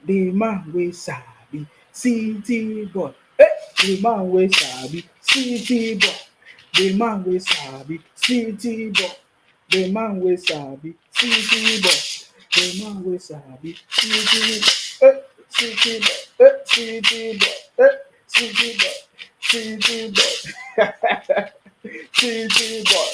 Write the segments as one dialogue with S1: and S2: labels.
S1: the man wey sabi, city boy. Hey, the man wey sabi, city boy. The man wey sabi, city boy. The man wey sabi, city boy. The man wey sabi, city boy. Hey, city boy. Hey, city boy. Hey, city boy. City boy. City boy.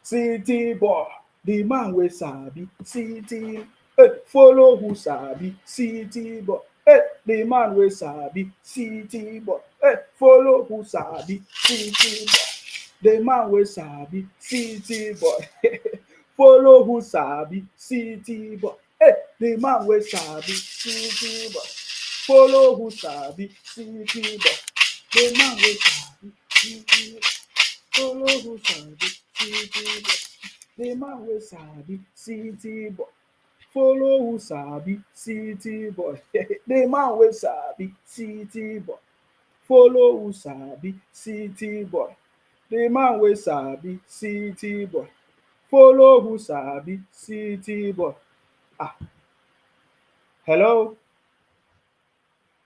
S1: City boy, the man wey sabi, city, hey, follow who sabi, city boy, hey, the man wey sabi, city boy, hey, follow who sabi, city boy, the man wey sabi, city boy, follow who sabi, city boy, hey, the man wey sabi, city boy, follow who sabi, city boy, the man wey sabi, city boy, follow who sabi, city boy. The man wey sabi city boy, follow who sabi city boy. The man wey sabi city boy, follow who sabi city boy. The man wey sabi city boy, follow who sabi city boy. Ah, hello,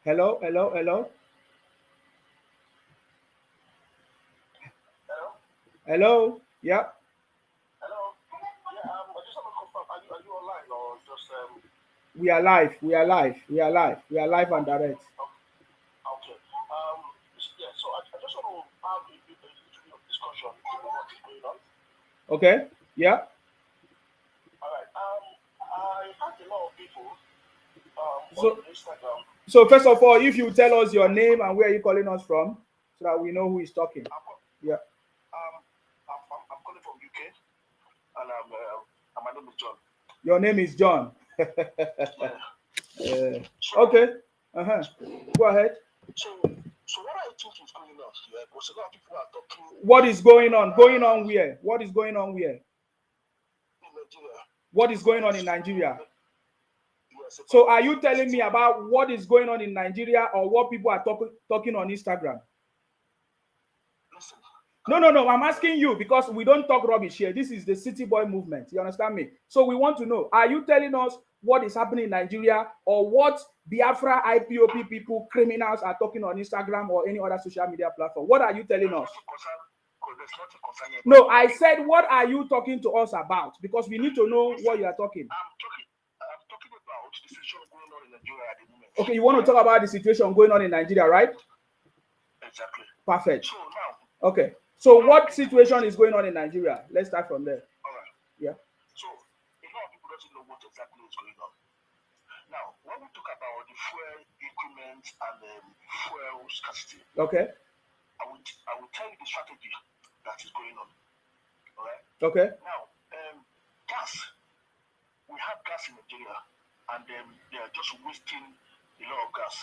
S1: hello, hello, hello,
S2: Hello?
S1: hello. Yeah,
S2: Hello? Yeah, I just want to confirm, are you online or just,
S1: we are live. We are live. We are live. We are live and
S2: okay,
S1: direct.
S2: okay. Yeah, so I just want to have a little bit of discussion about what is going on.
S1: Okay. Yeah.
S2: All right, I had a lot of people, on
S1: So
S2: Instagram.
S1: So first of all, if you tell us your name and where you calling us from, so that we know who is talking.
S2: I'm, co-
S1: Yeah.
S2: um, I'm calling from UK, and my name is John.
S1: Your name is John.
S2: Yeah. So,
S1: Okay. Uh-huh. Go ahead.
S2: so, so what I think is going on here, because a lot of people are talking,
S1: What is going on? Going on where? What is going on where?
S2: in Nigeria,
S1: What is going
S2: about
S1: on
S2: this
S1: in
S2: whole,
S1: Nigeria?
S2: yes,
S1: So
S2: about
S1: are
S2: this
S1: you telling me
S2: university.
S1: about what is going on in Nigeria or what people are talking on Instagram?
S2: Listen,
S1: No,
S2: um,
S1: no, no. I'm
S2: uh,
S1: asking you because we don't talk rubbish here. This is the city boy movement. You understand me? So we want to know, are you telling us what is happening in Nigeria or what Biafra IPOP people, criminals are talking on Instagram or any other social media platform? What are you telling
S2: there's
S1: us?
S2: nothing concern, because there's nothing concerning about
S1: No,
S2: what
S1: I
S2: I'm talking
S1: said,
S2: about.
S1: what are you talking to us about? Because we need to know what
S2: Listen,
S1: you are talking.
S2: I'm talking about the situation going on in Nigeria at the moment.
S1: Okay, you want to
S2: Alright?
S1: talk about the situation going on in Nigeria, right?
S2: Exactly.
S1: Perfect.
S2: So now,
S1: Okay.
S2: a
S1: So
S2: lot of
S1: what
S2: people
S1: situation
S2: still,
S1: is going on in Nigeria? Let's start from there.
S2: alright.
S1: Yeah.
S2: So a lot of people doesn't know what exactly is going on. Now, when we talk about the fuel increments and fuel scarcity,
S1: Okay.
S2: I will tell you the strategy that is going on. Alright.
S1: Okay.
S2: Now, gas. We have gas in Nigeria, and they are just wasting a lot of gas.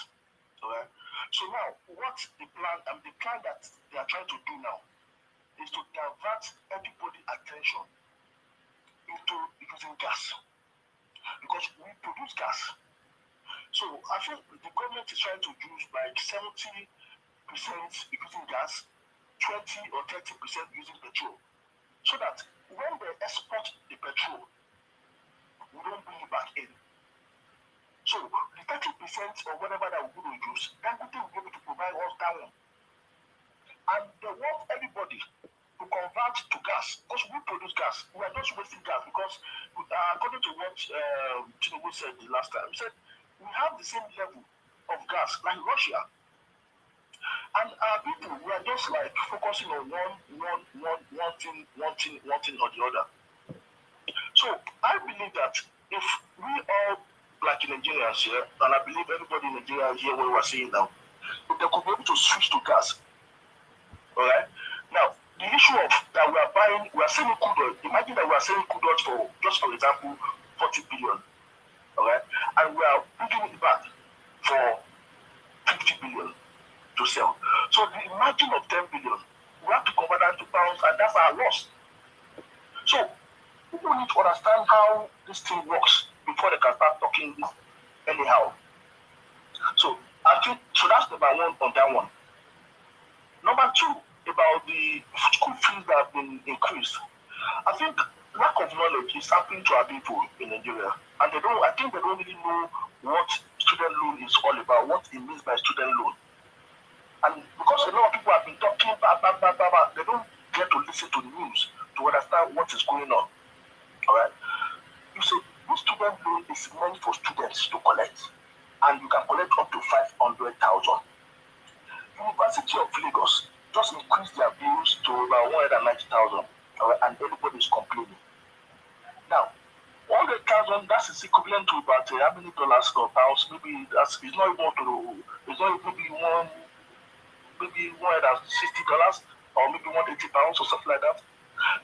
S2: Alright. So now, what's the plan? The plan that they are trying to do now is to divert everybody's attention into using gas because we produce gas. So I think the government is trying to use like 70% using gas, 20 or 30% using petrol, so that when they export the petrol, we don't bring it back in. So the 30% or whatever that we're going to use, then we will be able to provide us that one. And they want everybody to convert to gas because we produce gas. We are just wasting gas because, according to what Tinubu said the last time, he said we have the same level of gas like Russia. And our people, we are just like focusing on one thing or the other. So I believe that if we all, like in Nigerians here, and I believe everybody in Nigeria here, what we are saying now, if they could be able to switch to gas, all right. Now, the issue of that we are buying, we are selling crude oil. Imagine that we are selling crude oil for, just for example, 40 billion, all right, and we are bringing it back for 50 billion to sell. So the margin of 10 billion, we have to convert that to pounds, and that's our loss. So people need to understand how this thing works before they can start talking this anyhow. So I think so that's number one on that one. Number two, about the school fees that have been increased. I think lack of knowledge is happening to our people in Nigeria, and they don't. I think they don't really know what student loan is all about, what it means by student loan, and because a lot of people have been talking, they don't get to listen to the news to understand what is going on. All right, you see, this student loan is meant for students to collect, and you can collect up to 500,000. University of Lagos just increased their bills to about 190,000, and everybody is complaining. Now, 100,000, that is equivalent to about how many dollars or pounds? Maybe that's it's not even to it's not maybe $160 or maybe £180 or something like that.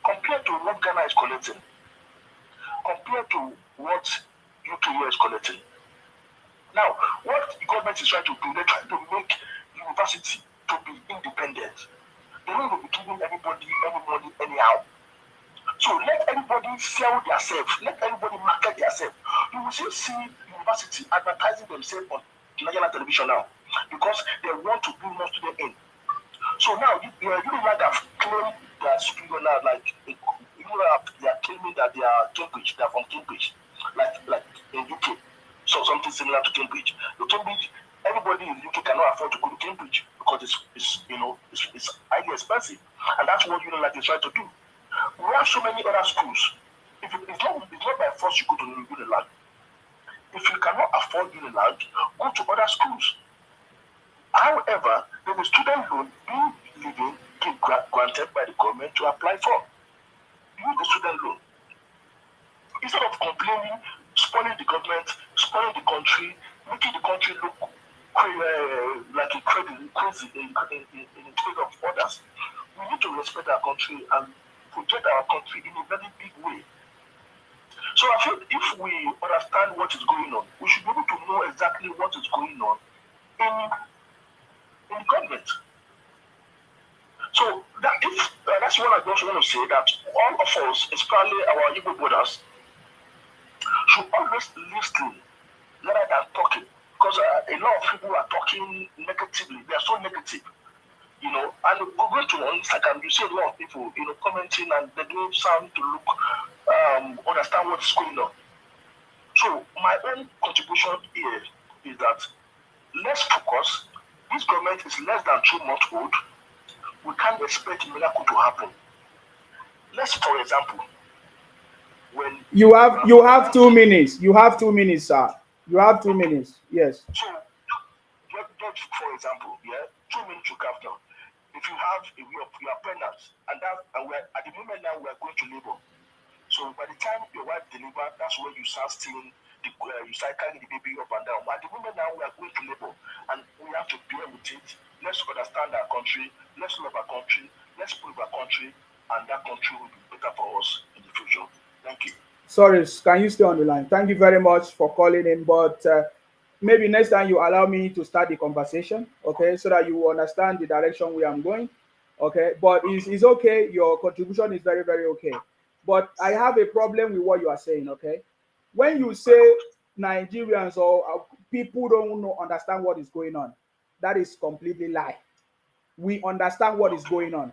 S2: Compared to what Ghana is collecting, compared to what UK is collecting. Now, what the government is trying to do, they're trying to make university to be independent. They don't want to be giving everybody any money anyhow. So let everybody sell themselves, let everybody market themselves. You will still see university advertising themselves on national television now because they want to bring more students in. So now you like have claimed their superior now, like they are claiming that they are Cambridge, they are from Cambridge, like in UK. So something similar to Cambridge. The Cambridge, everybody in the UK cannot afford to go to Cambridge because it's highly expensive, and that's what Unilag is trying to do. We have so many other schools. It's not by force you go to Unilag. If you cannot afford Unilag, go to other schools. However, there is student loan being granted by the government to apply for. Use the student loan. Instead of complaining, spoiling the government, spoiling the country, making the country look like a crazy in favor of others, we need to respect our country and protect our country in a very big way. So I feel if we understand what is going on, we should be able to know exactly what is going on in government. So that's what I just want to say, that all of us, especially our Igbo brothers, should always listen rather than talking. Because a lot of people are talking negatively. They are so negative. And go to Instagram, you see a lot of people, commenting, and they don't sound to look, understand what's going on. So my own contribution here is that let's focus. This government is less than 2 months old. We can't expect a miracle to happen. Let's, for example, when
S1: you have 2 minutes. You have 2 minutes, sir. You have 2 minutes. Yes.
S2: So, just for example, 2 minutes to count. If you have you are pregnant, and we're at the moment now we are going to labor. So by the time your wife delivers, that's when you start stealing you start carrying the baby up and down. But at the moment now we are going to labor, and we have to bear with it. Let's understand our country. Let's love our country. Let's prove our country, and that country will be better for us in the future. Thank you.
S1: Sorry, can you stay on the line? Thank you very much for calling in, but maybe next time you allow me to start the conversation, okay, so that you will understand the direction we are going, okay. But it's okay. Your contribution is very, very okay. But I have a problem with what you are saying, okay. When you say Nigerians or people don't understand what is going on, that is completely lie. We understand what is going on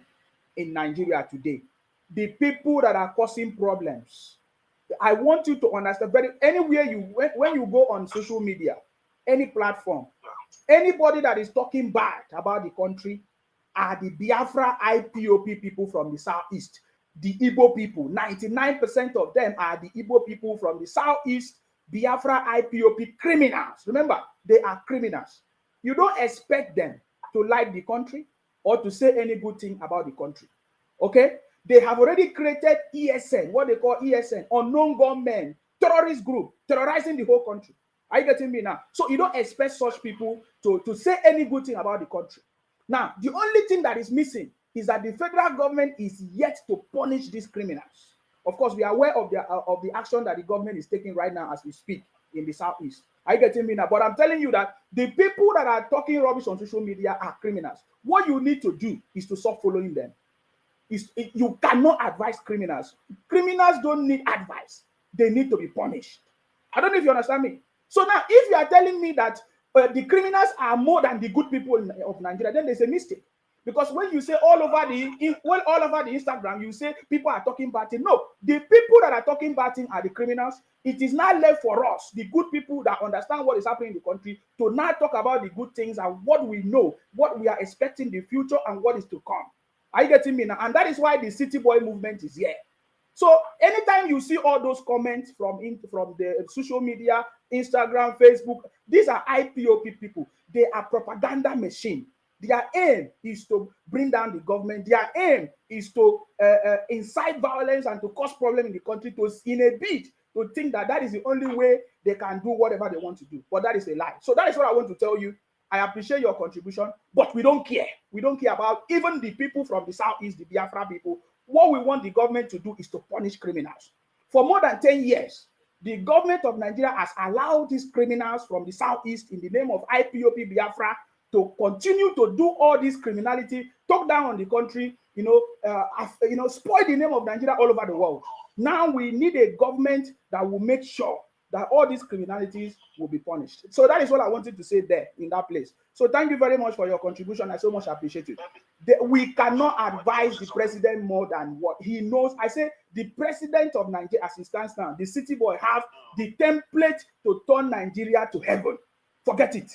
S1: in Nigeria today. The people that are causing problems, I want you to understand very anywhere when you go on social media, any platform, anybody that is talking bad about the country are the Biafra IPOP people from the southeast, the Igbo people. 99% of them are the Igbo people from the southeast, Biafra IPOP criminals. Remember, they are criminals. You don't expect them to like the country or to say any good thing about the country. Okay? They have already created ESN, what they call ESN, unknown gunmen, terrorist group, terrorizing the whole country. Are you getting me now? So you don't expect such people to say any good thing about the country. Now, the only thing that is missing is that the federal government is yet to punish these criminals. Of course, we are aware of the action that the government is taking right now as we speak in the southeast. Are you getting me now? But I'm telling you that the people that are talking rubbish on social media are criminals. What you need to do is to stop following them. You cannot advise criminals. Criminals don't need advice. They need to be punished. I don't know if you understand me. So now, if you are telling me that the criminals are more than the good people of Nigeria, then there's a mistake. Because when you say all over the Instagram, you say people are talking bad thing. No, the people that are talking bad thing are the criminals. It is now left for us, the good people that understand what is happening in the country, to now talk about the good things and what we know, what we are expecting in the future, and what is to come. Are you getting me now? And that is why the City Boy movement is here. So anytime you see all those comments from the social media, Instagram, Facebook, these are IPOP people. They are propaganda machine. Their aim is to bring down the government. Their aim is to incite violence and to cause problems in the country, in a bid to think that that is the only way they can do whatever they want to do. But that is a lie. So that is what I want to tell you. I appreciate your contribution, but we don't care. We don't care about even the people from the Southeast, the Biafra people. What we want the government to do is to punish criminals. For more than 10 years, the government of Nigeria has allowed these criminals from the Southeast, in the name of IPOP Biafra, to continue to do all this criminality, talk down on the country, spoil the name of Nigeria all over the world. Now we need a government that will make sure that all these criminalities will be punished. So that is what I wanted to say there in that place. So thank you very much for your contribution. I so much appreciate it. We cannot advise the president more than what he knows. I say the president of Nigeria, as he stands now, the City Boy, have the template to turn Nigeria to heaven. Forget it.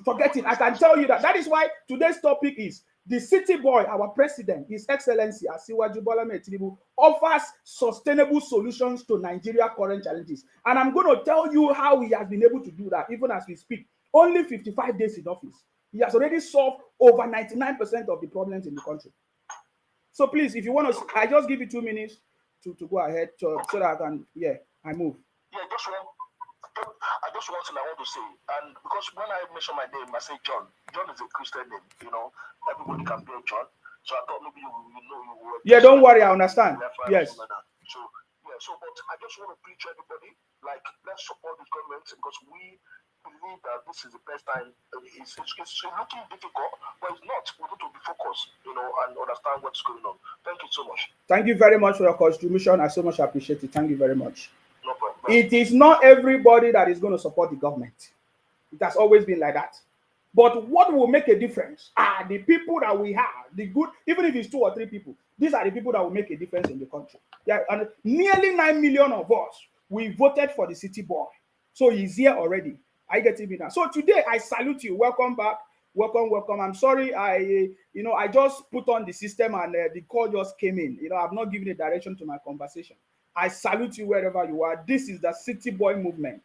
S1: Forget it. I can tell you that. That is why today's topic is the City Boy, our president, His Excellency Asiwaju Bola Ahmed Tinubu, offers sustainable solutions to Nigeria's current challenges. And I'm going to tell you how he has been able to do that, even as we speak. Only 55 days in office. He has already solved over 99% of the problems in the country. So please, if you want to, I just give you 2 minutes to go ahead so that I can, I move.
S2: Yeah, just one thing I want to say, and because when I mention my name, I say John. John is a Christian name, everybody can be a John. So I thought maybe you know you were.
S1: Yeah, don't worry, I understand. Yes.
S2: So, but I just want to preach to everybody, like, let's support the government, because we believe that this is the best time. It's looking difficult, but it's not. We need to be focused, and understand what's going on. Thank you so much.
S1: Thank you very much for your contribution. I so much appreciate it. Thank you very much.
S2: No problem.
S1: It is not everybody that is going to support the government. It has always been like that. But what will make a difference are the people that we have, the good, even if it's 2 or 3 people, these are the people that will make a difference in the country. Yeah, and nearly 9 million of us, we voted for the City Boy. So he's here already. I get it now. So today, I salute you. Welcome back. Welcome. I'm sorry, I just put on the system and the call just came in. I've not given a direction to my conversation. I salute you wherever you are. This is the City Boy movement.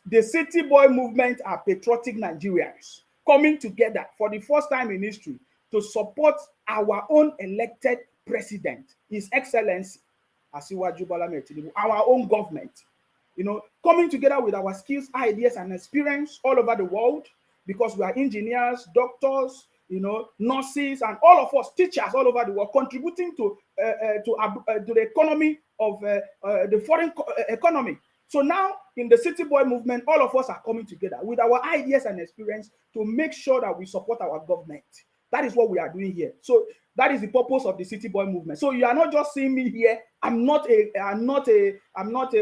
S1: The City Boy movement are patriotic Nigerians coming together for the first time in history to support our own elected president, His Excellency Asiwaju Bola Ahmed Tinubu, our own government. Coming together with our skills, ideas, and experience all over the world, because we are engineers, doctors, nurses, and all of us, teachers all over the world, contributing to the economy of the foreign economy. So now, in the City Boy movement, all of us are coming together with our ideas and experience to make sure that we support our government. That is what we are doing here. So that is the purpose of the City Boy movement. So you are not just seeing me here. I'm not a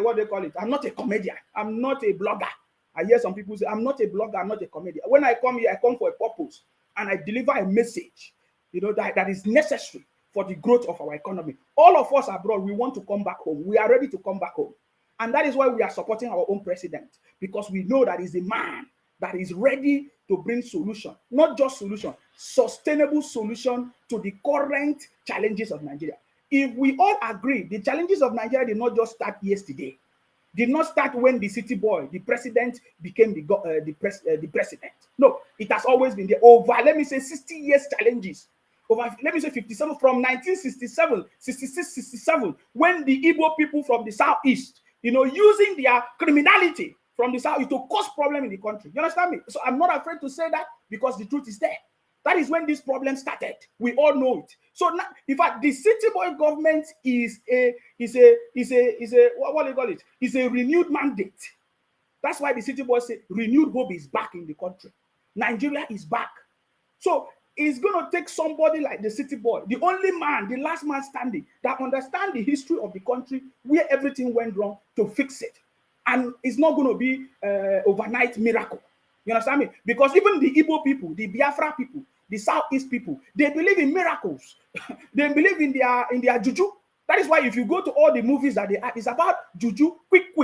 S1: what they call it. I'm not a comedian. I'm not a blogger. I hear some people say, I'm not a blogger, I'm not a comedian. When I come here, I come for a purpose, and I deliver a message, that is necessary for the growth of our economy. All of us abroad, we want to come back home. We are ready to come back home. And that is why we are supporting our own president, because we know that he's a man that is ready to bring solution, not just solution, sustainable solution to the current challenges of Nigeria. If we all agree, the challenges of Nigeria did not just start yesterday. Did not start when the City Boy, the president, became the president. No, it has always been there. Over, 60 years challenges. Over, 57, from 1967, 66, 67, when the Igbo people from the Southeast, using their criminality from the South to cause problem in the country. You understand me? So I'm not afraid to say that, because the truth is there. That is when this problem started. We all know it. So now, in fact, the City Boy government is a what do you call it? Is a renewed mandate. That's why the City Boy say renewed hope is back in the country. Nigeria is back. So it's going to take somebody like the City Boy, the only man, the last man standing, that understand the history of the country, where everything went wrong, to fix it. And it's not going to be overnight miracle. You understand me? Because even the Igbo people, the Biafra people, the Southeast people, they believe in miracles. They believe in their juju. That is why if you go to all the movies that they are, it's about juju, quick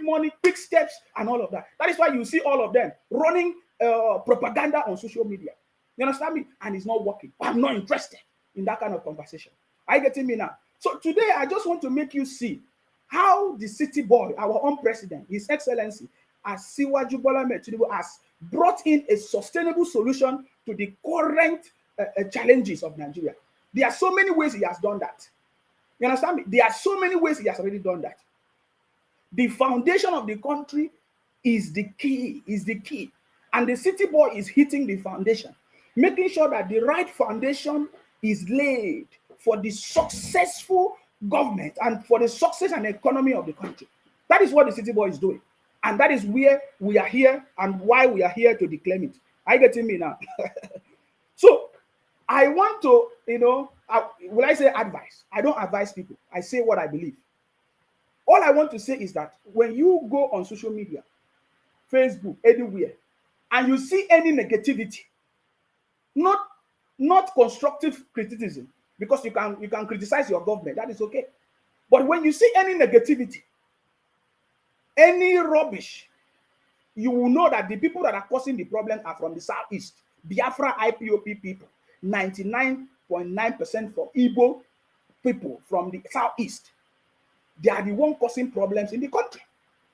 S1: money, quick steps, and all of that. That is why you see all of them running propaganda on social media. You understand me? And it's not working. I'm not interested in that kind of conversation. Are you getting me now? So today I just want to make you see how the city boy, our own president, His Excellency, Asiwaju Bola Ahmed Tinubu, has brought in a sustainable solution to the current challenges of Nigeria. There are so many ways he has done that. You understand me? There are so many ways he has already done that. The foundation of the country is the key, and the city boy is hitting the foundation, making sure that the right foundation is laid for the successful government and for the success and economy of the country. That is what the city boy is doing, and that is where we are here and why we are here to declaim it. Are you getting me now? So I want to, will I say advice? I don't advise people. I say what I believe. All I want to say is that when you go on social media, Facebook, anywhere, and you see any negativity, not constructive criticism, because you can criticize your government, that is okay. But when you see any negativity, any rubbish, you will know that the people that are causing the problem are from the Southeast. Biafra IPOP people, 99.9% for Igbo people from the Southeast. They are the one causing problems in the country.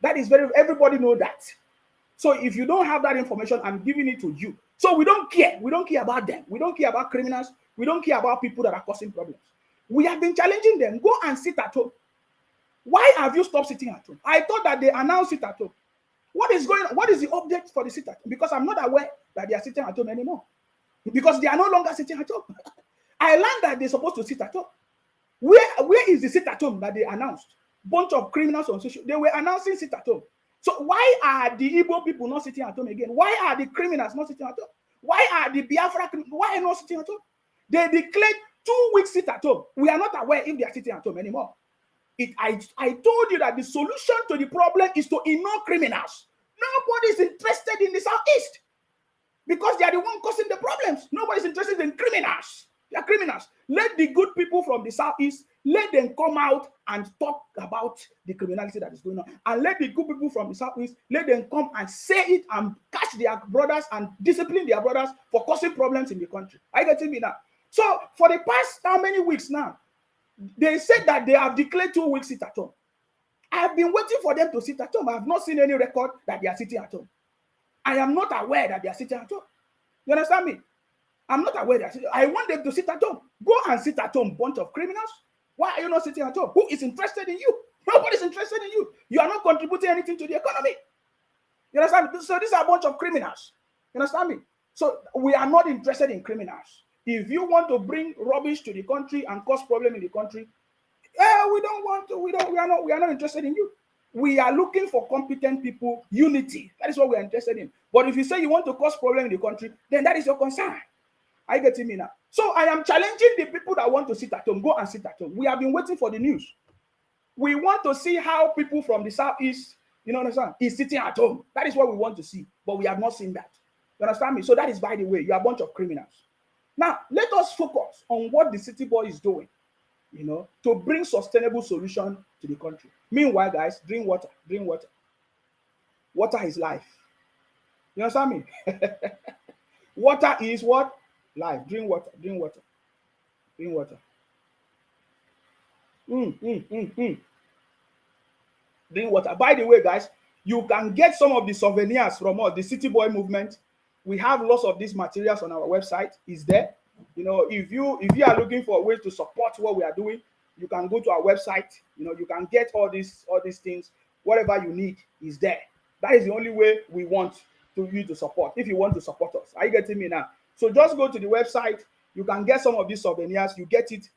S1: That is everybody know that. So if you don't have that information, I'm giving it to you. So we don't care. We don't care about them. We don't care about criminals. We don't care about people that are causing problems. We have been challenging them. Go and sit at home. Why have you stopped sitting at home? I thought that they announced it at home. What is going on? What is the update for the sit at home? Because I'm not aware that they are sitting at home anymore. Because they are no longer sitting at home. I learned that they're supposed to sit at home. Where is the sit at home that they announced? Bunch of criminals on social. They were announcing sit at home. So why are the Igbo people not sitting at home again? Why are the criminals not sitting at home? Why are the Biafra criminals? Why are not sitting at home? They declared 2 weeks sit at home. We are not aware if they are sitting at home anymore. I told you that the solution to the problem is to ignore criminals. Nobody is interested in the Southeast because they are the one causing the problems. Nobody is interested in criminals. They are criminals. Let the good people from the Southeast, let them come out and talk about the criminality that is going on. And let the good people from the Southeast, let them come and say it and catch their brothers and discipline their brothers for causing problems in the country. Are you getting me now? So for the past how many weeks now, they said that they have declared 2 weeks sit at home. I have been waiting for them to sit at home. I have not seen any record that they are sitting at home. I am not aware that they are sitting at home. You understand me? I'm not aware that I want them to sit at home. Go and sit at home, bunch of criminals. Why are you not sitting at home? Who is interested in you? Nobody's interested in you. You are not contributing anything to the economy. You understand? So these are a bunch of criminals. You understand me? So we are not interested in criminals. If you want to bring rubbish to the country and cause problem in the country, we don't want to. We are not interested in you. We are looking for competent people, unity. That is what we are interested in. But if you say you want to cause problem in the country, then that is your concern. Are you getting me now? So I am challenging the people that want to sit at home. Go and sit at home. We have been waiting for the news. We want to see how people from the Southeast, you know, understand, is sitting at home. That is what we want to see. But we have not seen that. You understand me? So that is, by the way, you are a bunch of criminals. Now, let us focus on what the city boy is doing, to bring sustainable solution to the country. Meanwhile, guys, drink water. Drink water. Water is life. You understand me? Water is what? Life. Drink water. Drink water. Drink water. Drink water. By the way, guys, you can get some of the souvenirs from us, the City Boy movement. We have lots of these materials on our website. It's there. If you are looking for ways to support what we are doing, you can go to our website. You can get all these things. Whatever you need is there. That is the only way we want you to support. If you want to support us, are you getting me now? So just go to the website. You can get some of these souvenirs. You get it.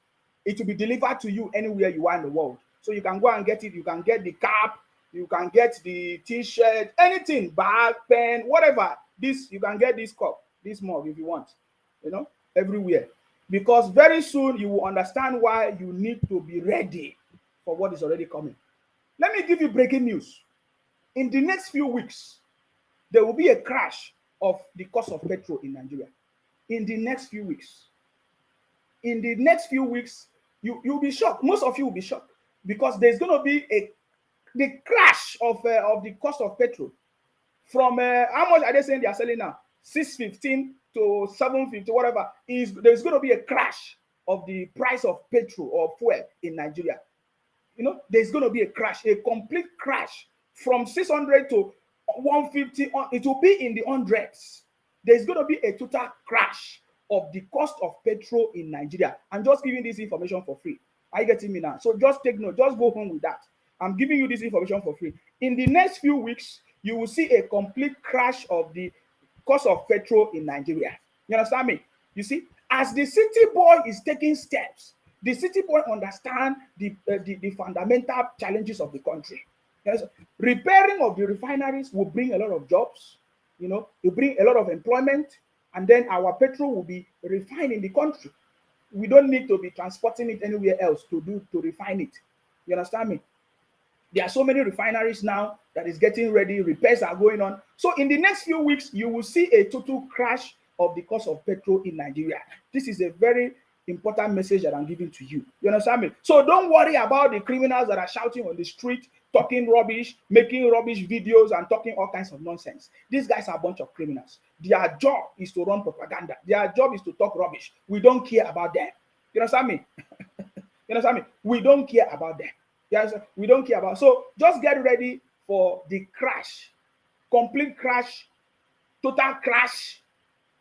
S1: It will be delivered to you anywhere you are in the world. So you can go and get it. You can get the cap. You can get the T-shirt, anything, bag, pen, whatever. You can get this cup, this mug if you want. Everywhere. Because very soon you will understand why you need to be ready for what is already coming. Let me give you breaking news. In the next few weeks, there will be a crash of the cost of petrol in Nigeria. in the next few weeks. In the next few weeks, you'll be shocked. Most of you will be shocked because there's going to be a the crash of the cost of petrol from how much are they saying they are selling now? 615 to 750, whatever. Is there's going to be a crash of the price of petrol or fuel in Nigeria. There's going to be a crash, a complete crash from 600 to 150. It will be in the hundreds. There's going to be a total crash of the cost of petrol in Nigeria. I'm just giving this information for free. Are you getting me now? So just take note. Just go home with that. I'm giving you this information for free. In the next few weeks, you will see a complete crash of the cost of petrol in Nigeria. You understand me? You see, as the city boy is taking steps, the city boy understand the fundamental challenges of the country. Yes. Repairing of the refineries will bring a lot of jobs. It will bring a lot of employment, and then our petrol will be refined in the country. We don't need to be transporting it anywhere else to refine it. You understand me? There are so many refineries now that is getting ready. Repairs are going on. So in the next few weeks, you will see a total crash of the cost of petrol in Nigeria. This is a very important message that I'm giving to you. You understand me? So don't worry about the criminals that are shouting on the street, talking rubbish, making rubbish videos, and talking all kinds of nonsense. These guys are a bunch of criminals. Their job is to run propaganda. Their job is to talk rubbish. We don't care about them. You understand me? You understand me? We don't care about them. Yes, we don't care about. So just get ready for the crash, complete crash, total crash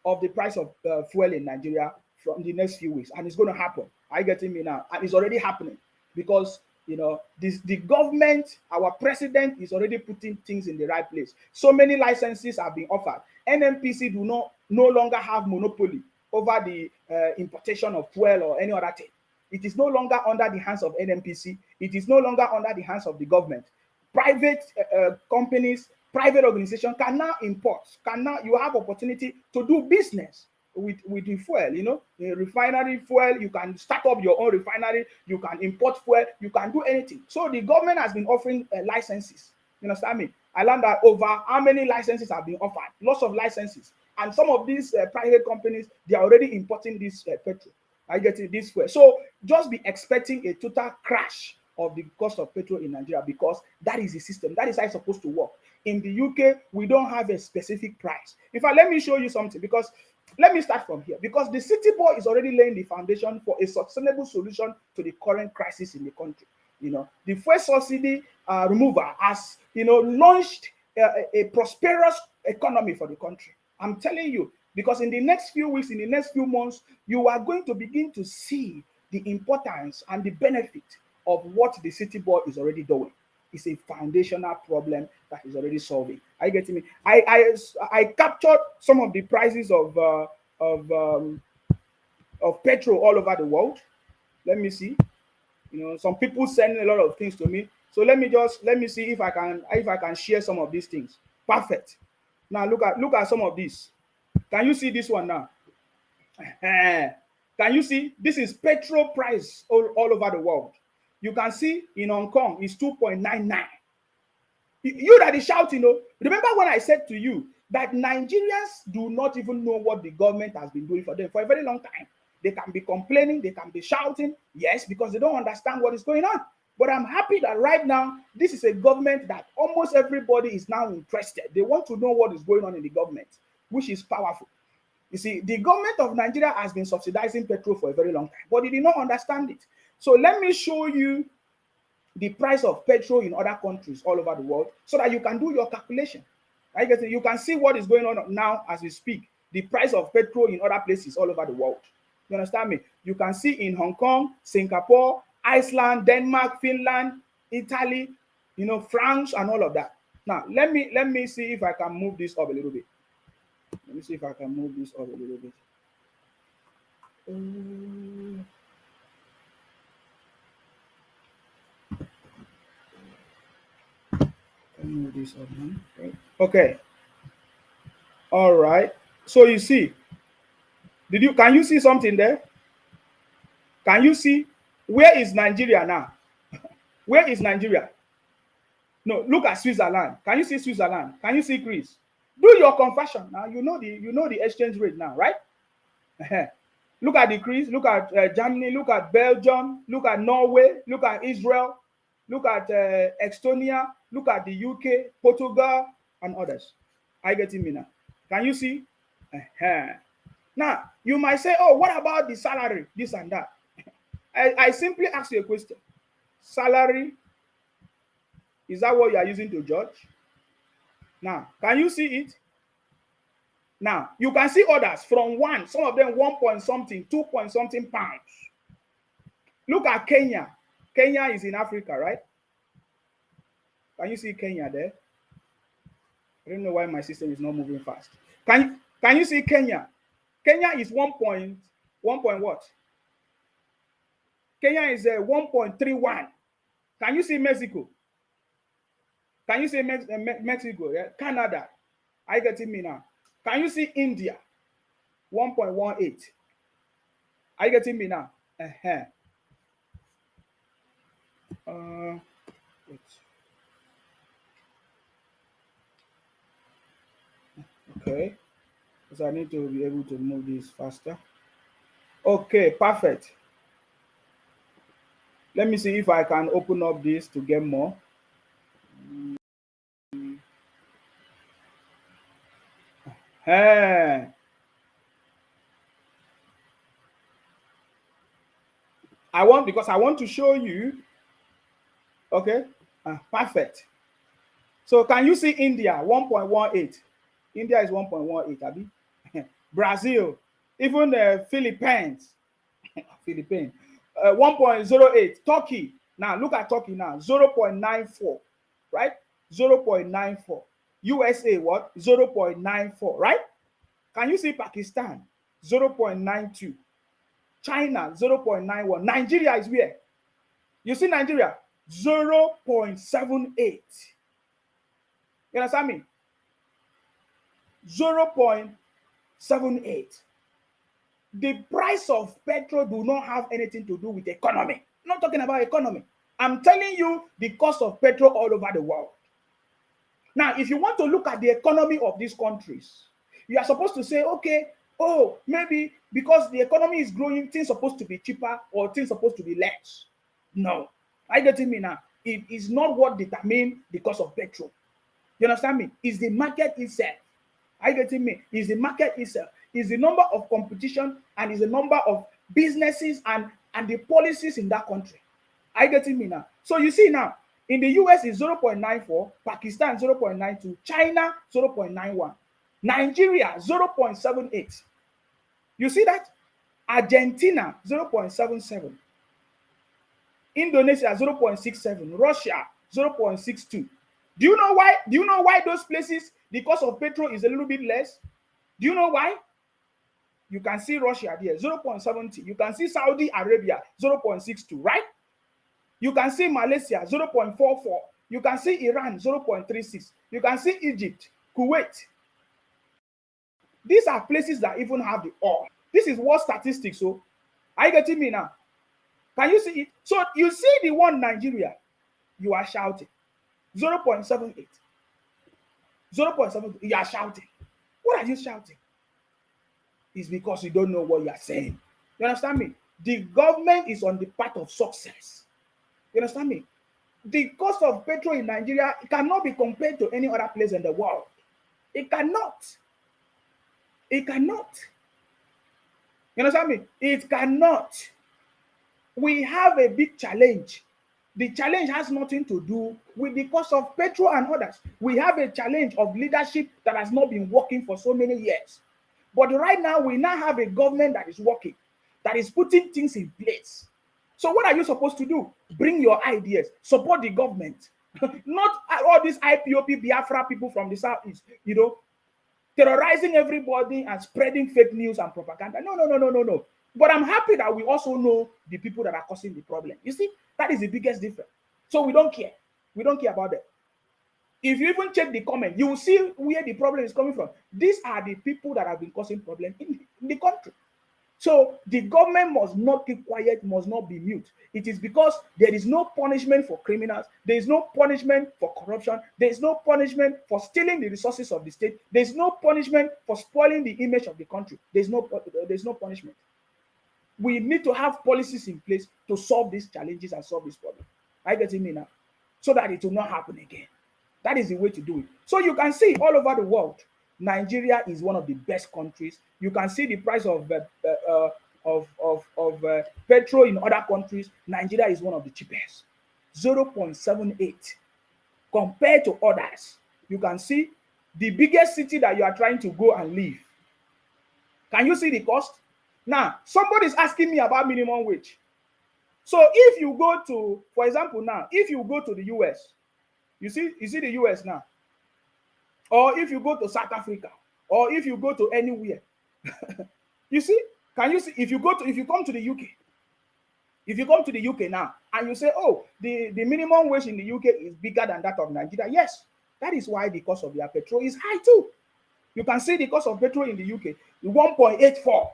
S1: of the price of fuel in Nigeria from the next few weeks, and it's going to happen. Are you getting me now? And it's already happening because the government, our president, is already putting things in the right place. So many licenses are being offered. NNPC no longer have monopoly over the importation of fuel or any other thing. It is no longer under the hands of NNPC. It is no longer under the hands of the government. Private companies, private organizations can now import. You have opportunity to do business with the fuel. The refinery fuel. You can start up your own refinery. You can import fuel. You can do anything. So the government has been offering licenses. You understand me? I learned that over how many licenses have been offered. Lots of licenses, and some of these private companies, they are already importing this petrol. I get it this way. So just be expecting a total crash of the cost of petrol in Nigeria because that is the system. That is how it's supposed to work. In the UK, we don't have a specific price. In fact, let me show you something because let me start from here because the city boy is already laying the foundation for a sustainable solution to the current crisis in the country. The fuel subsidy removal has, launched a prosperous economy for the country. I'm telling you, because in the next few weeks, in the next few months, you are going to begin to see the importance and the benefit of what the city boy is already doing. It's a foundational problem that is already solving. Are you getting me? I captured some of the prices of petrol all over the world. Let me see. Some people send a lot of things to me. So let me see if I can share some of these things. Perfect. Now look at some of these. Can you see this one now? Can you see? This is petrol price all over the world. You can see in Hong Kong, it's 2.99. You that is shouting, remember when I said to you that Nigerians do not even know what the government has been doing for them for a very long time. They can be complaining, they can be shouting, yes, because they don't understand what is going on. But I'm happy that right now, this is a government that almost everybody is now interested. They want to know what is going on in the government, which is powerful. You see, the government of Nigeria has been subsidizing petrol for a very long time, but they did not understand it. So let me show you the price of petrol in other countries all over the world so that you can do your calculation. Right? You can see what is going on now as we speak, the price of petrol in other places all over the world. You understand me? You can see in Hong Kong, Singapore, Iceland, Denmark, Finland, Italy, France, and all of that. Now, let me see if I can move this up a little bit. Let me see if I can move this up a little bit. Move this up, huh? Okay. All right. So you see, can you see something there? Can you see where is Nigeria now? Where is Nigeria? No, look at Switzerland. Can you see Switzerland? Can you see Greece? Do your conversion now. You know the exchange rate now, right? Look at the Greece, look at Germany, look at Belgium, look at Norway, look at Israel, look at Estonia, look at the UK, Portugal, and others. I get me now. Can you see? Now, you might say, oh, what about the salary, this and that? I simply ask you a question. Salary, is that what you are using to judge? Now, can you see it? Now, you can see others from one, some of them 1 point something, 2 point something pounds. Look at Kenya. Kenya is in Africa, right? Can you see Kenya there? I don't know why my system is not moving fast. Can you see Kenya? Kenya is 1 point what? Kenya is 1.31. Can you see Mexico? Can you see Mexico? Yeah? Canada. Are you getting me now? Can you see India? 1.18. Are you getting me now? Okay. Because I need to be able to move this faster. Okay, perfect. Let me see if I can open up this to get more. Hey. Because I want to show you. Okay, perfect. So can you see India 1.18? India is 1.18, Abi. Brazil, even the Philippines, 1.08. Turkey, now look at Turkey now, 0.94, right? 0.94. USA, what? 0.94, right? Can you see Pakistan? 0.92. China, 0.91. Nigeria is where? You see Nigeria? 0.78. You understand me? 0.78. The price of petrol do not have anything to do with economy. I'm not talking about economy. I'm telling you the cost of petrol all over the world. Now, if you want to look at the economy of these countries, you are supposed to say, okay, oh, maybe because the economy is growing, things supposed to be cheaper or things supposed to be less. No. Are you getting me now? It is not what determines the cost of petrol. You understand me? It's the market itself. Are you getting me? It's the market itself. It's the number of competition and it's the number of businesses and the policies in that country. Are you getting me now? So you see now, in the US is 0.94, Pakistan 0.92, China 0.91, Nigeria 0.78. You see that? Argentina 0.77, Indonesia 0.67, Russia 0.62. Do you know why? Do you know why those places the cost of petrol is a little bit less? Do you know why? You can see Russia there 0.70. You can see Saudi Arabia 0.62, right? You can see Malaysia 0.44. You can see Iran 0.36. You can see Egypt, Kuwait. These are places that even have the oil. This is what statistics. So, are you getting me now? Can you see it? So you see the one Nigeria, you are shouting 0.78. 0.7, you are shouting. What are you shouting? It's because you don't know what you are saying. You understand me? The government is on the path of success. You understand me? The cost of petrol in Nigeria cannot be compared to any other place in the world. It cannot. It cannot. You understand me? It cannot. We have a big challenge. The challenge has nothing to do with the cost of petrol and others. We have a challenge of leadership that has not been working for so many years. But right now, we now have a government that is working, that is putting things in place. So what are you supposed to do? Bring your ideas, support the government. Not all these IPOP Biafra people from the Southeast, terrorizing everybody and spreading fake news and propaganda. No. But I'm happy that we also know the people that are causing the problem. You see, that is the biggest difference. So we don't care. We don't care about that. If you even check the comment, you will see where the problem is coming from. These are the people that have been causing problems in the country. So the government must not keep quiet, must not be mute. It is because there is no punishment for criminals, there is no punishment for corruption, there is no punishment for stealing the resources of the state, there is no punishment for spoiling the image of the country. There's no punishment. We need to have policies in place to solve these challenges and solve this problem. Are you getting me now? So that it will not happen again. That is the way to do it. So you can see all over the world, Nigeria is one of the best countries. You can see the price of petrol in other countries. Nigeria is one of the cheapest, 0.78 compared to others. You can see the biggest city that you are trying to go and live. Can you see the cost? Now, somebody is asking me about minimum wage. So if you go to, for example, now, if you go to the US, you see the US now, or if you go to South Africa, or if you go to anywhere, you see, can you see, if you come to the UK, if you come to the UK now, and you say, oh, the minimum wage in the UK is bigger than that of Nigeria, yes, that is why the cost of their petrol is high too. You can see the cost of petrol in the UK, 1.84.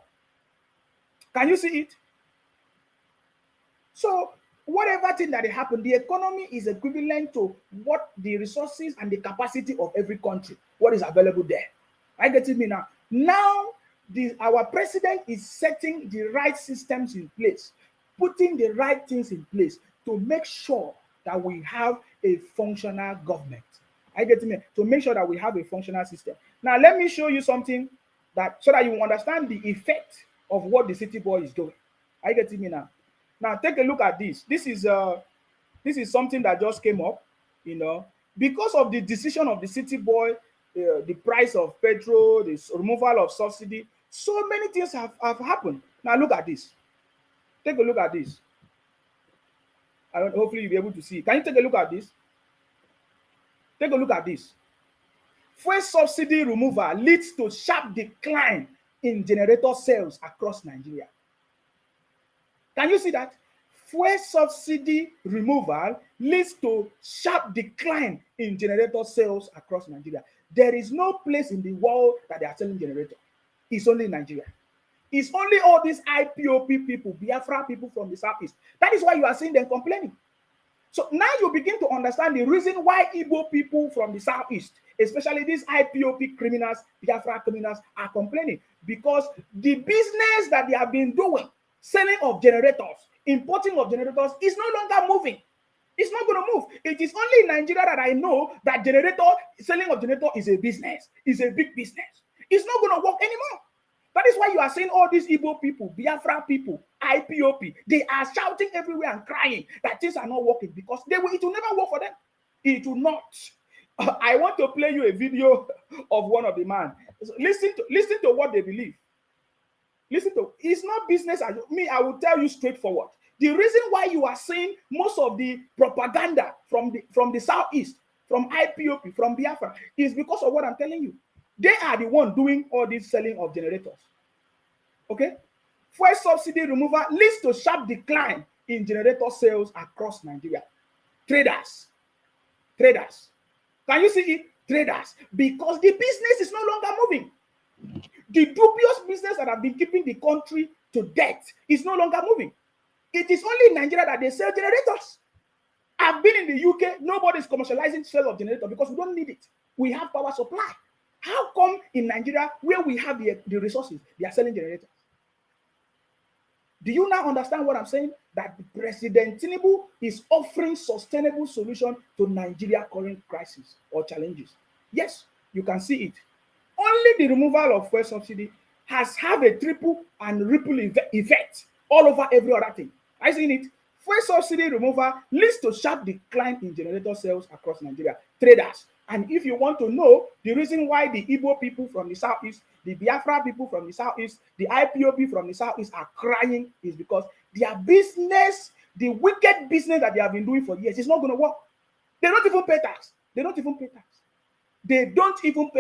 S1: Can you see it? So whatever thing that happened, the economy is equivalent to what the resources and the capacity of every country, what is available there. I get me now. Now, our president is setting the right systems in place, putting the right things in place to make sure that we have a functional government. I get me, to make sure that we have a functional system. Now, let me show you something that so that you understand the effect of what the city boy is doing. I get me now. Now, take a look at this. This is something that just came up, because of the decision of the city boy, the price of petrol, the removal of subsidy, so many things have happened. Now, look at this. Take a look at this. Hopefully, you'll be able to see. Can you take a look at this? Take a look at this. Fuel subsidy removal leads to sharp decline in generator sales across Nigeria. Can you see that? Fuel subsidy removal leads to sharp decline in generator sales across Nigeria. There is no place in the world that they are selling generator. It's only Nigeria. It's only all these IPOP people, Biafra people from the southeast. That is why you are seeing them complaining. So now you begin to understand the reason why Igbo people from the southeast, especially these IPOP criminals, Biafra criminals, are complaining. Because the business that they have been doing, selling of generators, importing of generators, is no longer moving. It's not going to move. It is only in Nigeria that I know that selling of generator is a business, is a big business. It's not going to work anymore. That is why you are seeing all these Igbo people, Biafra people, IPOP, they are shouting everywhere and crying that things are not working because it will never work for them. It will not. I want to play you a video of one of the man. Listen to what they believe. Listen to, it's not business as me. I will tell you straightforward. The reason why you are seeing most of the propaganda from the southeast, from IPOP, from Biafra, is because of what I'm telling you. They are the one doing all this selling of generators. Okay? Fuel subsidy removal leads to sharp decline in generator sales across Nigeria. Traders. Can you see it? Traders. Because the business is no longer moving. The dubious business that have been keeping the country to death is no longer moving. It is only in Nigeria that they sell generators. I've been in the UK, nobody is commercializing sale of generator because we don't need it. We have power supply. How come in Nigeria, where we have the resources, they are selling generators? Do you now understand what I'm saying? That President Tinubu is offering sustainable solution to Nigeria's current crisis or challenges. Yes, you can see it. Only the removal of fuel subsidy has had a triple and ripple effect all over every other thing. I seen it. Fuel subsidy removal leads to sharp decline in generator sales across Nigeria. Traders. And if you want to know the reason why the Igbo people from the southeast, the Biafra people from the southeast, the IPOP from the southeast are crying, is because their business, the wicked business that they have been doing for years, is not going to work. They don't even pay tax. They don't even pay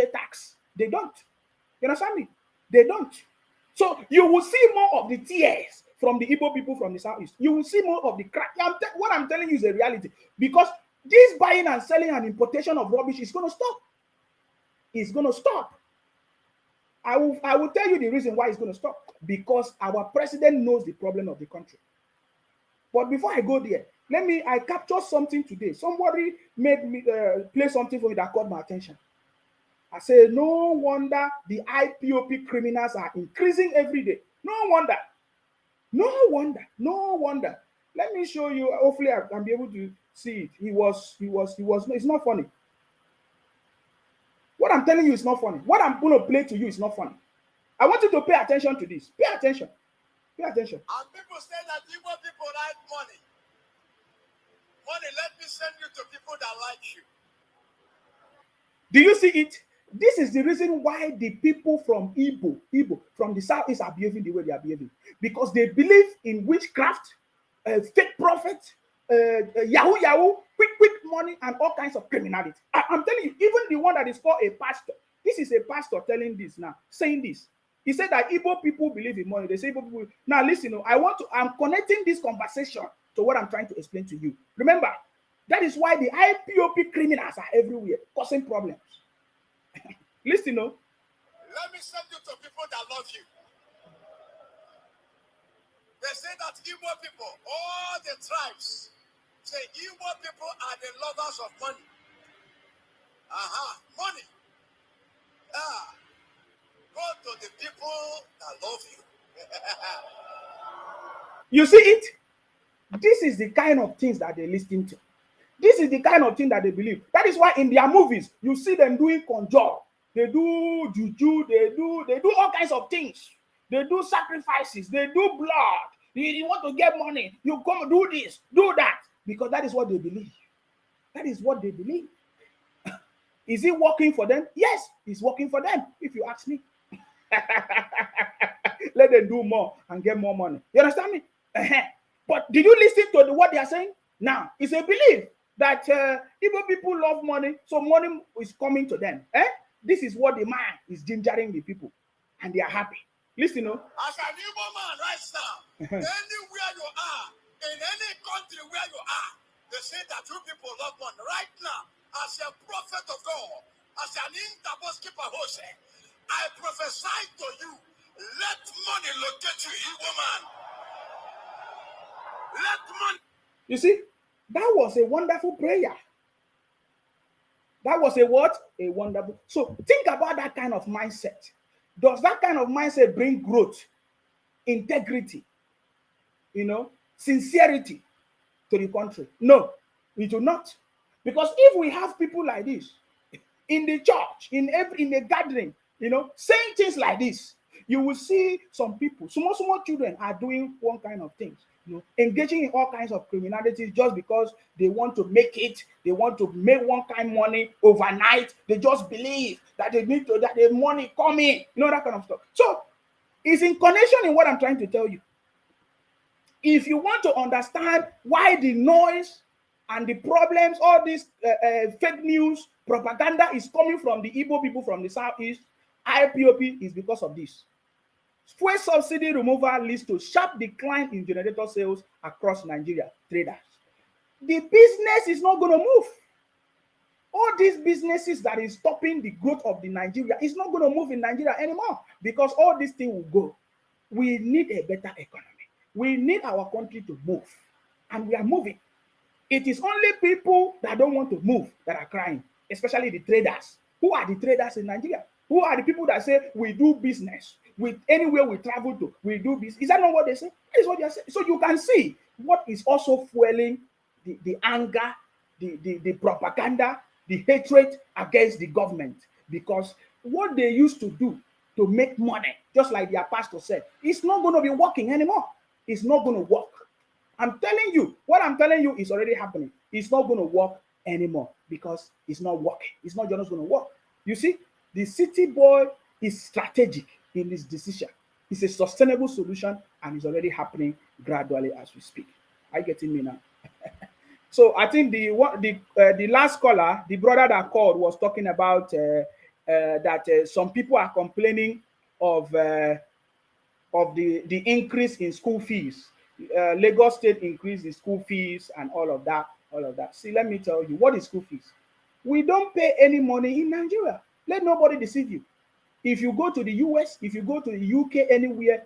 S1: tax. They don't. You understand me? They don't. So you will see more of the tears from the Igbo people from the southeast. You will see more of the crack. What I'm telling you is a reality. Because this buying and selling and importation of rubbish is going to stop. It's going to stop. I will tell you the reason why it's going to stop. because our president knows the problem of the country. But before I go there, I captured something today. Somebody made me play something for me that caught my attention. I say, no wonder the IPOP criminals are increasing every day. No wonder. No wonder. No wonder. Let me show you. Hopefully, I can be able to see it. It's not funny. What I'm telling you is not funny. What I'm going to play to you is not funny. I want you to pay attention to this. Pay attention. Pay attention.
S3: And people say that Igbo people like money. Money, let me send you to people that like you.
S1: Do you see it? This is the reason why the people from Igbo, from the southeast are behaving the way they are behaving. Because they believe in witchcraft, fake prophet, yahoo, quick money, and all kinds of criminality. I'm telling you, even the one that is called a pastor, this is a pastor telling this now, saying this. He said that Igbo people believe in money. They say Igbo people. Now listen, I'm connecting this conversation to what I'm trying to explain to you. Remember, that is why the IPOP criminals are everywhere, causing problems. Listen,
S3: Let me send you to people that love you. They say that Igbo people, all the tribes, say Igbo people are the lovers of money. Money. Go to the people that love you.
S1: You see it? This is the kind of things that they listen to. This is the kind of thing that they believe. That is why in their movies, you see them doing conjure. They do juju, they do all kinds of things. They do sacrifices, they do blood. You want to get money, you come do this, do that. Because that is what they believe. That is what they believe. Is it working for them? Yes, it's working for them, if you ask me. Let them do more and get more money. You understand me? But did you listen to what they are saying? Now, it's a belief that Igbo people love money, so money is coming to them. This is what the man is gingering the people, and they are happy. Listen,
S3: As an Igbo man right now, anywhere you are, in any country where you are, they say that you people love money. Right now, as a prophet of God, as an Intaboskipa Hose, I prophesy to you, let money locate you, Igbo man. Let money.
S1: You see, that was a wonderful prayer. That was a what? A wonderful. So think about that kind of mindset. Does that kind of mindset bring growth, integrity, sincerity to the country? No, it will not. Because if we have people like this in the church, in a gathering, saying things like this, you will see some people, small children are doing one kind of things. Engaging in all kinds of criminality just because they want to make it, they want to make one kind of money overnight. They just believe that they need to, that the money coming, that kind of stuff. So it's in connection in what I'm trying to tell you. If you want to understand why the noise and the problems, all this fake news, propaganda is coming from the Igbo people from the southeast, IPOP is because of this. Fuel subsidy removal leads to sharp decline in generator sales across Nigeria. Traders. The business is not going to move. All these businesses that is stopping the growth of the Nigeria is not going to move in Nigeria anymore because all these things will go. We need a better economy. We need our country to move. And we are moving. It is only people that don't want to move that are crying, especially the traders. Who are the traders in Nigeria? Who are the people that say we do business? With anywhere we travel to, we do business. Is that not what they say? That is what they are saying. So you can see what is also fueling the anger, the propaganda, the hatred against the government. Because what they used to do to make money, just like their pastor said, it's not going to be working anymore. It's not going to work. I'm telling you, what I'm telling you is already happening. It's not going to work anymore because it's not working. It's not just going to work. You see, the city boy is strategic in this decision. It's a sustainable solution and it's already happening gradually as we speak. Are you getting me now? So I think the last caller, the brother that called, was talking about that some people are complaining of the increase in school fees. Lagos State increased the school fees and all of that. See, let me tell you, what is school fees? We don't pay any money in Nigeria. Let nobody deceive you. If you go to the US, if you go to the UK, anywhere,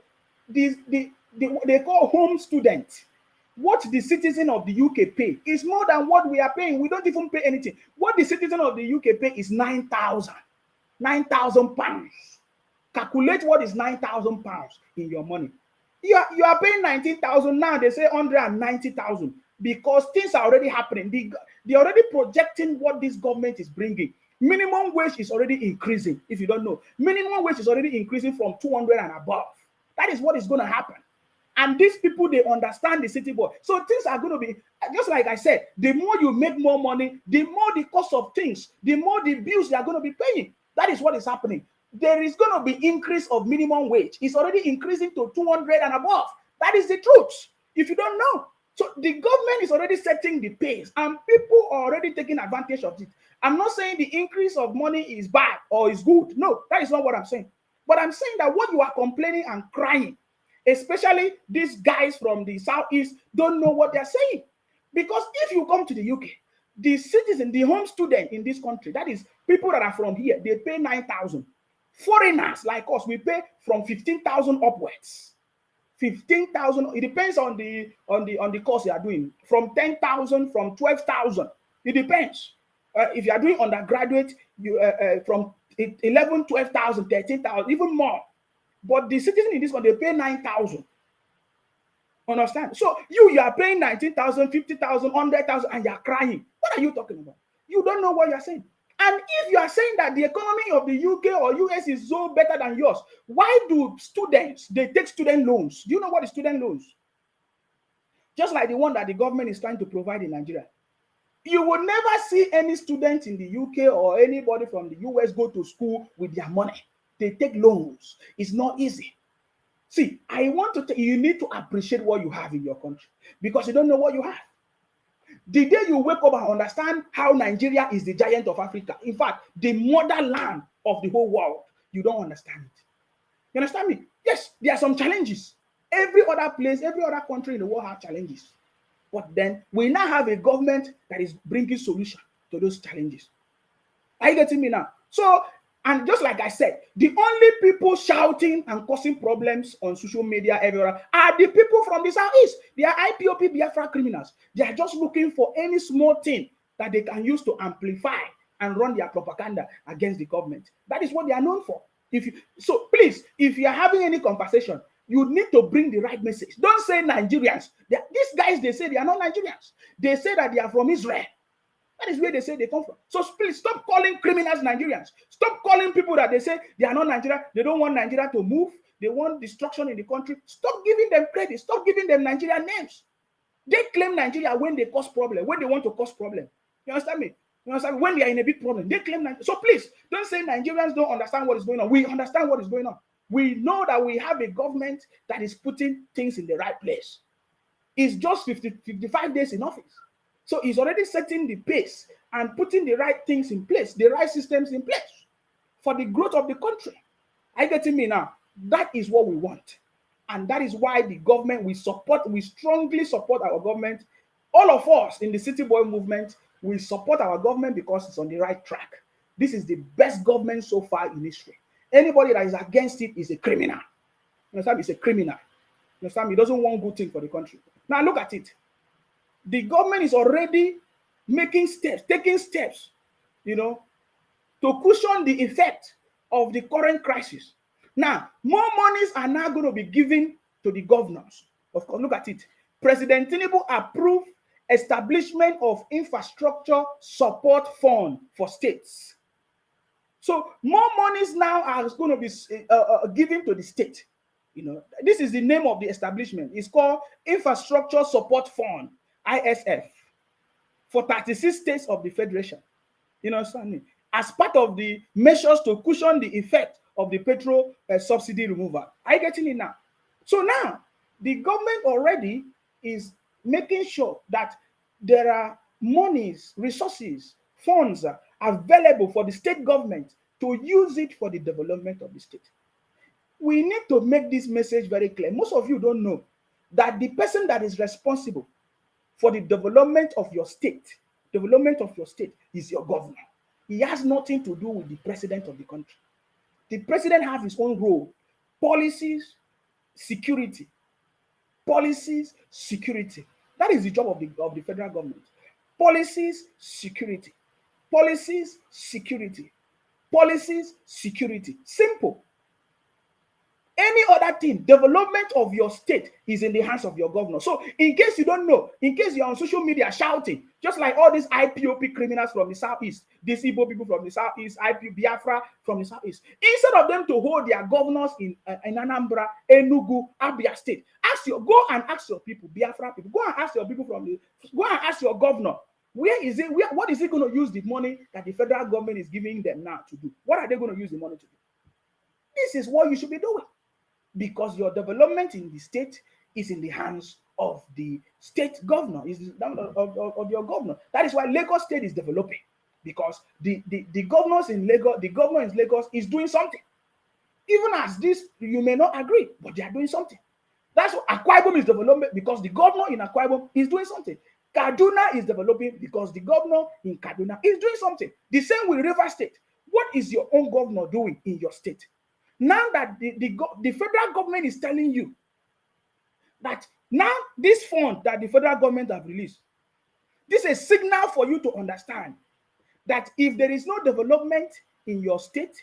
S1: they call home student. What the citizen of the UK pay is more than what we are paying. We don't even pay anything. What the citizen of the UK pay is 9,000 pounds. Calculate what is 9,000 pounds in your money. You are paying 19,000 now. They say 190,000 because things are already happening. They're already projecting what this government is bringing. Minimum wage is already increasing. If you don't know, minimum wage is already increasing from 200 and above. That is what is going to happen. And these people, they understand the city boy. So things are going to be, just like I said, the more you make more money, the more the cost of things, the more the bills they are going to be paying. That is what is happening. There is going to be increase of minimum wage. It's already increasing to 200 and above. That is the truth. If you don't know. So the government is already setting the pace and people are already taking advantage of it. I'm not saying the increase of money is bad or is good. No, that is not what I'm saying. But I'm saying that what you are complaining and crying, especially these guys from the southeast, don't know what they're saying. Because if you come to the UK, the citizen, the home student in this country, that is people that are from here, they pay 9,000. Foreigners like us, we pay from 15,000 upwards. 15,000. It depends on the course you are doing. From 10,000, from 12,000. It depends. If you are doing undergraduate, you from 11, 12,000, 13,000, even more. But the citizen in this one, they pay 9,000. Understand? So you are paying 19,000, 50,000, 100,000, and you're crying. What are you talking about? You don't know what you're saying. And if you are saying that the economy of the UK or US is so better than yours, why do students, they take student loans? Do you know what is student loans? Just like the one that the government is trying to provide in Nigeria. You will never see any student in the UK or anybody from the US go to school with their money. They take loans. It's not easy. See, I want to tell you, you need to appreciate what you have in your country because you don't know what you have. The day you wake up and understand how Nigeria is the giant of Africa, in fact, the motherland of the whole world, you don't understand it. You understand me? Yes, there are some challenges. Every other place, every other country in the world have challenges. But then we now have a government that is bringing solution to those challenges. Are you getting me now? So, and just like I said, the only people shouting and causing problems on social media everywhere are the people from the southeast. They are IPOP Biafra criminals. They are just looking for any small thing that they can use to amplify and run their propaganda against the government. That is what they are known for. So please, if you are having any conversation, you need to bring the right message. Don't say Nigerians. These guys, they say they are not Nigerians. They say that they are from Israel. That is where they say they come from. So please stop calling criminals Nigerians. Stop calling people that they say they are not Nigeria. They don't want Nigeria to move. They want destruction in the country. Stop giving them credit. Stop giving them Nigerian names. They claim Nigeria when they cause problem, when they want to cause problem. You understand me? You understand? When they are in a big problem, they claim Nigeria. So please, don't say Nigerians don't understand what is going on. We understand what is going on. We know that we have a government that is putting things in the right place. It's just 55 days in office. So he's already setting the pace and putting the right things in place, the right systems in place for the growth of the country. Are you getting me now? That is what we want. And that is why the government, we strongly support our government. All of us in the City Boy movement, we support our government because it's on the right track. This is the best government so far in history. Anybody that is against it is a criminal. You understand? It's a criminal. You understand? He doesn't want good thing for the country. Now look at it. The government is already taking steps, to cushion the effect of the current crisis. Now, more monies are now going to be given to the governors. Of course, look at it. President Tinubu approved establishment of infrastructure support fund for states. So more monies now are going to be given to the state. This is the name of the establishment. It's called Infrastructure Support Fund, ISF, for 36 states of the Federation. You know what I mean? As part of the measures to cushion the effect of the petrol subsidy removal. Are you getting it now? So now, the government already is making sure that there are monies, resources, funds available for the state government to use it for the development of the state. We need to make this message very clear. Most of you don't know that the person that is responsible for the development of your state is your governor. He has nothing to do with the president of the country. The president has his own role, policies, security. Policies, security. That is the job of the federal government. Policies, security. Policies, security. Policies, security. Simple. Any other thing, development of your state is in the hands of your governor. So, in case you don't know, in case you're on social media shouting, just like all these IPOP criminals from the southeast, these Igbo people from the southeast, IP Biafra from the southeast, instead of them to hold their governors in Anambra, Enugu, Abia state, go and ask your people, Biafra people, go and ask your people go and ask your governor, what is he going to use the money that the federal government is giving them now to do? What are they going to use the money to do? This is what you should be doing. Because your development in the state is in the hands of the state governor, is of your governor. That is why Lagos State is developing, because the governors in Lagos, the governor in Lagos is doing something. Even as this, you may not agree, but they are doing something. That's what Akwa Ibom is developing, because the governor in Akwa Ibom is doing something. Kaduna is developing because the governor in Kaduna is doing something. The same with River State. What is your own governor doing in your state? Now that the federal government is telling you that now this fund that the federal government have released, this is a signal for you to understand that if there is no development in your state,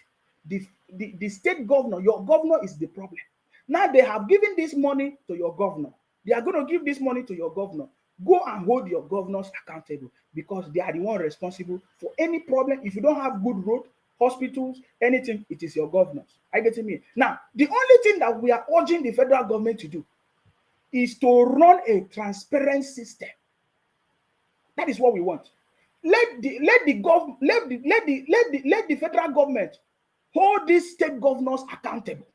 S1: the state governor, your governor is the problem. Now they have given this money to your governor. They are going to give this money to your governor. Go and hold your governors accountable, because they are the one responsible for any problem. If you don't have good road, hospitals, anything, it is your governors. I get me. Now, the only thing that we are urging the federal government to do is to run a transparent system. That is what we want. Let the federal government hold these state governors accountable.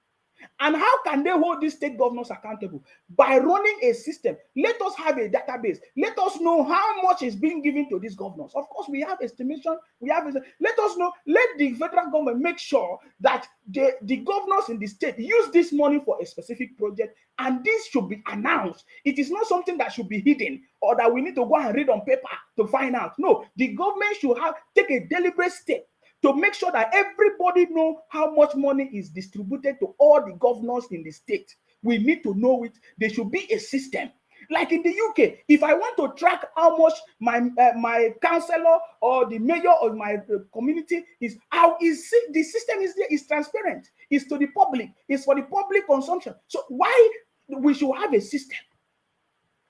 S1: And how can they hold these state governors accountable? By running a system. Let us have a database. Let us know how much is being given to these governors. Of course, we have estimation. Let us know. Let the federal government make sure that the governors in the state use this money for a specific project, and this should be announced. It is not something that should be hidden or that we need to go and read on paper to find out. No, the government should take a deliberate step to make sure that everybody know how much money is distributed to all the governors in the state. We need to know it. There should be a system. Like in the UK, if I want to track how much my councillor or the mayor of my community is, the system is transparent. It's to the public. It's for the public consumption. So why we should have a system?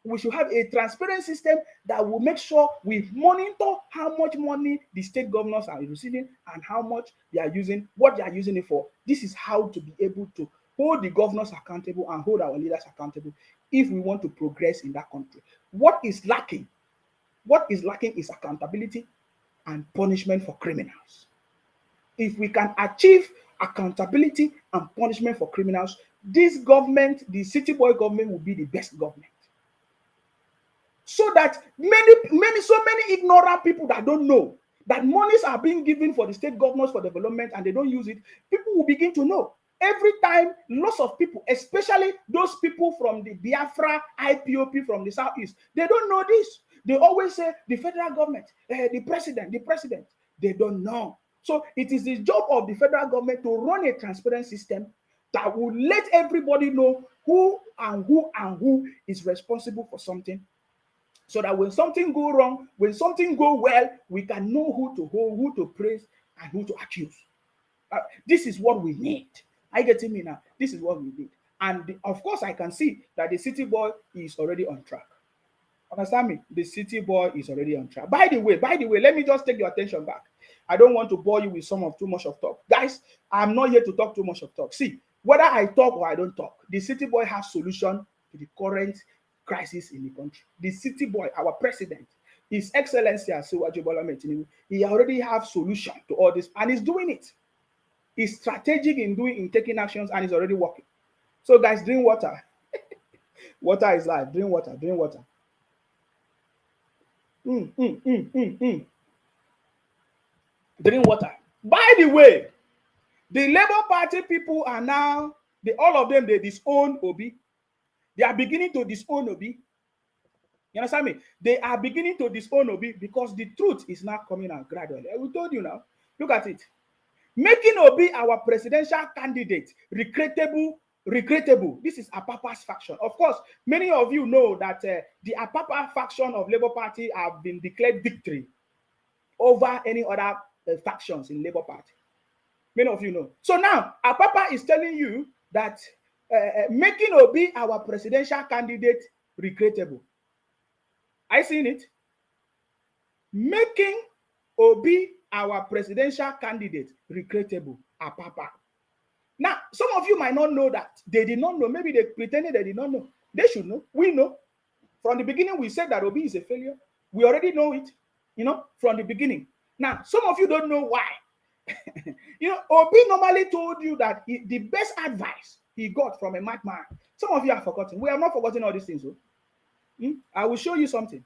S1: We should have a transparent system that will make sure we monitor how much money the state governors are receiving and how much they are using, what they are using it for. This is how to be able to hold the governors accountable and hold our leaders accountable if we want to progress in that country. What is lacking? What is lacking is accountability and punishment for criminals. If we can achieve accountability and punishment for criminals, this government, the city boy government, will be the best government. So that so many ignorant people that don't know that monies are being given for the state governors for development and they don't use it, people will begin to know. Every time, lots of people, especially those people from the Biafra IPOP from the southeast, they don't know this. They always say the federal government, the president. They don't know. So it is the job of the federal government to run a transparent system that will let everybody know who is responsible for something. So that when something go wrong, when something go well, we can know who to hold, who to praise, and who to accuse. This is what we need. I get me now. This is what we need. And of course, I can see that the city boy is already on track. Understand me? The city boy is already on track. By the way, let me just take your attention back. I don't want to bore you with too much of talk. Guys, I'm not here to talk too much of talk. See, whether I talk or I don't talk, the city boy has solution to the current crisis in the country. The city boy, our president, His Excellency Asiwaju Bola Ahmed Tinubu, he already have solution to all this, and he's doing it. He's strategic in taking actions, and he's already working. So, guys, drink water. Water is life. Drink water. Drink water. Drink water. By the way, the Labour Party people are now, all of them, they disown Obi. They are beginning to disown Obi. You understand me? They are beginning to disown Obi because the truth is now coming out gradually. We told you now. Look at it. Making Obi our presidential candidate, regrettable regrettable. This is Apapa's faction. Of course, many of you know that the Apapa faction of Labour Party have been declared victory over any other factions in Labour Party. Many of you know. So now, Apapa is telling you that making Obi our presidential candidate regrettable. I seen it. Making Obi our presidential candidate regrettable. Apapa. Now, some of you might not know that. They did not know. Maybe they pretended they did not know. They should know. We know. From the beginning, we said that Obi is a failure. We already know it, from the beginning. Now, some of you don't know why. Obi normally told you that the best advice he got from a madman. Some of you have forgotten. We have not forgotten all these things. I will show you something.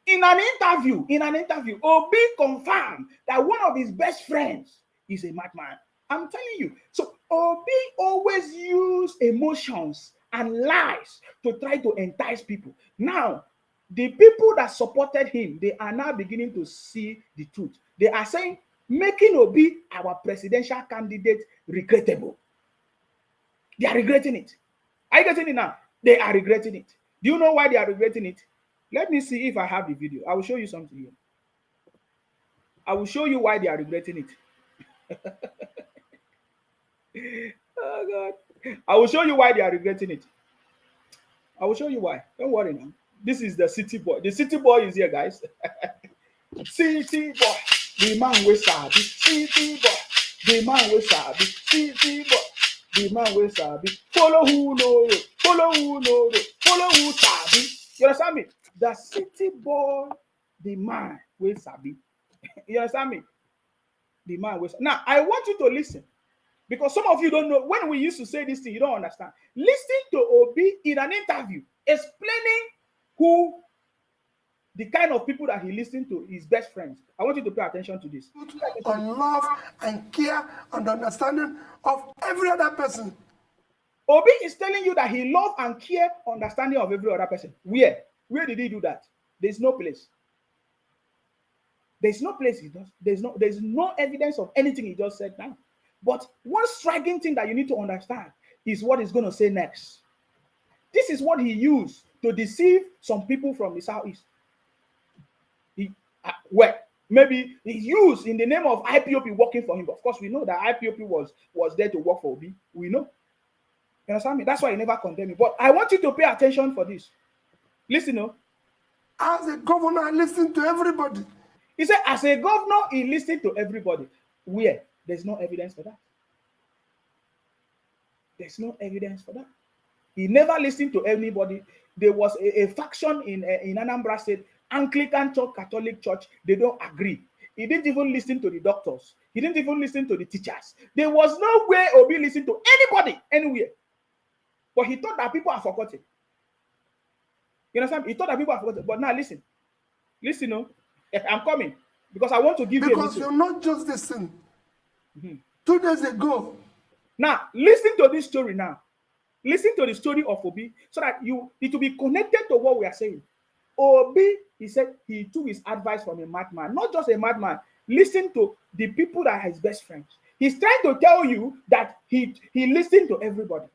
S1: In an interview, Obi confirmed that one of his best friends is a madman. I'm telling you. So Obi always use emotions and lies to try to entice people. Now, the people that supported him, they are now beginning to see the truth. They are saying, making Obi our presidential candidate regrettable. They are regretting it. Are you getting it now? They are regretting it. Do you know why they are regretting it? Let me see if I have the video. I will show you something here. I will show you why they are regretting it. Oh God. I will show you why they are regretting it. I will show you why. Don't worry now. This is the city boy. The city boy is here, guys. City boy. The man with sabi. City boy. The man with sabi. City boy. The man with sabi. Follow who know. Follow who know. Follow who sabi. You understand me? The city boy. The man with sabi. You understand me? The man with. Now, I want you to listen. Because some of you don't know, when we used to say this thing, you don't understand. Listen to Obi in an interview, explaining who the kind of people that he listened to, his best friends. I want you to pay attention to this.
S3: On love and care and understanding of every other person.
S1: Obi is telling you that he love and care, understanding of every other person. Where? Where did he do that? There's no place. There's no place he does. There's no evidence of anything he just said now. But one striking thing that you need to understand is what he's going to say next. This is what he used to deceive some people from the southeast. Maybe he used in the name of IPOP working for him. Of course, we know that IPOP was there to work for Obi. We know. You understand me? That's why he never condemned me. But I want you to pay attention for this. Listen,
S3: As a governor, I listen to everybody.
S1: He said, as a governor, he listened to everybody. Where? There's no evidence for that. There's no evidence for that. He never listened to anybody. There was a faction in Anambra State, Anglican Church, Catholic Church. They don't agree. He didn't even listen to the doctors. He didn't even listen to the teachers. There was no way Obi listened to anybody, anywhere. But he thought that people are forgotten. You understand? He thought that people are forgotten. But now listen. Listen, I'm coming. Because I want to give you a
S3: Because you're not just listening. 2 days ago.
S1: Now, listen to this story now. Listen to the story of Obi so that it will be connected to what we are saying. Obi, he said he took his advice from a madman. Not just a madman. Listen to the people that are his best friends. He's trying to tell you that he listened to everybody,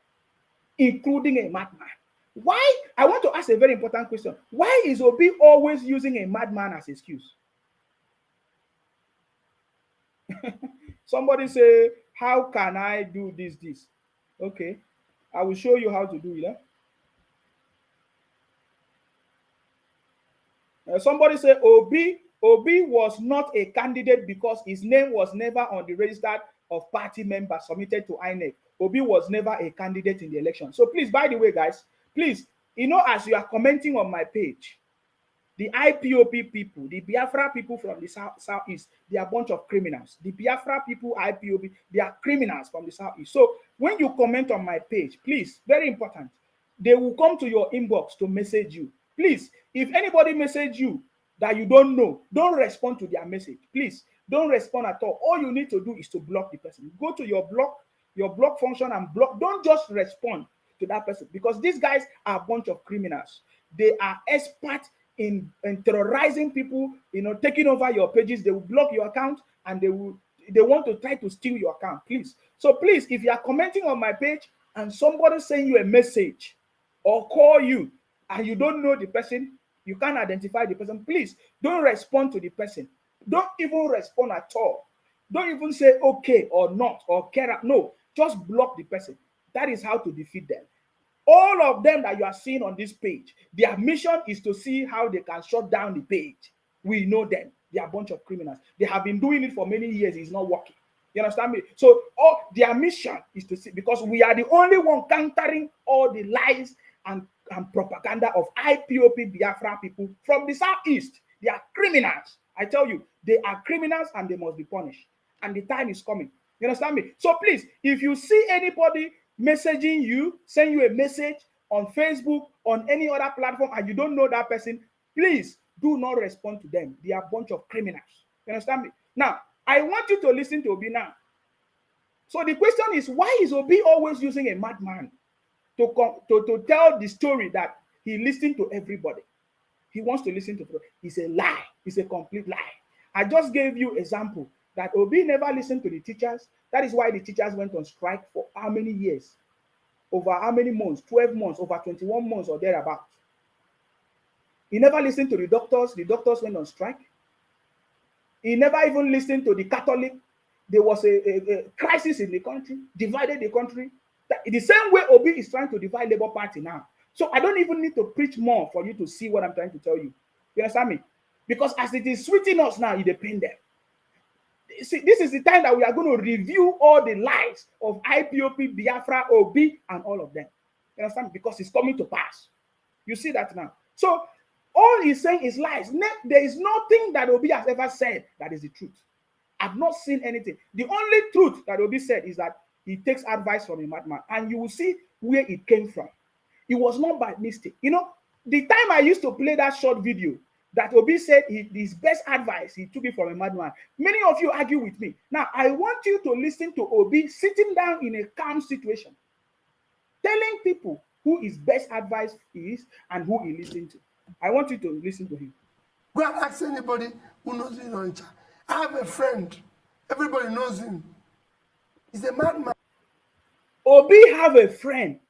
S1: including a madman. Why? I want to ask a very important question. Why is Obi always using a madman as excuse? Somebody say, how can I do this? Okay, I will show you how to do it. Somebody say, Obi was not a candidate because his name was never on the register of party members submitted to INEC. Obi was never a candidate in the election. So please, by the way, guys, please, as you are commenting on my page, the IPOP people, the Biafra people from the southeast, they are a bunch of criminals. The Biafra people, IPOP, they are criminals from the southeast. So when you comment on my page, please, very important, they will come to your inbox to message you. Please, if anybody message you that you don't know, don't respond to their message. Please, don't respond at all. All you need to do is to block the person. Go to your block function and block. Don't just respond to that person because these guys are a bunch of criminals. They are experts in terrorizing people, taking over your pages. They will block your account and they want to try to steal your account. Please. So please, if you are commenting on my page, and somebody send you a message or call you and you don't know the person, you can't identify the person, please don't respond to the person. Don't even respond at all. Don't even say okay or not or care. No, just block the person. That is how to defeat them. All of them that you are seeing on this page, their mission is to see how they can shut down the page. We know them. They are a bunch of criminals. They have been doing it for many years. It's not working. You understand me? So all their mission is to see, because we are the only one countering all the lies and propaganda of IPOP Biafra people from the southeast. They are criminals. I tell you, they are criminals and they must be punished. And the time is coming. You understand me? So please, if you see anybody messaging you, send you a message on Facebook, on any other platform, and you don't know that person, please do not respond to them. They are a bunch of criminals. You understand me? Now, I want you to listen to Obi now. So the question is, why is Obi always using a madman to tell the story that he listened to everybody? He wants to listen to. It's a lie. It's a complete lie. I just gave you example that Obi never listened to the teachers. That is why the teachers went on strike for how many years? Over how many months? 12 months, over 21 months or thereabout. He never listened to the doctors. The doctors went on strike. He never even listened to the Catholic. There was a crisis in the country, divided the country. The same way Obi is trying to divide Labour Party now. So I don't even need to preach more for you to see what I'm trying to tell you. You understand me? Because as it is sweeting us now, it depends them. See, this is the time that we are going to review all the lies of IPOP, Biafra, Obi, and all of them. You understand? Because it's coming to pass. You see that now. So all he's saying is lies. There is nothing that Obi has ever said that is the truth. I've not seen anything. The only truth that Obi said is that he takes advice from a madman, and you will see where it came from. It was not by mistake. You know, the time I used to play that short video that Obi said his best advice, he took it from a madman. Many of you argue with me. Now, I want you to listen to Obi sitting down in a calm situation, telling people who his best advice is and who he listened to. I want you to listen to him.
S3: Go and ask anybody who knows him on chat. I have a friend. Everybody knows him. He's a madman.
S1: Obi have a friend,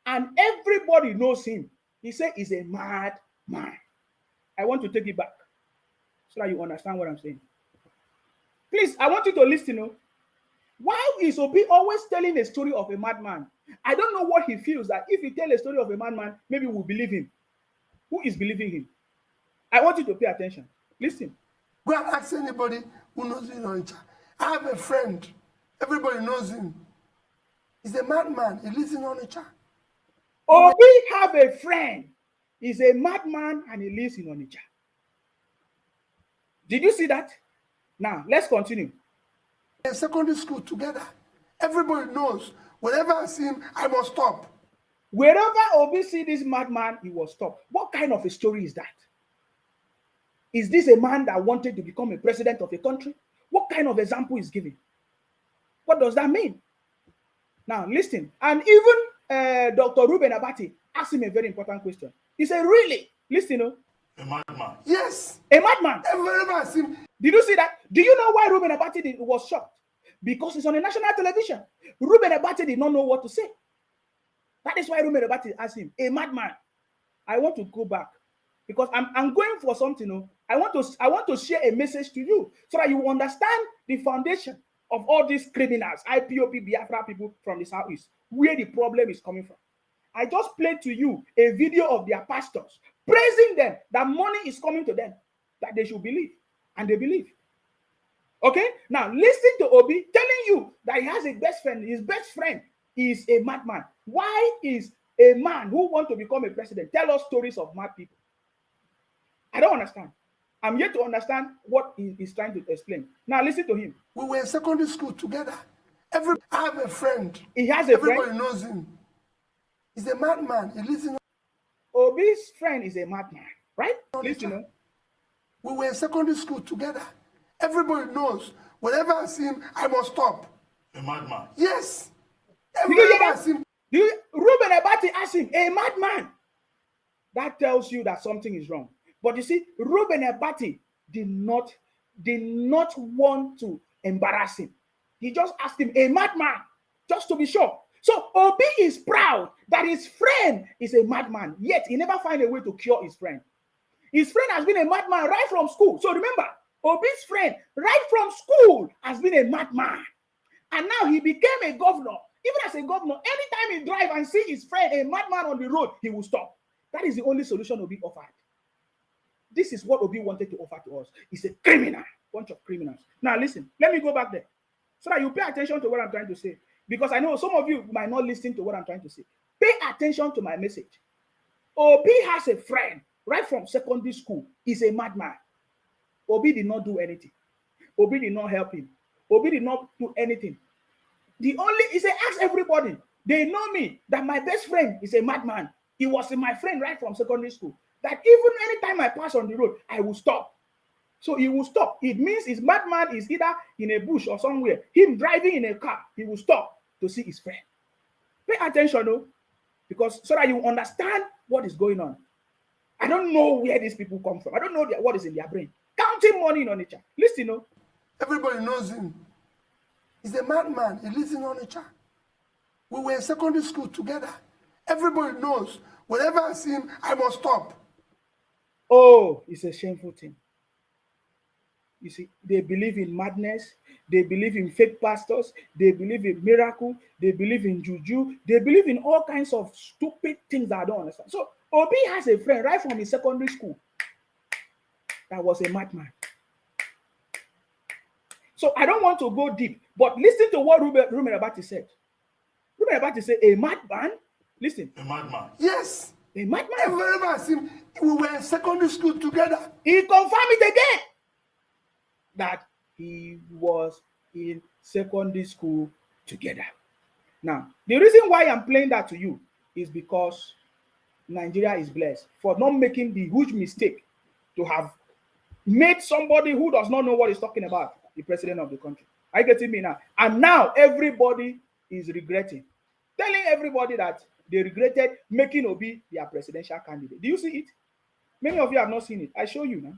S1: and everybody knows him. He said he's a mad man. I want to take it back so that you understand what I'm saying. Please, I want you to listen. Why is Obi always telling a story of a madman? I don't know what he feels that if he tells a story of a madman, maybe we'll believe him. Who is believing him? I want you to pay attention. Listen.
S3: Go and ask anybody who knows him on chat. I have a friend. Everybody knows him. He's a madman. He lives in Onitsha.
S1: Obi have a friend. He's a madman and he lives in Onitsha. Did you see that? Now, let's continue.
S3: In secondary school together. Everybody knows. Whenever I see him, I must stop.
S1: Wherever Obi see this madman, he will stop. What kind of a story is that? Is this a man that wanted to become a president of a country? What kind of example is given? What does that mean? Now, listen. And even Dr. Ruben Abati asked him a very important question. He said, really? Listen.
S2: A madman.
S3: Yes.
S1: A madman.
S3: Whenever I see him.
S1: Did you see that? Do you know why Ruben Abati was shocked? Because it's on a national television. Ruben Abati did not know what to say. That is why Ruben Abati asked him, a madman. I want to go back because I'm going for something. I want to share a message to you so that you will understand the foundation of all these criminals, IPOP, Biafra people from the southeast, where the problem is coming from. I just played to you a video of their pastors praising them that money is coming to them, that they should believe, and they believe. Okay, now listen to Obi telling you that he has a best friend. His best friend is a madman. Why is a man who wants to become a president tell us stories of mad people? I don't understand. I'm yet to understand what he is trying to explain. Now listen to him.
S3: We were in secondary school together. I have a friend.
S1: He has a friend.
S3: Everybody knows him. He's a madman. He lives in.
S1: Obi's friend is a madman, right? Listen.
S3: We were in secondary school together. Everybody knows. Whenever I see him, I must stop.
S2: A madman.
S3: Yes.
S1: Ruben Abati asked him, a madman. That tells you that something is wrong. But you see, Ruben Abati did not want to embarrass him. He just asked him, a madman, just to be sure. So Obi is proud that his friend is a madman, yet he never find a way to cure his friend. His friend has been a madman right from school. So remember, Obi's friend right from school has been a madman. And now he became a governor. Even as a governor, anytime he drive and see his friend, a madman on the road, he will stop. That is the only solution Obi offered. This is what Obi wanted to offer to us. He's a criminal, bunch of criminals. Now listen, let me go back there so that you pay attention to what I'm trying to say. Because I know some of you might not listen to what I'm trying to say. Pay attention to my message. Obi has a friend right from secondary school. He's a madman. Obi did not do anything. Obi did not help him. Obi did not do anything. The only, he said, ask everybody. They know me, that my best friend is a madman. He was my friend right from secondary school. That even anytime I pass on the road, I will stop. So he will stop. It means his madman is either in a bush or somewhere. Him driving in a car, he will stop to see his friend. Pay attention though, because so that you understand what is going on. I don't know where these people come from. I don't know what is in their brain. Counting money in Onitsha. Listen, no.
S4: Everybody knows him. He's a madman. He lives in Onitsha. We were in secondary school together. Everybody knows. Whenever I see him, I must stop.
S1: Oh, it's a shameful thing. You see, they believe in madness. They believe in fake pastors. They believe in miracle. They believe in juju. They believe in all kinds of stupid things that I don't understand. So Obi has a friend right from his secondary school that was a madman. So I don't want to go deep, but listen to what Ruben Abati said. Ruben Abati said, a madman? Listen.
S3: A madman.
S4: Yes.
S1: A madman?
S4: Whenever I see him, we were in secondary school together.
S1: He confirmed it again that he was in secondary school together. Now, the reason why I'm playing that to you is because Nigeria is blessed for not making the huge mistake to have made somebody who does not know what he's talking about the president of the country. Are you getting me now? And now everybody is regretting, telling everybody that they regretted making Obi their presidential candidate. Do you see it? Many of you have not seen it. I show you now.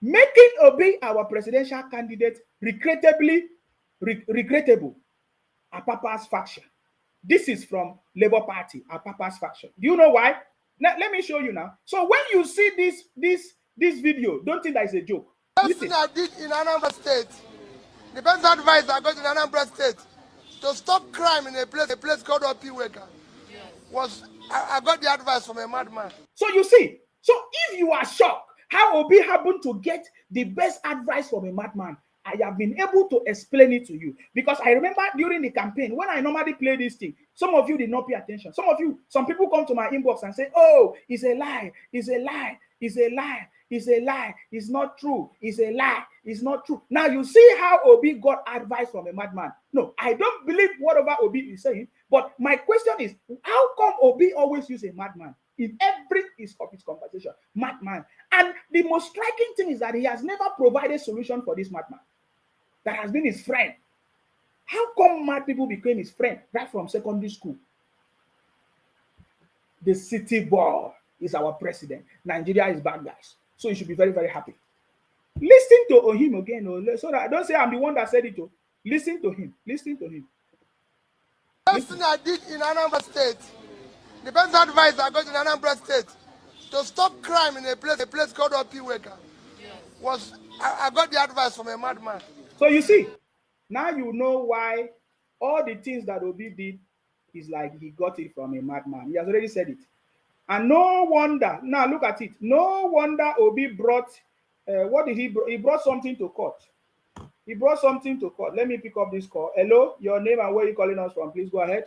S1: Making Obi our presidential candidate regrettably regrettable. Apapa's faction. This is from Labour Party, Apapa's faction. Do you know why? Now, let me show you now. So when you see this video, don't think that is a joke.
S4: First thing I did in Anambra State, the best advice I got in Anambra State to stop crime in a place called Opiweka was I got the advice from a madman.
S1: So you see, so if you are shocked how Obi happened to get the best advice from a madman, I have been able to explain it to you. Because I remember during the campaign, when I normally play this thing, some of you did not pay attention. Some people come to my inbox and say, oh, it's a lie, it's a lie, it's a lie, it's a lie, it's not true, it's a lie, it's not true. Now you see how Obi got advice from a madman. No, I don't believe whatever Obi is saying, but my question is, how come Obi always use a madman in every his conversation? Madman. And the most striking thing is that he has never provided solution for this madman that has been his friend. How come mad people became his friend right from secondary school? The city boy is our president. Nigeria is bad guys. So you should be very, very happy. Listen to him again, so that I don't say I'm the one that said it. Listen to him. Listen to him.
S4: First thing I did in Anambra State, the best advice I got in Anambra State to stop crime in a place called Opiweka was I got the advice from a madman.
S1: So you see, now you know why all the things that Obi did is like he got it from a madman. He has already said it. And no wonder, now look at it. No wonder Obi brought, what did he bring? He brought something to court. He brought something to court. Let me pick up this call. Hello, your name and where you calling us from? Please go ahead.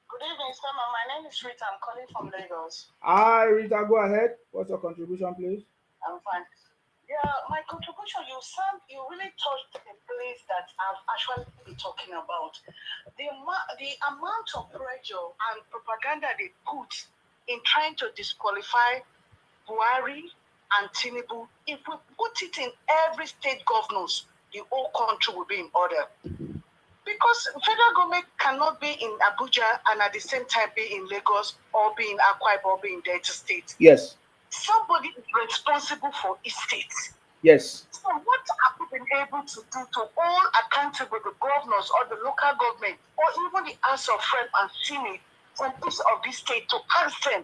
S5: Good evening, sir. My name is Rita. I'm calling from Lagos.
S1: Hi, Rita, go ahead. What's your contribution, please?
S5: I'm fine. Yeah, my contribution, you really touched the place that I've actually been talking about. The amount of pressure and propaganda they put in trying to disqualify Buhari and Tinubu. If we put it in every state governors, the whole country will be in order. Because federal government cannot be in Abuja and at the same time be in Lagos or be in Akwa Ibom or be in Delta State.
S1: Yes.
S5: Somebody is responsible for each state.
S1: Yes.
S5: So what happened? The been able to do to hold accountable the governors or the local government or even the House of Rep and Senate from each of these states to ask them,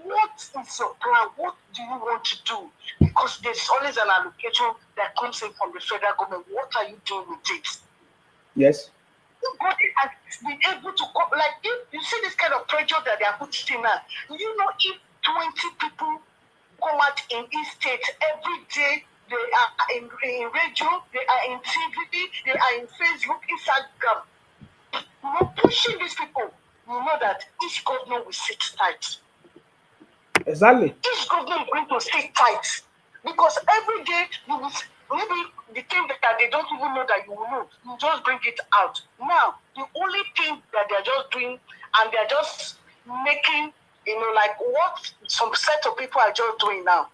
S5: what is your plan? What do you want to do? Because there's always an allocation that comes in from the federal government. What are you doing with it?
S1: Yes.
S5: Nobody has been able to like if you see this kind of pressure that they are putting now. You know, if 20 people come out in each state every day, they are in radio, they are in TV, they are in Facebook, Instagram. You know, pushing these people. You know that each governor will sit tight.
S1: Exactly.
S5: Each government is going to sit tight because every day you will maybe the thing that they don't even know that you will know, you just bring it out. Now, the only thing that they're just doing and they're just making, you know, like what some set of people are just doing now.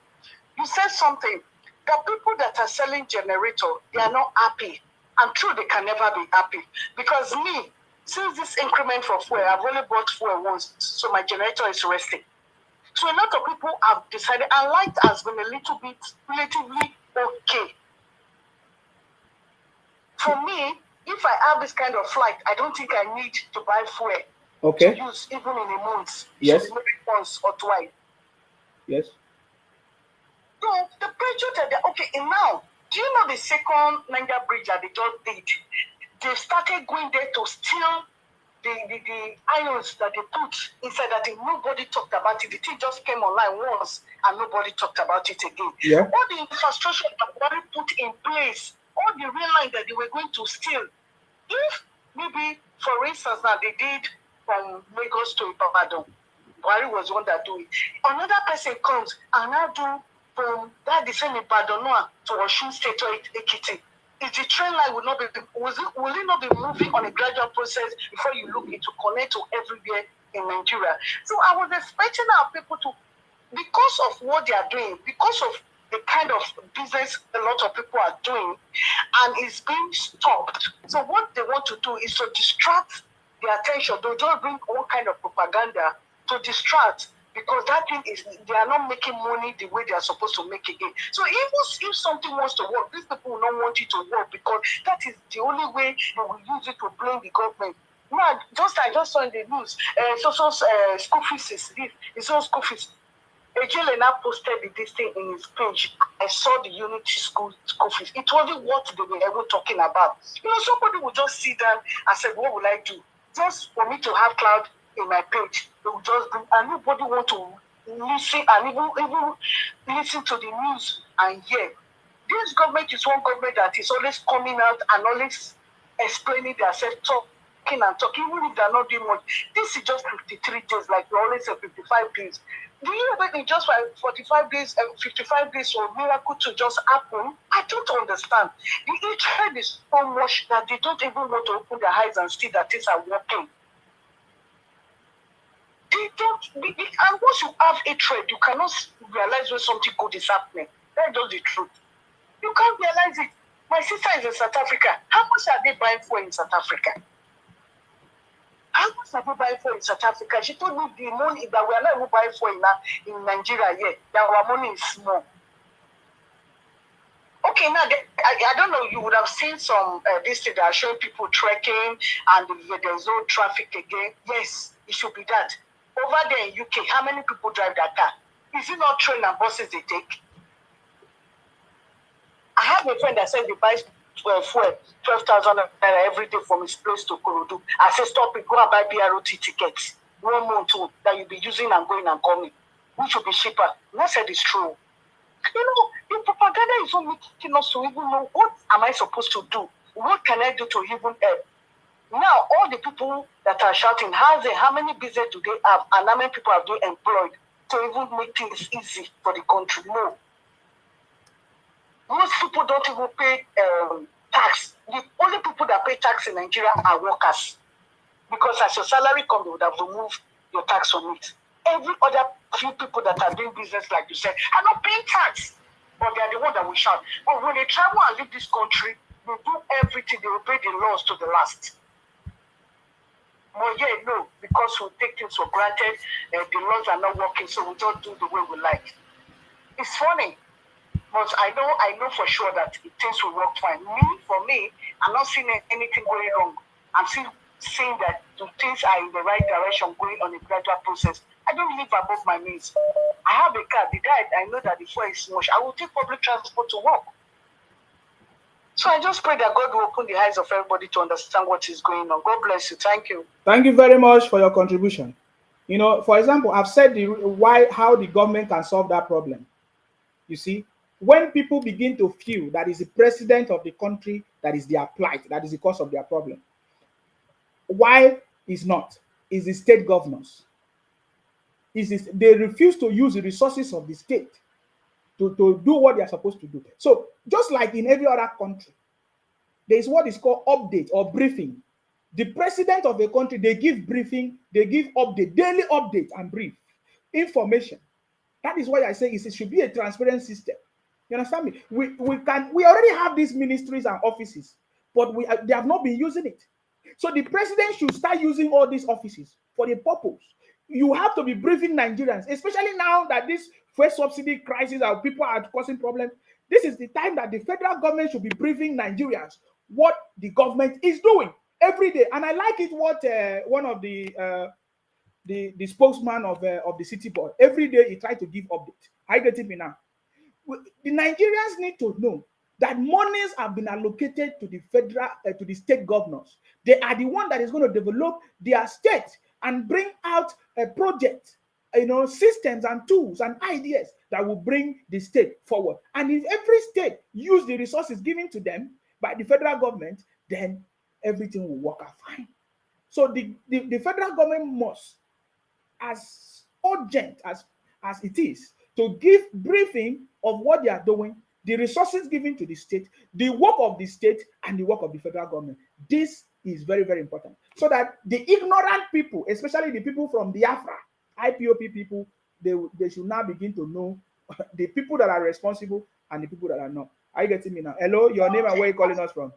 S5: You said something. The people that are selling generator, they are not happy. I'm true they can never be happy. Because me, since this increment for fuel, I've only bought fuel once, so my generator is resting. So a lot of people have decided, and light has been a little bit relatively okay. For me, if I have this kind of flight, I don't think I need to buy fuel
S1: Okay.
S5: to use even in a month.
S1: Yes.
S5: So maybe once or twice.
S1: Yes.
S5: So the pressure that they okay, and now, do you know the second Niger bridge that they just did? They started going there to steal the irons that they put inside that thing. Nobody talked about it. The thing just came online once and nobody talked about it again.
S1: Yeah.
S5: All the infrastructure that they put in place, all the rail line that they were going to steal. If maybe, for instance, now they did from Lagos to Ibadan, Buhari was the one that do it. Another person comes and now do from that the same Ibadan to Osun State or Ekiti. Is the train line will it not be moving on a gradual process before you look into connect to everywhere in Nigeria? So I was expecting our people to, because of what they are doing, because of the kind of business a lot of people are doing, and it's being stopped. So what they want to do is to distract the attention. They'll just bring all kind of propaganda to distract, because that thing is, they are not making money the way they are supposed to make it. So even if something wants to work, these people will not want it to work, because that is the only way they will use it to blame the government. No, I just saw in the news, school fees is this, it's all school fees. Ejele now posted this thing in his page. I saw the Unity school fees. It wasn't what they were ever talking about. You know, somebody would just sit down and say, what will I do? Just for me to have cloud in my page, they will just bring, and nobody want to listen and even listen to the news and hear. This government is one government that is always coming out and always explaining themselves, talking and talking, even if they're not doing much. This is just 53 days, like we always say 55 days. Do you ever think just 45 days and 55 days for a miracle to just happen? I don't understand. The hatred is so much that they don't even want to open their eyes and see that things are working. They don't, and once you have hatred, you cannot realize when something good is happening. That's just the truth. You can't realize it. My sister is in South Africa. How much are they buying for in South Africa? How much are they buying for in South Africa? She told me the money that we are not even buying for in Nigeria yet, that our money is small. Okay, now I don't know, you would have seen some this thing that are showing people trekking and there's no traffic again. Yes, it should be that. Over there in UK, how many people drive that car? Is it not train and buses they take? I have a friend that says he buys fuel 12,000 every day from his place to Korodu. I say, stop it, go and buy BRT tickets. 1 month too, that you'll be using and going and coming, which will be cheaper. And I said it's true. You know, the propaganda is not making us to even know what am I supposed to do? What can I do to even help? Now, all the people that are shouting, how many business do they have and how many people have they employed to even make things easy for the country? No. Most people don't even pay tax. The only people that pay tax in Nigeria are workers. Because as your salary comes, they would have removed your tax on it. Every other few people that are doing business, like you said, are not paying tax. But they are the ones that will shout. But when they travel and leave this country, they do everything. They obey the laws to the last. But yeah, no, because we take things for granted, the laws are not working, so we don't do the way we like. It's funny. But I know for sure that things will work fine. For me, I'm not seeing anything going wrong. I'm still saying that the things are in the right direction, going on a gradual process. I don't live above my means. I have a car. The guy, I know that the fuel is much. I will take public transport to work. So I just pray that God will open the eyes of everybody to understand what is going on. God bless you. Thank you.
S1: Thank you very much for your contribution. You know, for example, I've said how the government can solve that problem. You see, when people begin to feel that is the president of the country that is their plight, that is the cause of their problem. Why is not? Is the state governors. They refuse to use the resources of the state to do what they are supposed to do. So just like in every other country, there is what is called update or briefing. The president of a country, they give briefing, they give update, daily update and brief information. That is why I say it should be a transparent system. You understand me? We already have these ministries and offices, but they have not been using it. So the president should start using all these offices for the purpose. You have to be briefing Nigerians, especially now that this fuel subsidy crisis and people are causing problems. This is the time that the federal government should be briefing Nigerians what the government is doing every day. And I like it what one of the spokesman of the city board, every day he tried to give update. I get it now. The Nigerians need to know that monies have been allocated to the federal, to the state governors. They are the one that is going to develop their state and bring out a project, systems and tools and ideas that will bring the state forward. And if every state use the resources given to them by the federal government, then everything will work out fine. So the federal government must, as urgent as it is, to give briefing of what they are doing, the resources given to the state, the work of the state, and the work of the federal government. This is very, very important. So that the ignorant people, especially the people from Biafra, IPOP people, they should now begin to know the people that are responsible and the people that are not. Are you getting me now? Hello, your name and where are you calling us from?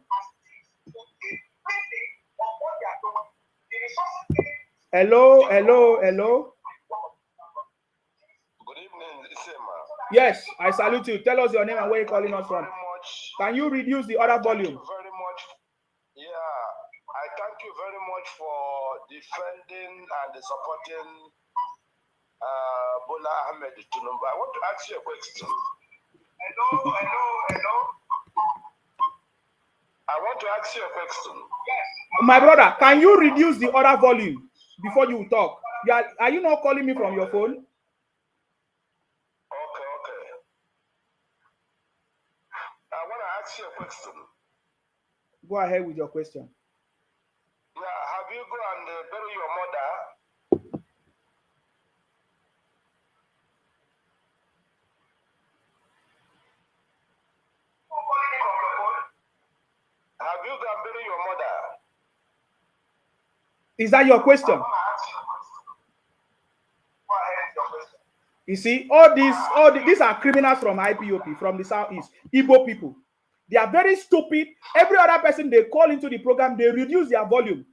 S1: Hello.
S2: Good evening, Isema.
S1: Yes, I salute you. Tell us your name and where you're calling us from. Can you reduce the other volume?
S2: Thank you very much. Yeah, I thank you very much for defending and supporting Bola Ahmed Tinubu. I want to ask you a question. Hello. I want to ask you a question.
S1: My brother, can you reduce the other volume before you talk? Are you not calling me from your phone?
S2: Okay. I want to ask you a question.
S1: Go ahead with your question.
S2: Yeah, have you gone and buried your mother? Have you gone bury your mother?
S1: Is that your question? You see, all these are criminals from IPOP, from the southeast, Igbo people. They are very stupid. Every other person they call into the program, they reduce their volume,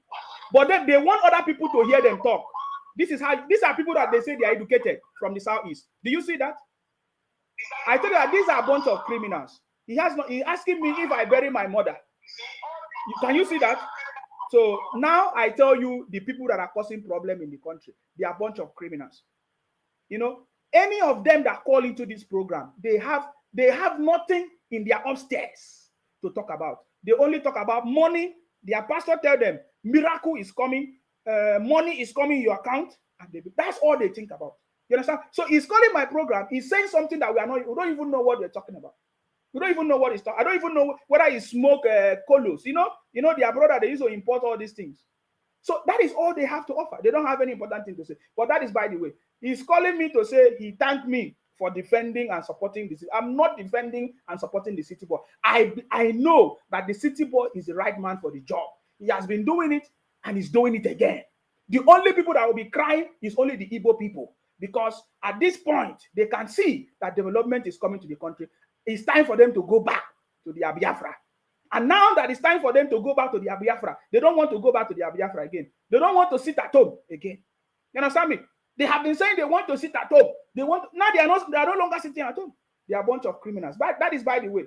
S1: but then they want other people to hear them talk. These are people that they say they are educated from the southeast. Do you see that? I tell you that these are a bunch of criminals. He's asking me if I bury my mother. Can you see that? So now I tell you, the people that are causing problem in the country, they are a bunch of criminals. Any of them that call into this program, they have nothing in their upstairs to talk about. They only talk about money. Their pastor tell them miracle is coming, money is coming in your account, and that's all they think about. You understand? So he's calling my program. He's saying something that we don't even know what we're talking about. We don't even know what he's talking. I don't even know whether he smoke colos. Their brother, they used to import all these things. So that is all they have to offer. They don't have any important thing to say. But that is by the way. He's calling me to say he thanked me for defending and supporting the city. I'm not defending and supporting the city boy. I know that the city boy is the right man for the job. He has been doing it and he's doing it again. The only people that will be crying is only the Igbo people, because at this point they can see that development is coming to the country. It's time for them to go back to the Biafra. And now that it's time for them to go back to the Biafra, they don't want to go back to the Biafra again. They don't want to sit at home again. You understand me? They have been saying they want to sit at home. Now they are no longer sitting at home. They are a bunch of criminals. But that is by the way.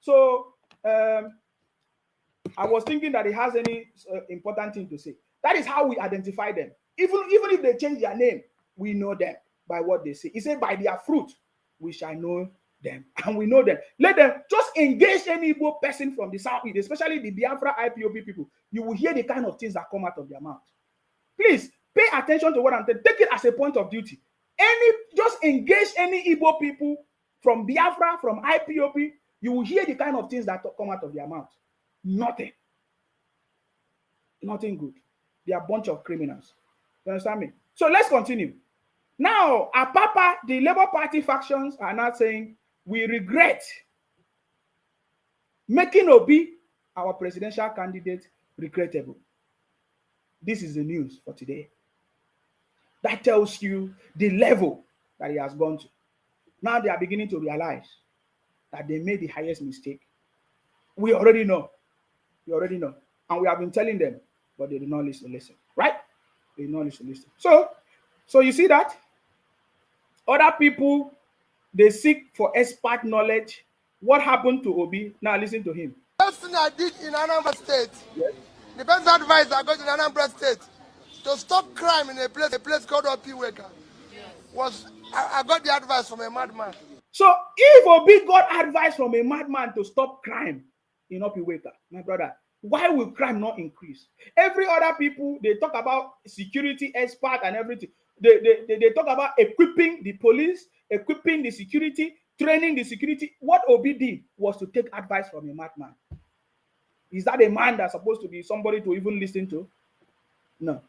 S1: So I was thinking that it has any important thing to say. That is how we identify them. Even if they change their name, we know them by what they say. He said, by their fruit, we shall know them. And we know them. Let them just engage any Igbo person from the southeast, especially the Biafra IPOB people. You will hear the kind of things that come out of their mouth. Please pay attention to what I'm saying. Take it as a point of duty. Just engage any Igbo people from Biafra, from IPOB. You will hear the kind of things that come out of their mouth. Nothing good. They are a bunch of criminals. You understand me? So let's continue. Now, Apapa, the Labour Party factions are now saying, we regret making Obi our presidential candidate regrettable. This is the news for today. That tells you the level that he has gone to. Now they are beginning to realize that they made the highest mistake. We already know. And we have been telling them, but they did not listen. Right? They did not listen. So you see that? Other people, they seek for expert knowledge. What happened to Obi? Now listen to him.
S4: The first thing I did in Anambra State, yes, the best advice I got in Anambra State to stop crime in a place called Opiweka, yes, was I got the advice from a madman.
S1: So if Obi got advice from a madman to stop crime in Opiweka, my brother, why will crime not increase? Every other people, they talk about security expert and everything. They talk about equipping the police, equipping the security, training the security. What Obi did was to take advice from a madman. Is that a man that's supposed to be somebody to even listen to? No.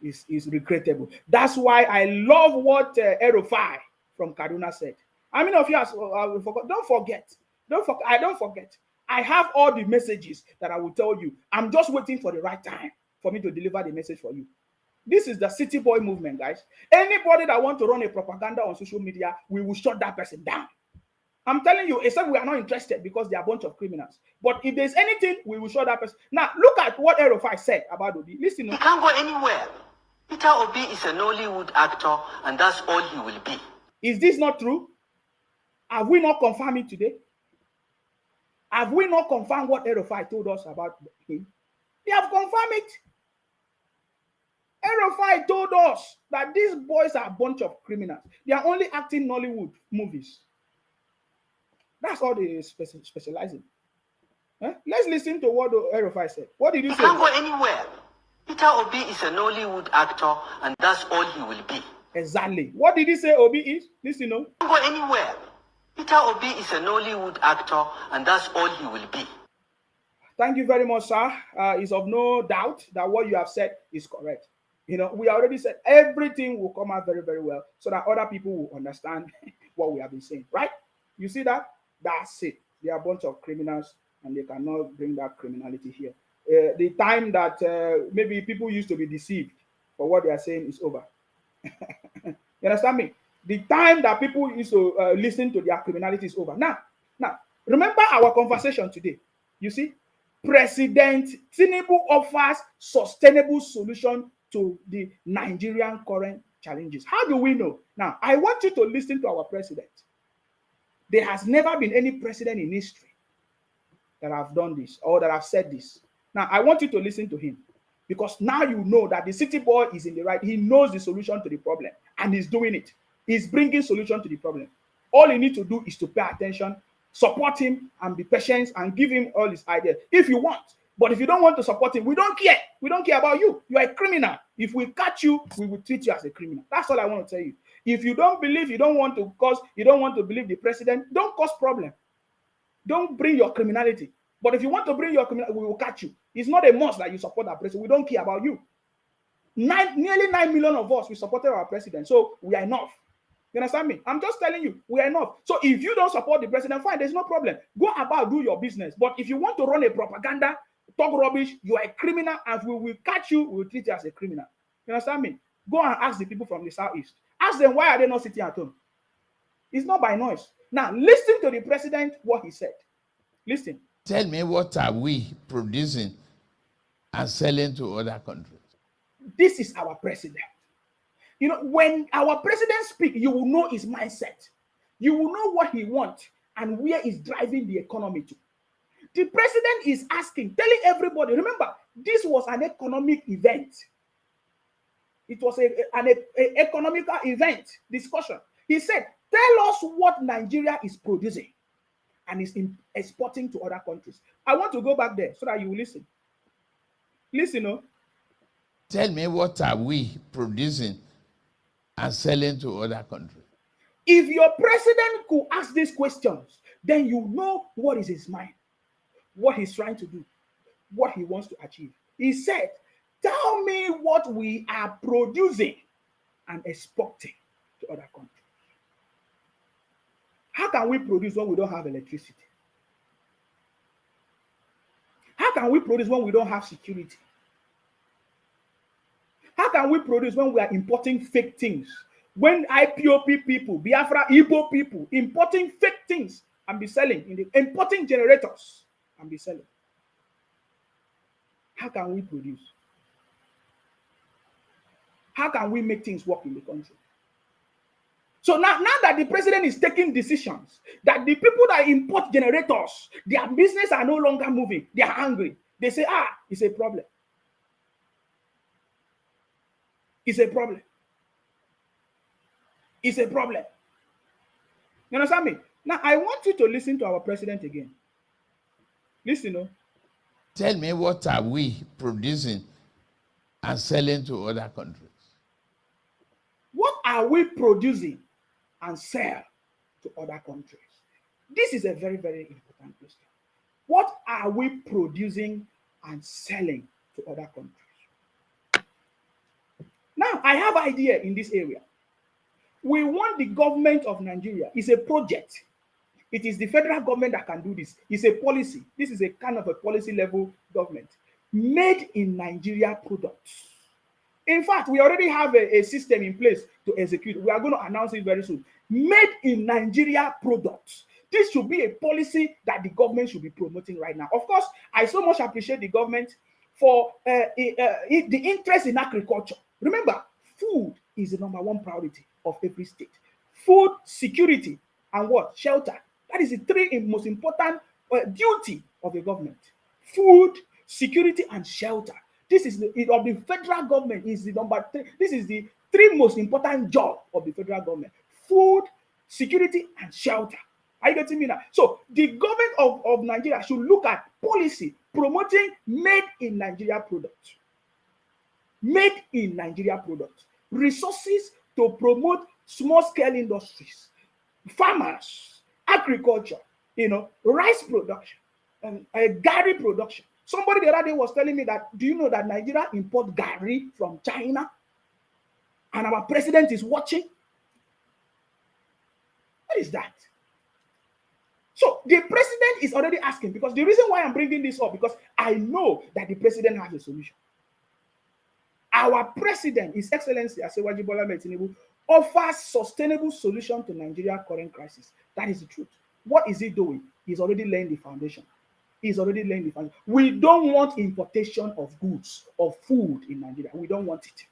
S1: It's regrettable. That's why I love what Erofai from Kaduna said. How many of you forgot? Don't forget. I don't forget. I have all the messages that I will tell you. I'm just waiting for the right time for me to deliver the message for you. This is the city boy movement, guys. Anybody that wants to run a propaganda on social media, we will shut that person down. I'm telling you, except we are not interested because they are a bunch of criminals. But if there's anything, we will shut that person. Now, look at what Erofai said about Obi. Listen.
S6: He can't go anywhere. Peter Obi is a Nollywood actor, and that's all he will be.
S1: Is this not true? Have we not confirmed it today? Have we not confirmed what Erofai told us about him? They have confirmed it. Erofai told us that these boys are a bunch of criminals. They are only acting Nollywood movies. That's all they specialize in. Let's listen to what Erofai said. What did you say?
S6: He can't go anywhere. Peter Obi is a Nollywood actor, and that's all he will be.
S1: Exactly. What did he say Obi is? Listen, no.
S6: He can't go anywhere. Peter Obi is a Nollywood actor, and that's all he will be.
S1: Thank you very much, sir. It's of no doubt that what you have said is correct. We already said everything will come out very, very well so that other people will understand what we have been saying, right? You see that? That's it. They are a bunch of criminals and they cannot bring that criminality here. The time that maybe people used to be deceived for what they are saying is over. You understand me? The time that people used to listen to their criminality is over. Now, remember our conversation today. You see, President Tinubu offers sustainable solution to the Nigerian current challenges. How do we know? Now, I want you to listen to our president. There has never been any president in history that have done this or that have said this. Now, I want you to listen to him because now you know that the city boy is in the right. He knows the solution to the problem and he's doing it. He's bringing solution to the problem. All you need to do is to pay attention, support him, and be patient and give him all his ideas if you want. But if you don't want to support him, we don't care. We don't care about you. You are a criminal. If we catch you, we will treat you as a criminal. That's all I want to tell you. If you don't believe, you don't want to believe the president, don't cause problem. Don't bring your criminality. But if you want to bring your criminality, we will catch you. It's not a must that you support our president. We don't care about you. Nearly 9 million of us, we supported our president. So we are enough. You understand me? I'm just telling you, we are enough. So if you don't support the president, fine, there's no problem. Go about, do your business. But if you want to run a propaganda, talk rubbish, you are a criminal, and we will catch you, we will treat you as a criminal. You understand me? Go and ask the people from the southeast. Ask them why are they not sitting at home. It's not by noise. Now, listen to the president, what he said. Listen.
S7: Tell me, what are we producing and selling to other countries?
S1: This is our president. When our president speaks, you will know his mindset. You will know what he wants and where he's driving the economy to. The president is asking, telling everybody, remember, this was an economic event. It was an economical event discussion. He said, tell us what Nigeria is producing and is exporting to other countries. I want to go back there so that you will listen. Listen, no?
S7: Tell me, what are we producing and selling to other countries?
S1: If your president could ask these questions, then you know what is his mind, what he's trying to do, what he wants to achieve. He said, tell me what we are producing and exporting to other countries. How can we produce when we don't have electricity? How can we produce when we don't have security? How can we produce when we are importing fake things? When IPOP people, Biafra, Igbo people, importing fake things and be selling, importing generators and be selling. How can we produce? How can we make things work in the country? So now that the president is taking decisions, that the people that import generators, their business are no longer moving, they are angry. They say, it's a problem. It's a problem. It's a problem. You understand me? Now, I want you to listen to our president again. Listen, no?
S7: Tell me, what are we producing and selling to other countries?
S1: What are we producing and sell to other countries? This is a very, very important question. What are we producing and selling to other countries? Now, I have an idea in this area. We want the government of Nigeria. It's a project. It is the federal government that can do this. It's a policy. This is a kind of a policy level government. Made in Nigeria products. In fact, we already have a system in place to execute. We are going to announce it very soon. Made in Nigeria products. This should be a policy that the government should be promoting right now. Of course, I so much appreciate the government for the interest in agriculture. Remember, food is the number one priority of every state. Food, security, and what? Shelter. That is the three most important duty of the government. Food, security, and shelter. This is of the federal government is the number three. This is the three most important job of the federal government: food, security, and shelter. Are you getting me now? So the government of Nigeria should look at policy promoting made in Nigeria products. Made in Nigeria products. Resources to promote small-scale industries, farmers, agriculture, rice production, and garri production. Somebody the other day was telling me that, do you know that Nigeria import garri from China? And our president is watching? What is that? So the president is already asking, because the reason why I'm bringing this up, because I know that the president has a solution. Our president, His Excellency Asiwaju Bola Ahmed Tinubu, offers sustainable solution to Nigeria's current crisis. That is the truth. What is he doing? He's already laying the foundation. He's already laying the foundation. We don't want importation of goods, of food in Nigeria. We don't want it.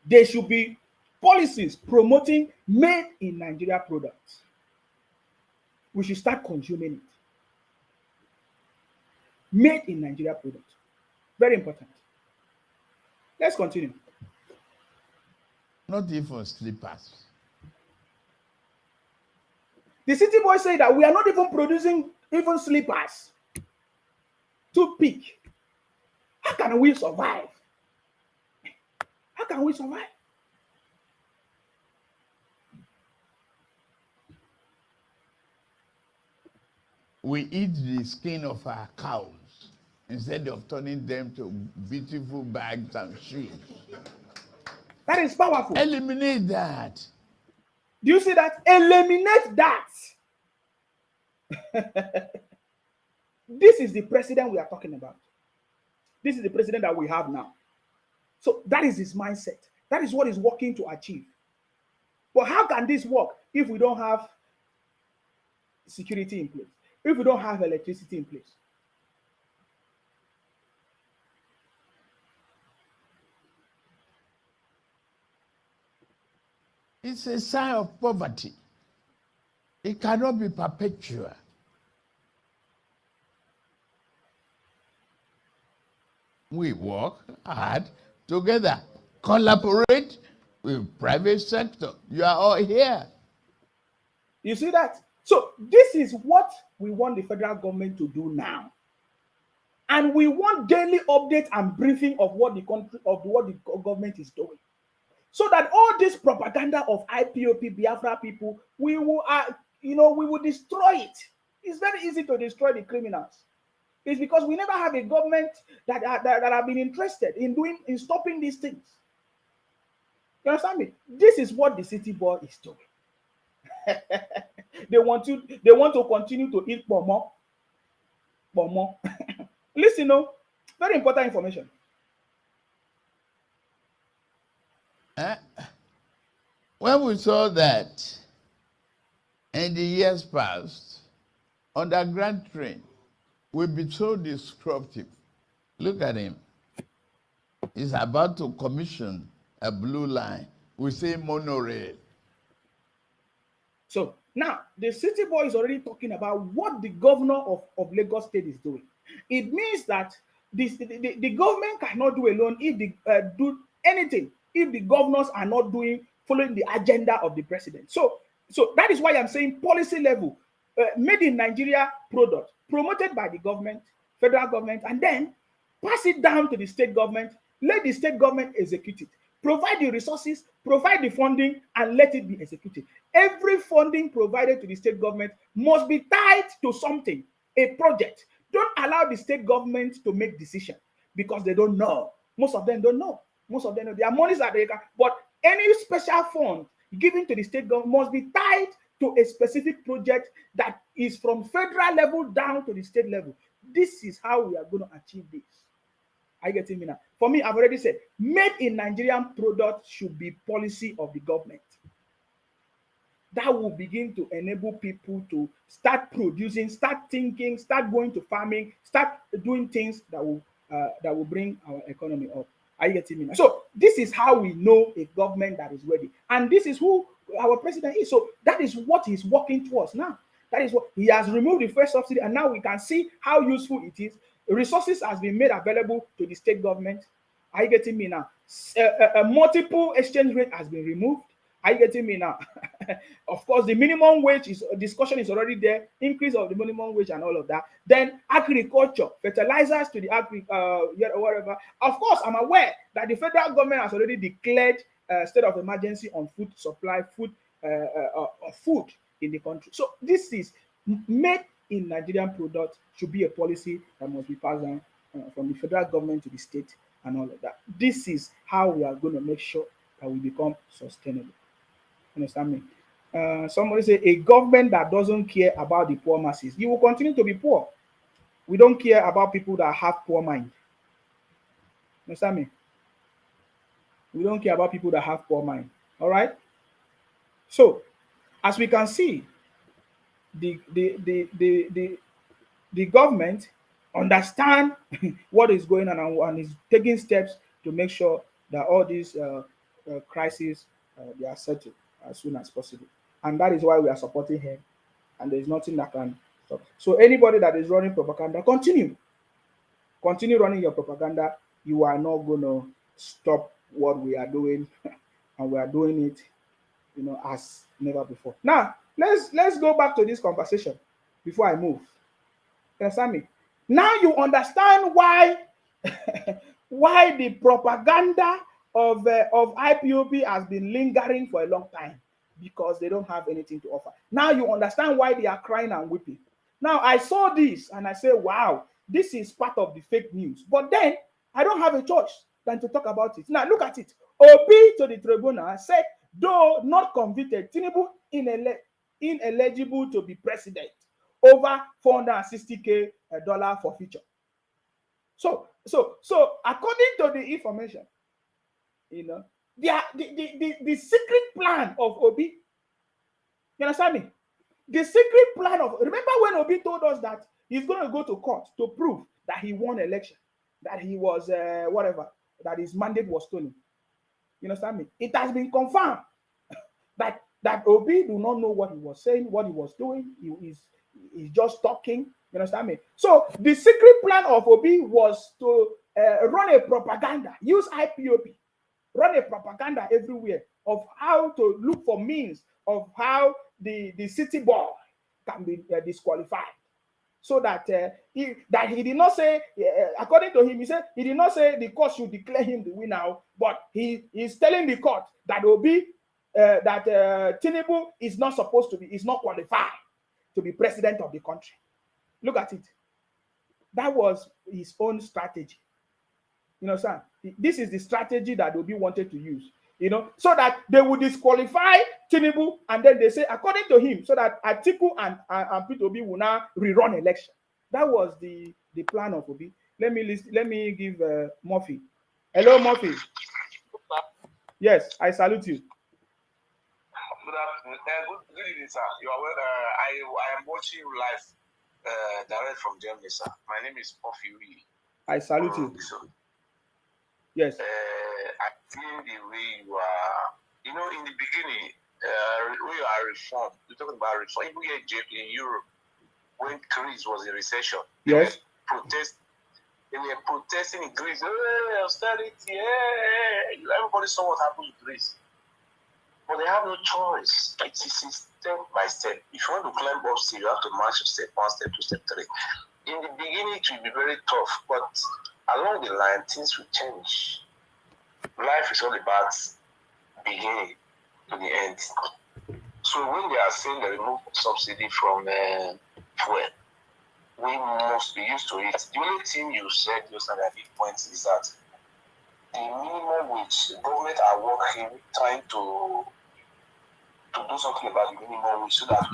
S1: There should be policies promoting made in Nigeria products. We should start consuming it. Made in Nigeria products. Very important. Let's continue.
S7: Not even slippers.
S1: The city boy said that we are not even producing even slippers. Toothpick. How can we survive? How can we survive?
S7: We eat the skin of our cows instead of turning them to beautiful bags and shoes.
S1: That is powerful.
S7: Eliminate that.
S1: Do you see that? Eliminate that. This is the president we are talking about. This is the president that we have now. So that is his mindset. That is what he's working to achieve. But how can this work if we don't have security in place? If we don't have electricity in place?
S7: It's a sign of poverty. It cannot be perpetual. We work hard together, collaborate with private sector. You are all here.
S1: You see that? So this is what we want the federal government to do now. And we want daily updates and briefing of what the country, of what the government is doing. So that all this propaganda of IPOP, Biafra people, we will, we will destroy it. It's very easy to destroy the criminals. It's because we never have a government that have been interested in stopping these things. You understand me? This is what the city boy is doing. They want to continue to eat pomo. Listen, very important information.
S7: When we saw that in the years past, underground train will be so disruptive. Look at him. He's about to commission a blue line. We say monorail.
S1: So now the city boy is already talking about what the governor of Lagos State is doing. It means that the government cannot do alone if they do anything if the governors are not following the agenda of the president. So that is why I'm saying policy level, made in Nigeria product promoted by the government, federal government, and then pass it down to the state government. Let the state government execute it. Provide the resources, provide the funding, and let it be executed. Every funding provided to the state government must be tied to something, a project. Don't allow the state government to make decisions because they don't know. Most of them don't know. Most of them know. Their monies are there, but any special fund given to the state government must be tied to a specific project that is from federal level down to the state level. This is how we are going to achieve this. Are you getting me now? For me, I've already said, made in Nigerian product should be policy of the government. That will begin to enable people to start producing, start thinking, start going to farming, start doing things that will bring our economy up. Are you getting me now? So this is how we know a government that is ready. And this is who our president is. So that is what he's working towards now. That is what he has removed the first subsidy, and now we can see how useful it is. Resources has been made available to the state government. Are you getting me now? A multiple exchange rate has been removed. Are you getting me now? Of course, the minimum wage discussion is already there. Increase of the minimum wage and all of that. Then agriculture, fertilizers to the whatever. Of course, I'm aware that the federal government has already declared state of emergency on food supply, food in the country. So this is made in Nigerian product should be a policy that must be passed down from the federal government to the state and all of that. This is how we are going to make sure that we become sustainable. Understand me? Somebody say a government that doesn't care about the poor masses, you will continue to be poor. We don't care about people that have poor mind. Understand me? We don't care about people that have poor mind. All right. So, as we can see, the government understand what is going on and is taking steps to make sure that all these crises they are settled as soon as possible. And that is why we are supporting him. And there is nothing that can stop. So anybody that is running propaganda, continue running your propaganda. You are not going to stop what we are doing, and we are doing it, as never before. Now, let's go back to this conversation before I move. You understand me? Now you understand why why the propaganda of IPOB has been lingering for a long time, because they don't have anything to offer. Now you understand why they are crying and weeping. Now I saw this and I say, wow, this is part of the fake news. But then I don't have a choice than to talk about it. Now look at it. Obi to the tribunal said, though not convicted, Tinubu ineligible to be president, over $460K forfeiture. So according to the information, the secret plan of Obi, you understand me? The secret plan of, remember when Obi told us that he's going to go to court to prove that he won election, that he was that his mandate was stolen. You understand me? It has been confirmed that Obi do not know what he was saying, what he was doing. He's just talking. You understand me? So the secret plan of Obi was to run a propaganda, use IPOP, run a propaganda everywhere of how to look for means of how the city boy can be disqualified. So that he did not say, according to him, he said he did not say the court should declare him the winner, but he is telling the court that Obi, that Tinubu is not supposed to be, is not qualified to be president of the country. Look at it. That was his own strategy. You know, sir. This is the strategy that Obi wanted to use. You know, so that they would disqualify Tinubu, and then they say, according to him, so that Atiku and Peter Obi will now rerun election. That was the plan of Obi. Let me give Murphy. Hello, Murphy. Yes, I salute you.
S2: Good afternoon. Good evening, sir. You are well. I am watching you live, direct from Germany, sir. My name is Murphy.
S1: I salute you. Yes.
S2: I think the way you are, you know, in the beginning, when you are reformed, you're talking about reform. Even here in Europe, when Greece was in recession,
S1: yes,
S2: they were protesting in Greece. Hey, austerity, hey. Everybody saw what happened in Greece. But they have no choice. It is step by step. If you want to climb up still, you have to march step 1, step 2, step 3. In the beginning, it will be very tough, but along the line, things will change. Life is all about beginning to the end. So when they are saying they remove subsidy from fuel, we must be used to it. The only thing you said, those are the big points, is that the minimum wage, the government are working, trying to do something about the minimum wage so that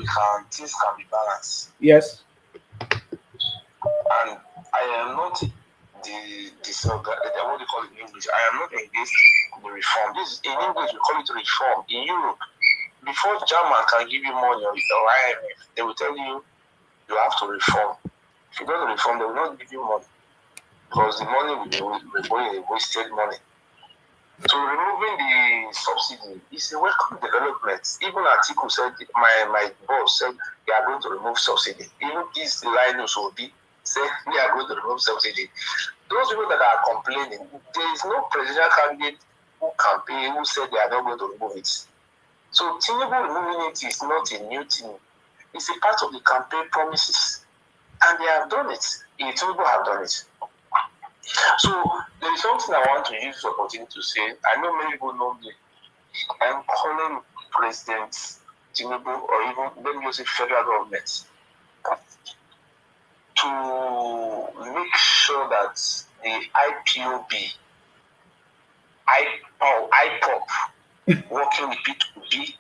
S2: things can be balanced.
S1: Yes.
S2: And I am not what do you call it in English? I am not against the reform. This in English we call it reform. In Europe, before German can give you money or IMF, they will tell you have to reform. If you don't reform, they will not give you money because the money will be wasted money. So removing the subsidy is a welcome development. Even Atiku said, my boss said they are going to remove subsidy. Even this Linus Obi said we are going to remove subsidy. Those people that are complaining, there is no presidential candidate who campaign who said they are not going to remove it. So Tinubu removing it is not a new thing. It's a part of the campaign promises. And they have done it. Tinubu have done it. So there is something I want to use this opportunity to say. I know many people know me. I'm calling President Tinubu or even let me use the federal government to make sure that the IPOB, IPOP, working with P2B,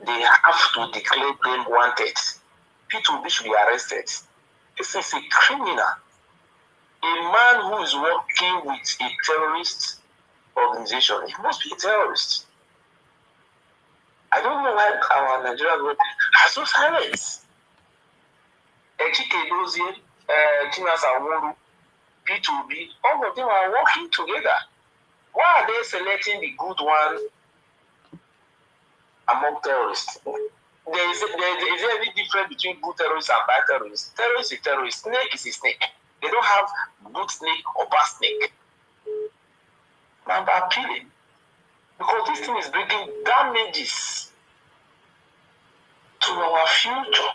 S2: they have to declare them wanted. P2B should be arrested. This is a criminal. A man who is working with a terrorist organization, he must be a terrorist. I don't know why our Nigerian government has no silence. Ejike Dozie, Chinasa Woru, P2B, all of them are working together. Why are they selecting the good one among terrorists? Is there any difference between good terrorists and bad terrorists? Terrorist is a terrorist. Snake is a snake. They don't have good snake or bad snake. I'm appealing because this thing is bringing damages to our future.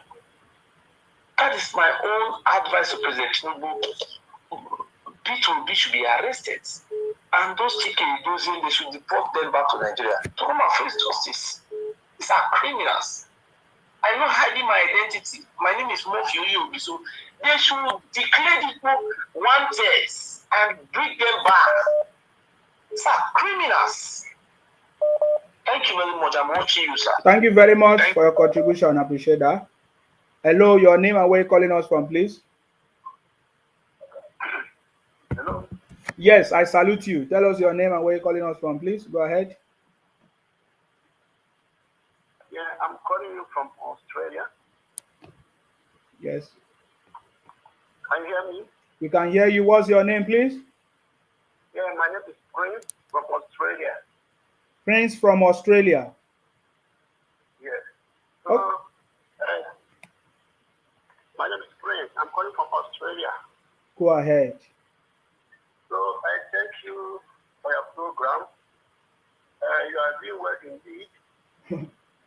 S2: That is my own advice to President Tinubu. P2B should be arrested. And those chicken, they should deport them back to Nigeria to come and face justice. These are criminals. I'm not hiding my identity. My name is Murphy Oyobi. So they should declare people wanted and bring them back. These are criminals. Thank you very much. I'm watching you, sir.
S1: Thank you very much for your contribution. I appreciate that. Hello, your name and where you calling us from, please?
S2: Hello?
S1: Yes, I salute you. Tell us your name and where you calling us from, please. Go ahead.
S2: Yeah, I'm calling you from Australia.
S1: Yes.
S2: Can you hear me?
S1: We can hear you. What's your name, please?
S2: Yeah, my name is Prince from Australia.
S1: Prince from Australia.
S2: Yes. So,
S1: Oh,
S2: my name is Prince. I'm calling from Australia.
S1: go ahead.
S2: So, I thank you for your program. You are doing well indeed.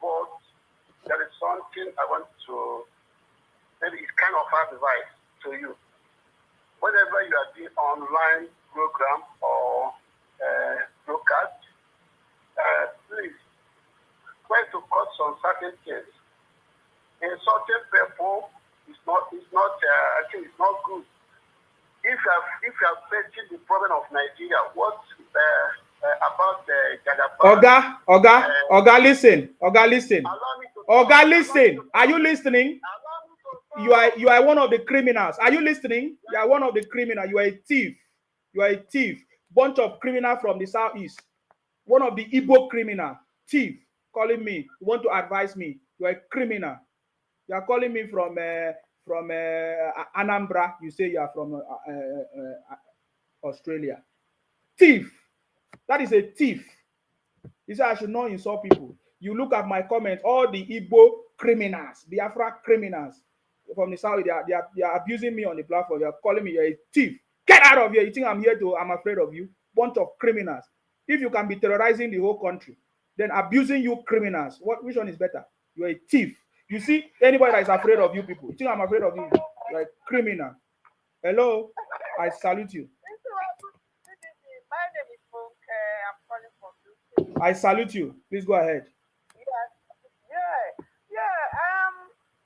S2: But there is something I want to, maybe it's kind of advice to you. Whenever you are doing online program or broadcast, please try to cut some certain things. Insulting people is not. I think it's not good. If you are facing the problem of Nigeria, what about the
S1: Oga, listen. Listen.
S2: Allow me to
S1: Oga,
S2: talk.
S1: listen. Are you listening?
S2: Allow me to
S1: You are one of the criminals. Are you listening? You are one of the criminals. You are a thief. You are a thief. Bunch of criminals from the southeast. One of the Igbo criminal. Thief. Calling me. You want to advise me. You are a criminal. You are calling me from Anambra. You say you are from Australia. Thief. That is a thief. You say I should not insult people. You look at my comments, all the Igbo criminals, Biafra criminals from the south, they are abusing me on the platform. They are calling me, you're a thief. Get out of here. You think I'm afraid of you? Bunch of criminals. If you can be terrorizing the whole country, then abusing you criminals, which one is better? You're a thief. You see, anybody that is afraid of you people, you think I'm afraid of you? You're a criminal. Hello, I salute you.
S8: My name is Funke. I'm calling from UK.
S1: I salute you. Please go ahead.
S8: Yes. Yeah.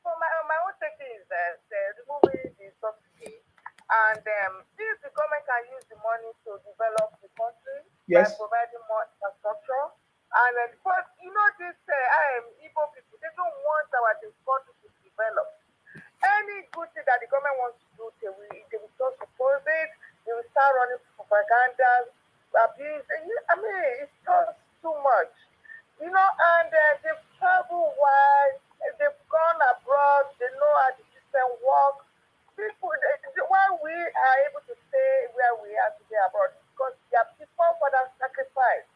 S8: For my own taking is that removing the subsidy, and if the government can use the money to develop the country by
S1: Yes.
S8: providing more infrastructure, and because this Igbo people, they don't want our country to develop. Any good thing that the government wants to do, they will just oppose it. They will start running propaganda, abuse. I mean, it's just too much. And they've traveled wide, they've gone abroad, they know how the system works. People, why we are able to stay where we are today abroad, because their people for that sacrifice.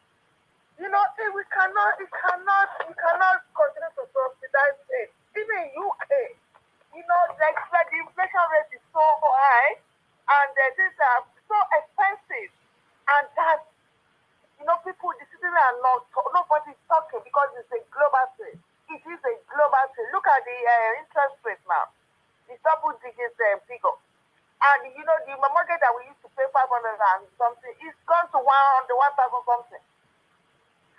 S8: We cannot continue to subsidize it. Even in UK, like the inflation rate is so high, and things are so expensive, and that's people, the citizens are not, nobody is talking because it's a global thing. It is a global thing. Look at the interest rate now. It's double digits figure. And the mortgage that we used to pay 500 and something, it's gone to 1,000 something.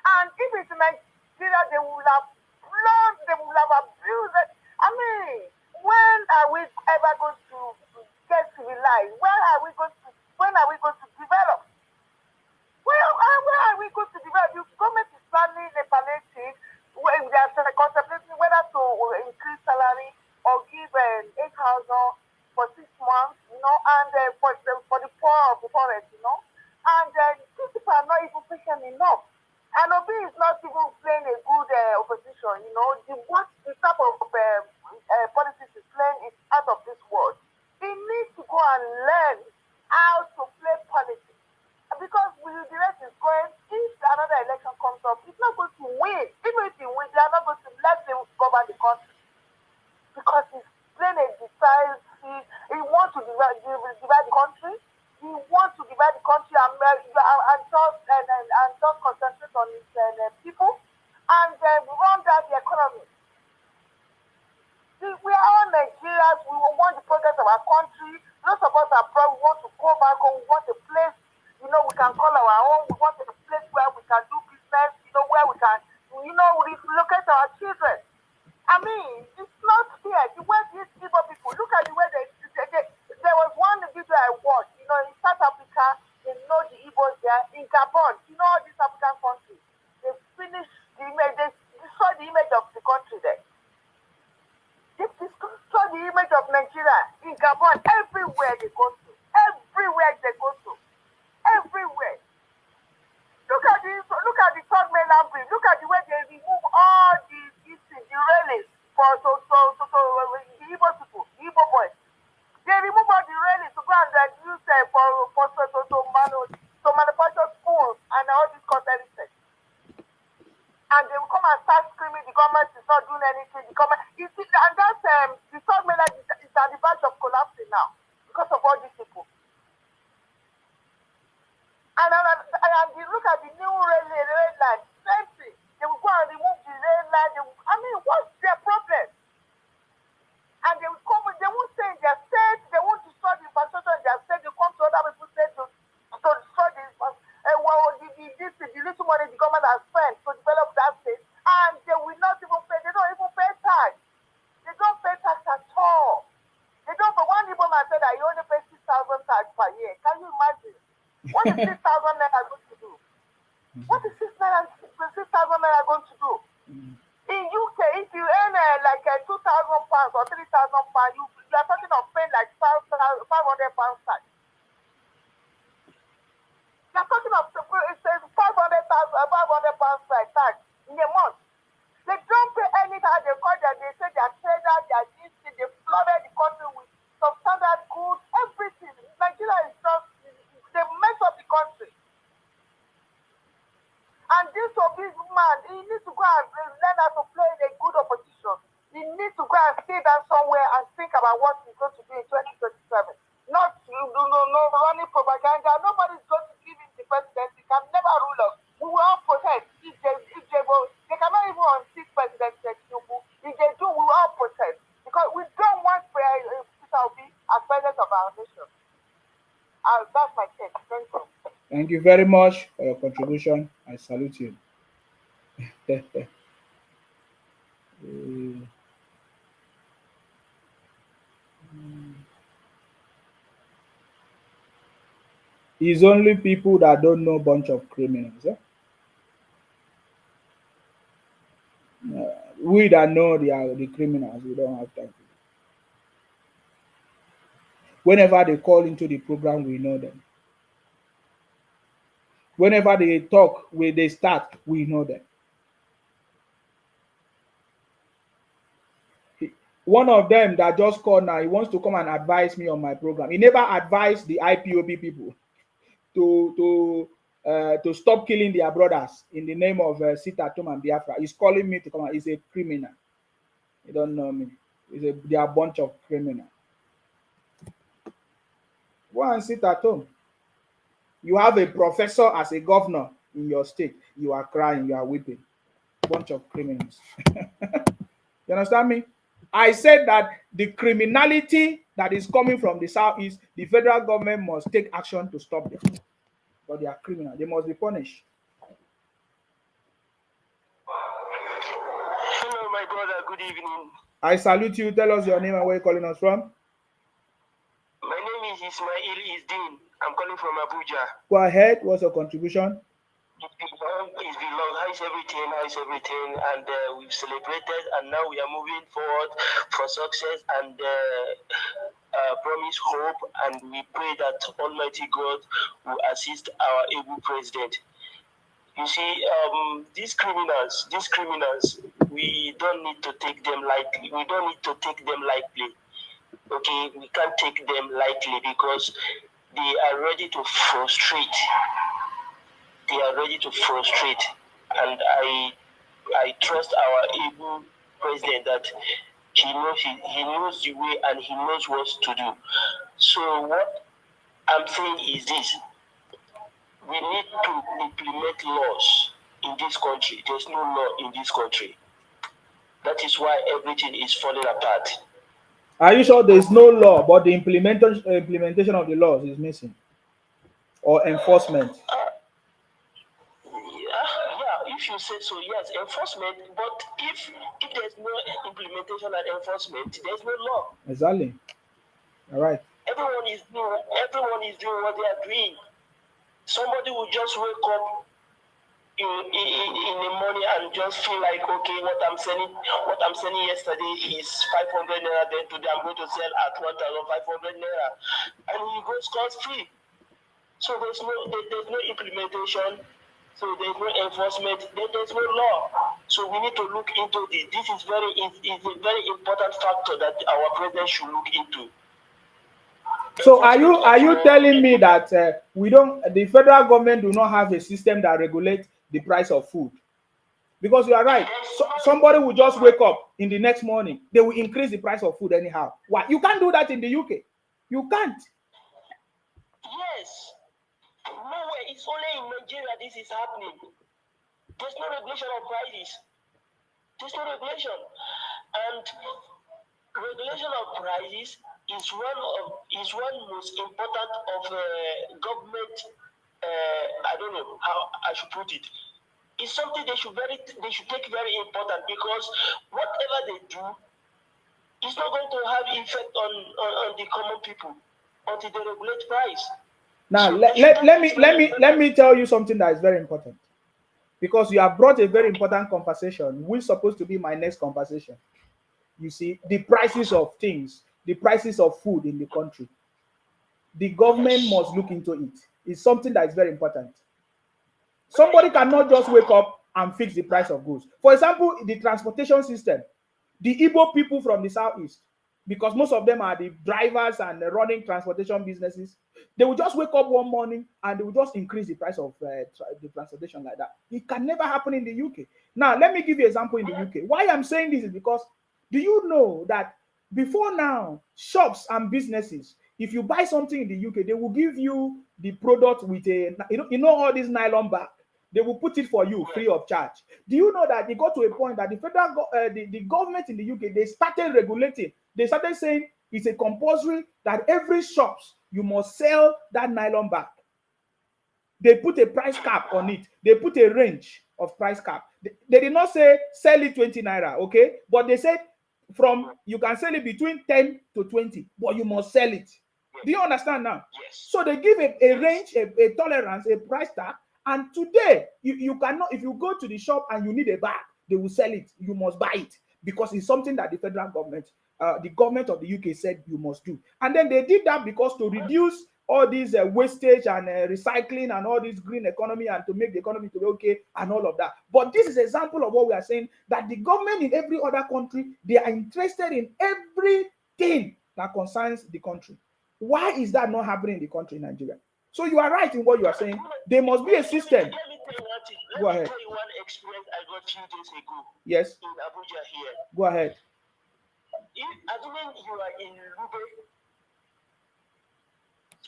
S8: And if it's Nigeria, they will have abused it. I mean, when are we ever going to get civilized? When are we going to develop? Where are we going to develop? The government is planning a palliative where they are contemplating whether to increase salary or give 8,000 for 6 months, and for the poor of the forest, and these people are not even patient enough. And Obi is not even playing a good opposition, the type of policies he's playing is out of this world. He needs to go and learn how to play politics. Because with the rest is going, if another election comes up, he's not going to win. Even if he wins, they are not going to let him govern the country. Because he's playing a decisive, he wants to divide the country. He wants to divide the country and just concentrate on his people and run down the economy. See, we are all Nigerians. We want the progress of our country. Most of us are proud. We want to go back home. We want a place, we can call our own. We want a place where we can do business, where we can, relocate our children. I mean, it's not here. The way these Igbo people, look at the way there was one video I watched, in South Africa, they know the Igbos there. In Gabon, all these African countries, they finished the image, they saw the image of the country there. They saw the image of Nigeria in Gabon, everywhere they go to. Everywhere. Look at the third mainland bridge. Look at the way they remove all the railings for the Igbo people, the Igbo boys. They remove all the railings to go and use to manufacture schools and all these content things. and that's the third mainland is at the verge of collapsing now because of all these people. And you look at the new rail line, same thing. They will go and remove the rail line. I mean, what's their problem? And they will come, they won't stay in their state, they won't destroy the infrastructure in their state, they come to other people's state to destroy the little money the government has spent to develop that state, and they will not even pay, they don't even pay tax. They don't pay tax at all. They don't, but one Igbo man said that he only pays 6,000 tax per year. Can you imagine? What is 6,000 naira going to do? What is 6,000 naira going to do? In UK, if you earn like £2,000 or £3,000, you are talking of paying like £500 tax. You are talking of £500 tax in a month. They don't pay any tax. They call them, they say they are traders, they are this, they flooded the country with substandard goods, everything. Nigeria is just, they mess up the country. And this obese man, he needs to go and learn how to play in a good opposition. He needs to go and stay down somewhere and think about what he's going to do in 2027. Not running propaganda. Nobody's going to give him the presidency. He can never rule us. We will all protest. If they cannot even unseat President Tinubu. If they do, we will all protest. Because we don't want Peter Obi as president of our nation. That's my take. Thank you.
S1: Thank you very much for your contribution. I salute you. It's only people that don't know bunch of criminals. Eh? We that know the criminals, we don't have time. Whenever they call into the program, we know them. Whenever they talk, when they start, we know them. One of them that just called now, he wants to come and advise me on my program. He never advised the IPOB people to stop killing their brothers in the name of Sita Tom and Biafra. He's calling me to come out. He's a criminal. You don't know me. They are a bunch of criminals. Go and sit at home. You have a professor as a governor in your state. You are crying, you are weeping. Bunch of criminals. You understand me? I said that the criminality that is coming from the southeast, the federal government must take action to stop them. But they are criminals. They must be punished.
S2: Hello, my brother. Good evening.
S1: I salute you. Tell us your name and where you're calling us from.
S2: My name is Ismail Isdin. I'm calling from Abuja.
S1: Go ahead. What's your contribution?
S2: It's been long. How's everything? And we've celebrated, and now we are moving forward for success and promise hope. And we pray that Almighty God will assist our able president. You see, these criminals, we don't need to take them lightly. Okay, we can't take them lightly because they are ready to frustrate. And I trust our able president that he knows the way and he knows what to do. So what I'm saying is this: we need to implement laws in this country. There's no law in this country. That is why everything is falling apart.
S1: Are you sure there's no law, but the implementation of the laws is missing? Or enforcement?
S2: Yeah, if you say so, yes, enforcement. But if there's no implementation and enforcement, there's no law.
S1: Exactly. All right.
S2: Everyone is doing what they are doing. Somebody will just wake up in the morning and just feel like, okay, what I'm selling yesterday is 500 naira. Then today I'm going to sell at 1,500 naira, and he goes cost free. So there's no implementation. So there's no enforcement. There's no law. So we need to look into this. This is a very important factor that our president should look into.
S1: So are you telling me that the federal government do not have a system that regulates the price of food? Because you are right. So, somebody will just wake up in the next morning, they will increase the price of food anyhow. Why? You can't do that in the UK. You can't.
S2: Yes. Nowhere. It's only in Nigeria this is happening. There's no regulation of prices. There's no regulation. And regulation of prices is one most important of government. I don't know how I should put it. It's something they should take very important, because whatever they do is not going to have effect on the common people until they regulate price.
S1: Now
S2: So
S1: let me tell you something that is very important, because you have brought a very important conversation, which is supposed to be my next conversation. You see, the prices of things, the prices of food in the country. The government must look into it. It's something that is very important. Somebody cannot just wake up and fix the price of goods. For example, the transportation system, the Igbo people from the southeast, because most of them are the drivers and the running transportation businesses, they will just wake up one morning and they will just increase the price of the transportation like that. It can never happen in the UK. Now, let me give you an example in the UK. Why I'm saying this is because, do you know that before now, shops and businesses, if you buy something in the UK, they will give you the product with a, you know all this nylon bag. They will put it for you free of charge. Do you know that it got to a point that the the government in the UK, they started regulating. They started saying it's a compulsory that every shops you must sell that nylon bag. They put a price cap on it. They put a range of price cap. They did not say sell it 20 naira, okay? But they said from, you can sell it between 10 to 20, but you must sell it. Do you understand now?
S2: Yes.
S1: So they give a range, a tolerance, a price tag. And today, you cannot, if you go to the shop and you need a bag, they will sell it. You must buy it, because it's something that the federal government, the government of the UK said you must do. And then they did that because to reduce all these wastage and recycling and all this green economy, and to make the economy to be okay and all of that. But this is an example of what we are saying, that the government in every other country, they are interested in everything that concerns the country. Why is that not happening in the country, Nigeria? So you are right in what you are saying. There must be a system.
S2: Let me tell you one thing.
S1: Go ahead.
S2: Let me tell you one experience I got 2 days ago.
S1: Yes.
S2: In Abuja here.
S1: Go ahead.
S2: Assuming you are in Lube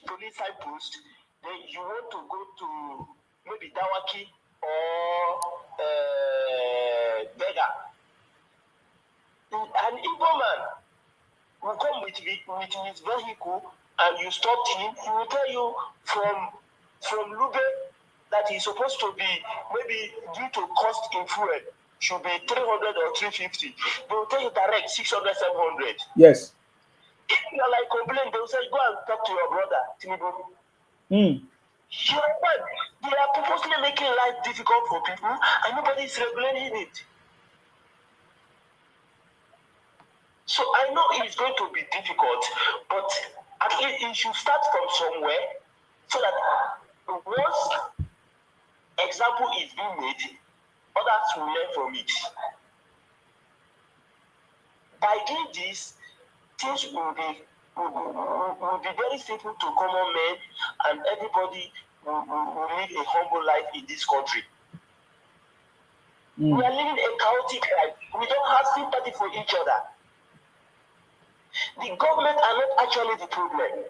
S2: police side post, then you want to go to maybe Dawaki or Bega. An Igbo man will come with his vehicle, and you stopped him. He will tell you from Lube that he's supposed to be, maybe due to cost in fuel, should be 300 or 350. They will tell you direct 600, 700.
S1: Yes.
S2: If you are like complain, they will say, go and talk to your brother, Tinubu. You are right. They are purposely making life difficult for people, and nobody is regulating it. So I know it's going to be difficult, but at least it should start from somewhere, so that once example is being made, others will learn from it. By doing this, things will be very simple to common men, and everybody will live a humble life in this country. We are living a chaotic life. We don't have sympathy for each other. The government are not actually the problem.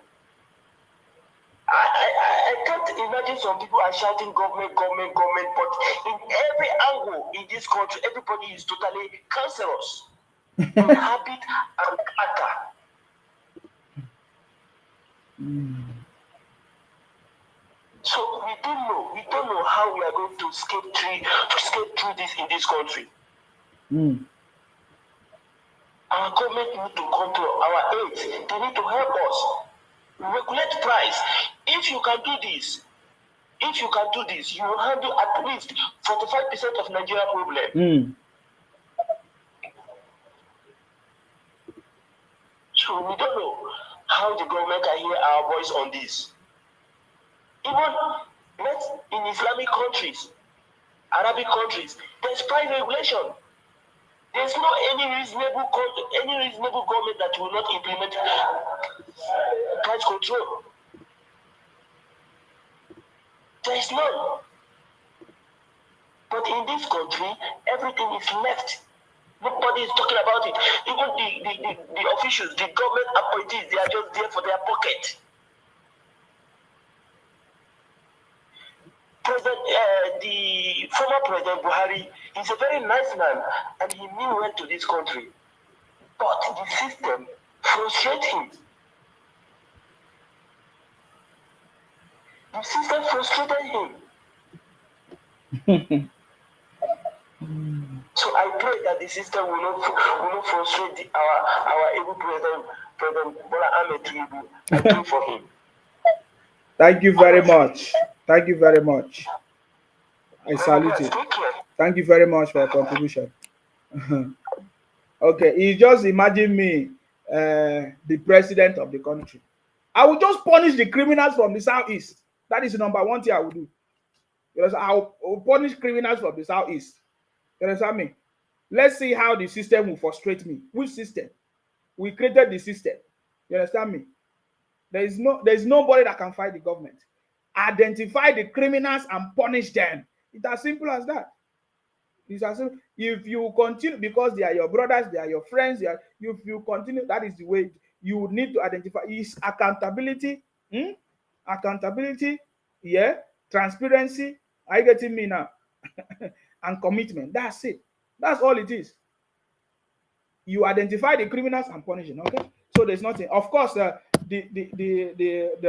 S2: I can't imagine some people are shouting government, but in every angle in this country, everybody is totally cancerous in habit and character. So we don't know how we are going to escape through this in this country. Our government need to come to our aid. They need to help us regulate price. If you can do this, you will handle at least 45% of Nigeria problem. So we don't know how the government can hear our voice on this. Even in Islamic countries, Arabic countries, there's price regulation. There's no any reasonable government that will not implement price control. There is none. But in this country, everything is left. Nobody is talking about it. Even the officials, the government appointees, they are just there for their pocket. The former President Buhari is a very nice man, and he mean well to this country. But the system frustrates him. The system frustrated him. So I pray that the system will not frustrate our able President Bola Ahmed Tinubu. I pray for him.
S1: Thank you very much. Thank you very much. I salute you. Thank you very much for your contribution. Okay, you just imagine me, the president of the country. I will just punish the criminals from the southeast. That is the number one thing I will do. Because I will punish criminals from the southeast. You understand me? Let's see how the system will frustrate me. Which system? We created the system. You understand me? There is nobody that can fight the government. Identify the criminals and punish them. It's as simple as that. It's as simple. If you continue, because they are your brothers, they are your friends, if you continue, that is the way you need to identify. Is accountability, accountability, yeah, transparency. Are you getting me now? And commitment. That's it. That's all it is. You identify the criminals and punish them. Okay, so there's nothing. Of course, the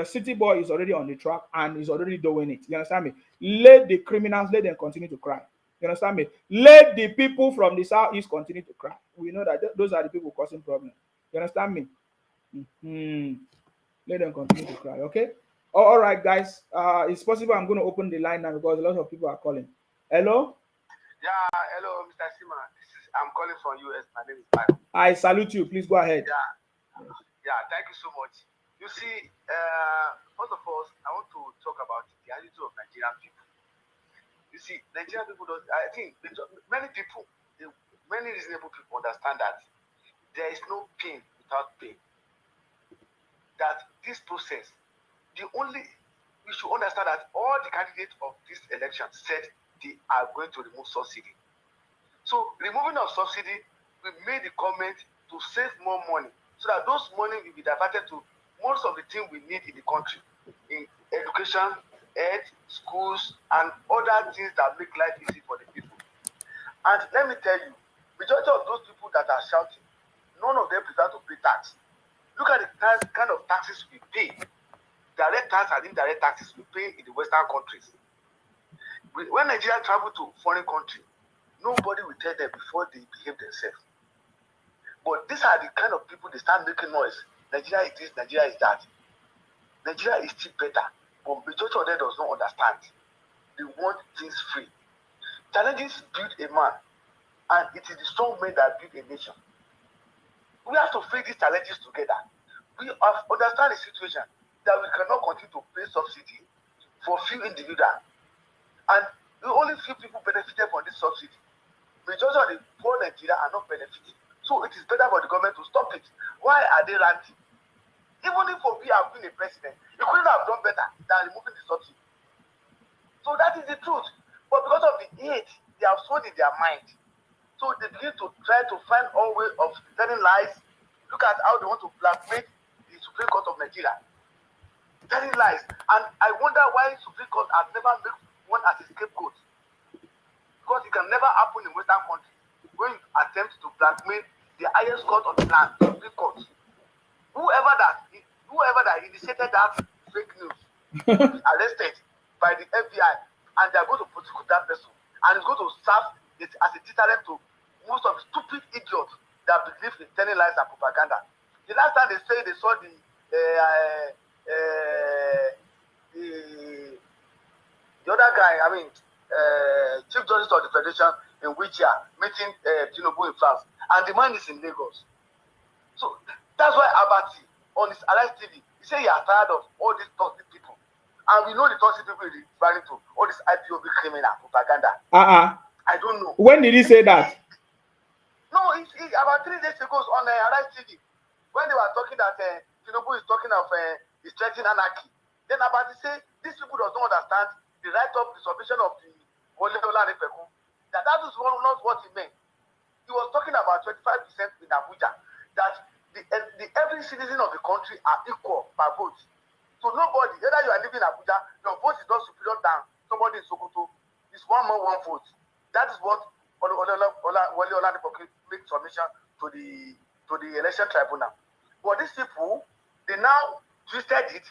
S1: city boy is already on the track and is already doing it. You understand me? Let the criminals, let them continue to cry. You understand me? Let the people from the southeast continue to cry. We know that those are the people causing problems. You understand me? Let them continue to cry. Okay. All right, guys. It's possible I'm going to open the line now because a lot of people are calling. Hello.
S9: Yeah, hello, Mr. Sima. I'm calling from US. My name is Mario.
S1: I salute you. Please go ahead.
S9: Yeah, thank you so much. You see, first of all, I want to talk about the attitude of Nigerian people. You see, Nigerian people I think many reasonable people understand that there is no pain without pain. That this process, we should understand that all the candidates of this election said they are going to remove subsidy. So removing of subsidy, we made the comment to save more money so that those money will be diverted to most of the things we need in the country, in education, health, schools, and other things that make life easy for the people. And let me tell you, majority of those people that are shouting, none of them prefer to pay tax. Look at the kind of taxes we pay, direct tax and indirect taxes we pay in the Western countries. When Nigerians travel to foreign country, nobody will tell them before they behave themselves. But these are the kind of people they start making noise. Nigeria is this, Nigeria is that. Nigeria is still better, but majority of them does not understand. They want things free. Challenges build a man, and it is the strong men that build a nation. We have to face these challenges together. We have understand the situation that we cannot continue to pay subsidy for few individuals, and only few people benefited from this subsidy. Majority of the poor Nigeria are not benefiting. So it is better for the government to stop it. Why are they ranting? Even if we have been a president, you couldn't have done better than removing the subsidy. So that is the truth. But because of the hate they have sown in their mind, so they begin to try to find all way of telling lies. Look at how they want to blackmail the Supreme Court of Nigeria. Telling lies. And I wonder why Supreme Court has never made one as a scapegoat. Because it can never happen in Western countries when you attempt to blackmail the highest court of the land, Supreme Court. Whoever that initiated that fake news will be arrested by the FBI, and they are going to prosecute that person, and it's going to serve it as a deterrent to most of the stupid idiots that believe in telling lies and propaganda. The last time they say they saw the other guy, Chief Justice of the Federation in Wichita meeting Tinubu in France, and the man is in Lagos. So that's why Abati on his Arise TV, he said he is tired of all these toxic people, and we know the toxic people is referring to all this IPOB criminal propaganda. I don't know.
S1: When did he say that?
S9: No, it's about 3 days ago on Arise TV when they were talking that Tinubu is talking of he's threatening anarchy. Then Abati say these people does not understand the right of the submission of the Oleola Nifeku. That is not what he meant. He was talking about 25% in Abuja, that every citizen of the country are equal by vote. So nobody, whether you are living in Abuja, your vote is not superior than somebody in Sokoto. It's one man, one vote. That is what Wale Oladipo make submission to the election tribunal. But these people, they now twisted it,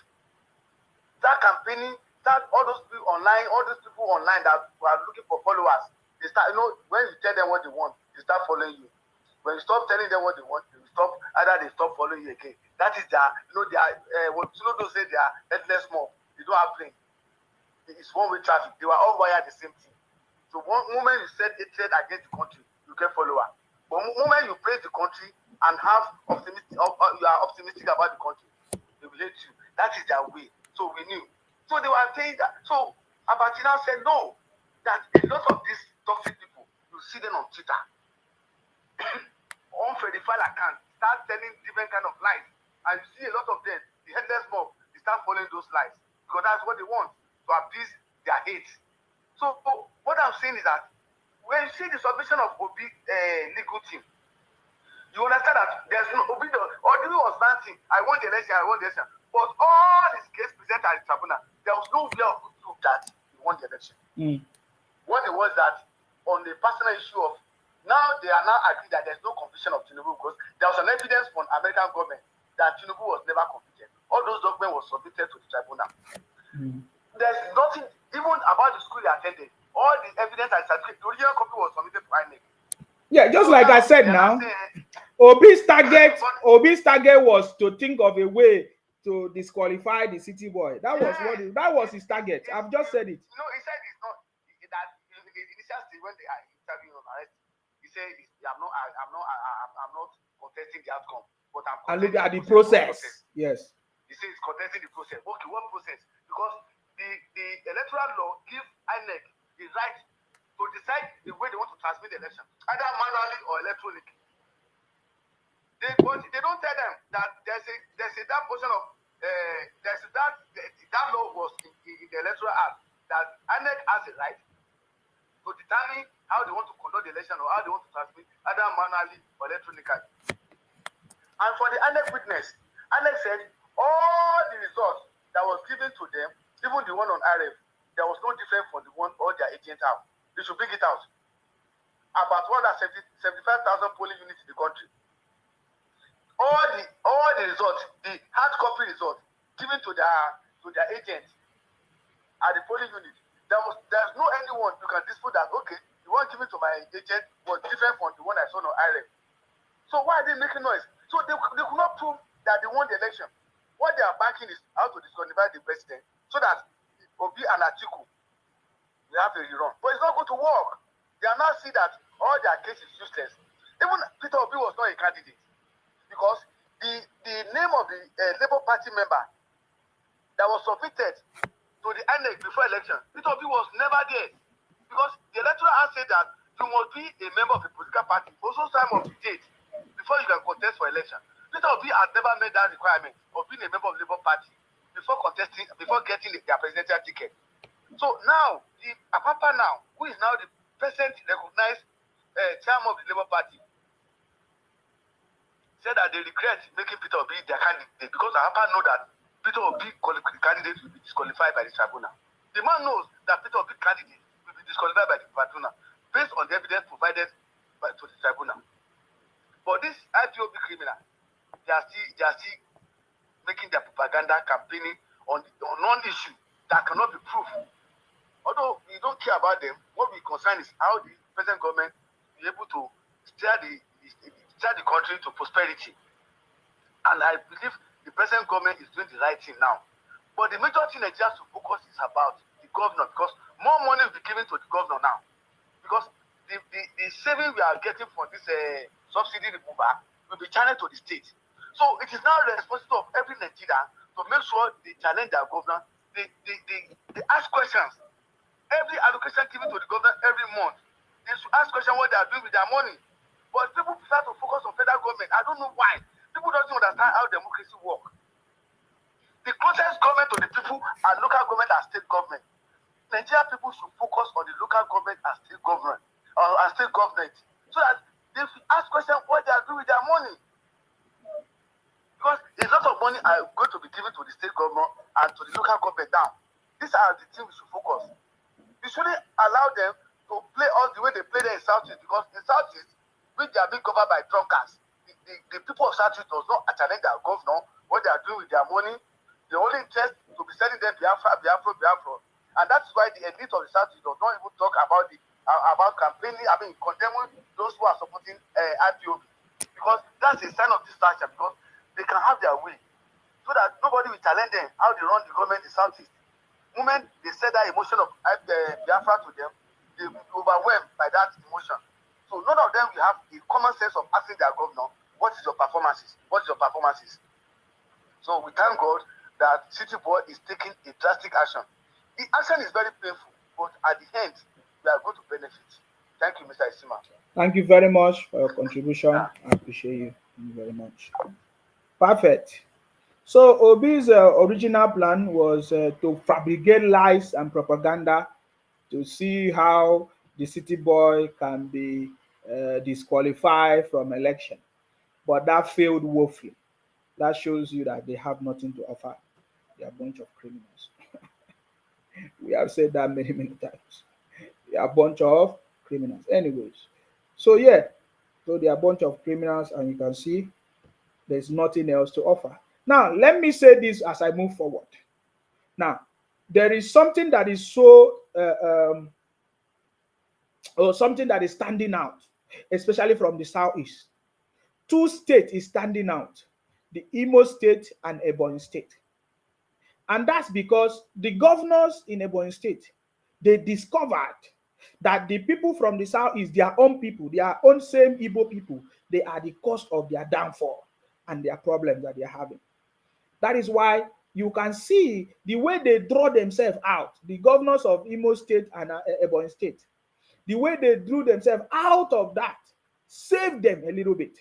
S9: start campaigning, start all those people online that are looking for followers. They start, when you tell them what they want, they start following you. When you stop telling them what they want, they stop following you again. That is what Tinubu say, they are headless mob. They don't have brain. It's one-way traffic. They were all wired the same thing. So one moment you said hatred against the country, you get follower. But moment you praise the country and you are optimistic about the country, they will hate you. That is their way. So we knew. So they were saying that. So Abatina said no. That a lot of these toxic people, you see them on Twitter, unverified account, start telling different kind of lies, and you see a lot of them, the headless mob, they start following those lies because that's what they want, to appease their hate. So what I'm saying is that when you see the submission of Obi legal team, you understand that there's no Obi was ranting, I want the election, but all his case presented at the tribunal, there was no way of proof that he won the election. What it was that on the personal issue of now they are now agreed that there's no conviction of Tinubu because there was an evidence from American government that Tinubu was never convicted. All those documents were submitted to the tribunal. There's nothing even about the school he attended. All the evidence and certificate, the original copy was submitted to INEC.
S1: Yeah, just so like I said now, Obi's target was to think of a way to disqualify the city boy. That was his target. I've just said it.
S9: He said it's not that initially when they are interviewing on arrest, he said I'm not contesting the outcome, but I'm
S1: look at the process. Yes.
S9: He says contesting the process. Okay, what process? Because the electoral law gives INEC the right to decide the way they want to transmit the election, either manually or electronically. But they don't tell them that there's that portion of that law was in the electoral act that INEC has a right to determine how they want to conduct the election or how they want to transmit either manually or electronically. And for the INEC witness, INEC said all the results that was given to them, even the one on RF, there was no difference from the one all their agents have. They should bring it out. About 175,000 polling units in the country. All the results, the hard copy results given to their agents at the polling unit, there's no anyone you can dispute that, okay, the one given to my agent was different from the one I saw on RF. So why are they making noise? So they could not prove that they won the election. What they are banking is how to disqualify the president so that Obi and Atiku will have a rerun. But it's not going to work. They are now see that all their case is useless. Even Peter Obi was not a candidate because the name of the Labour Party member that was submitted to the INEC before election, Peter Obi was never there because the electoral act said that you must be a member of a political party for some time of the date before you can contest for election. Peter Obi has never made that requirement of being a member of the Labour Party before getting their presidential ticket. So now, the Apapa now, who is now the present recognized chairman of the Labour Party, said that they regret making Peter Obi their candidate because Apapa know that Peter Obi candidate will be disqualified by the tribunal. The man knows that Peter Obi candidate will be disqualified by the tribunal based on the evidence provided to the tribunal. But this IPOB criminal, they are still making their propaganda campaigning on non-issue that cannot be proved. Although we don't care about them, what we concern is how the present government is able to steer the country to prosperity. And I believe the present government is doing the right thing now. But the major thing Nigeria to focus is about the governor, because more money will be given to the governor now. Because the saving we are getting from this subsidy removal will be channeled to the state. So it is now the responsibility of every Nigerian to make sure they challenge their governor. They ask questions. Every allocation given to the government every month, they should ask questions what they are doing with their money. But people prefer to focus on federal government. I don't know why. People don't understand how democracy works. The closest government to the people are local government and state government. Nigerian people should focus on the local government and state government. and state government, so that they ask questions what they are doing with their money. Because a lot of money are going to be given to the state government and to the local government now. These are the things we should focus. We shouldn't allow them to play all the way they play there in Southeast, because in Southeast, which they are being covered by drunkards, the people of Southeast does not challenge their governor, what they are doing with their money. The only interest to be sending them Biafra. And that's why the elite of the Southeast does not even talk about about campaigning, condemning those who are supporting IPOB. Because that's a sign of distraction, because they can have their way, so that nobody will challenge them how they run the government in Southeast. The moment they say that emotion of Biafra to them, they will be overwhelmed by that emotion. So none of them will have the common sense of asking their governor, what is your performances? What is your performances? So we thank God that City Boy is taking a drastic action. The action is very painful, but at the end, we are going to benefit. Thank you, Mr. Isima.
S1: Thank you very much for your contribution. I appreciate you. Thank you very much. Perfect. So Obi's original plan was to fabricate lies and propaganda to see how the city boy can be disqualified from election. But that failed woefully. That shows you that they have nothing to offer. They are a bunch of criminals. We have said that many, many times. They are a bunch of criminals. Anyways, so yeah, so they are a bunch of criminals, and you can see there's nothing else to offer. Now, let me say this as I move forward. Now, there is something that is so, or something that is standing out, especially from the southeast. Two states is standing out: the Imo State and Ebonyi State. And that's because the governors in Ebonyi State, they discovered that the people from the southeast, their own people, their own same Igbo people, they are the cause of their downfall and their problems that they're having. That is why you can see the way they draw themselves out, the governors of Imo State and Ebonyi State, the way they drew themselves out of that saved them a little bit.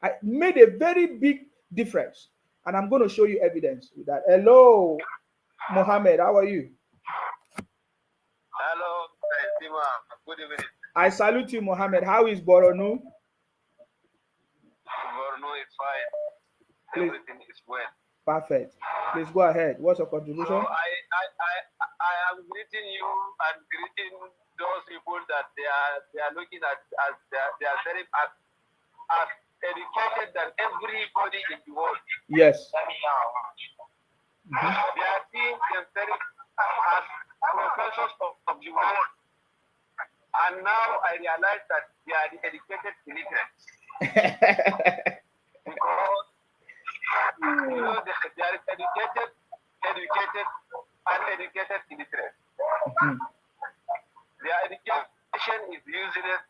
S1: I made a very big difference. And I'm going to show you evidence with that. Hello, Mohammed. How are you?
S10: Hello, Sima. Good evening.
S1: I salute you, Mohammed. How is Boronu?
S10: Borno is fine.
S1: Please.
S10: Everything is well.
S1: Perfect. Please go ahead. What's your contribution?
S10: So I am greeting you and greeting those people that they are looking at as they are very as educated than everybody in the world.
S1: Yes.
S10: They are seeing themselves as professors of the world. And now I realize that they are the educated illiterates. Because you know they are educated, uneducated illiterates. Their education is useless.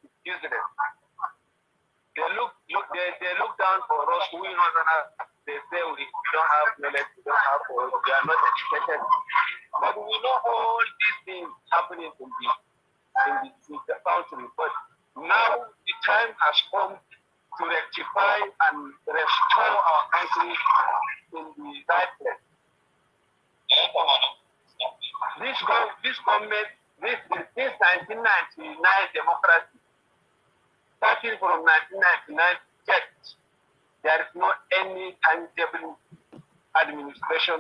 S10: They look down for us who they say we don't have knowledge, we are not educated. But we know all these things happening in the country. But now the time has come to rectify and restore our country in the right place. This government, this 1999 democracy, starting from 1999, there is no any tangible administration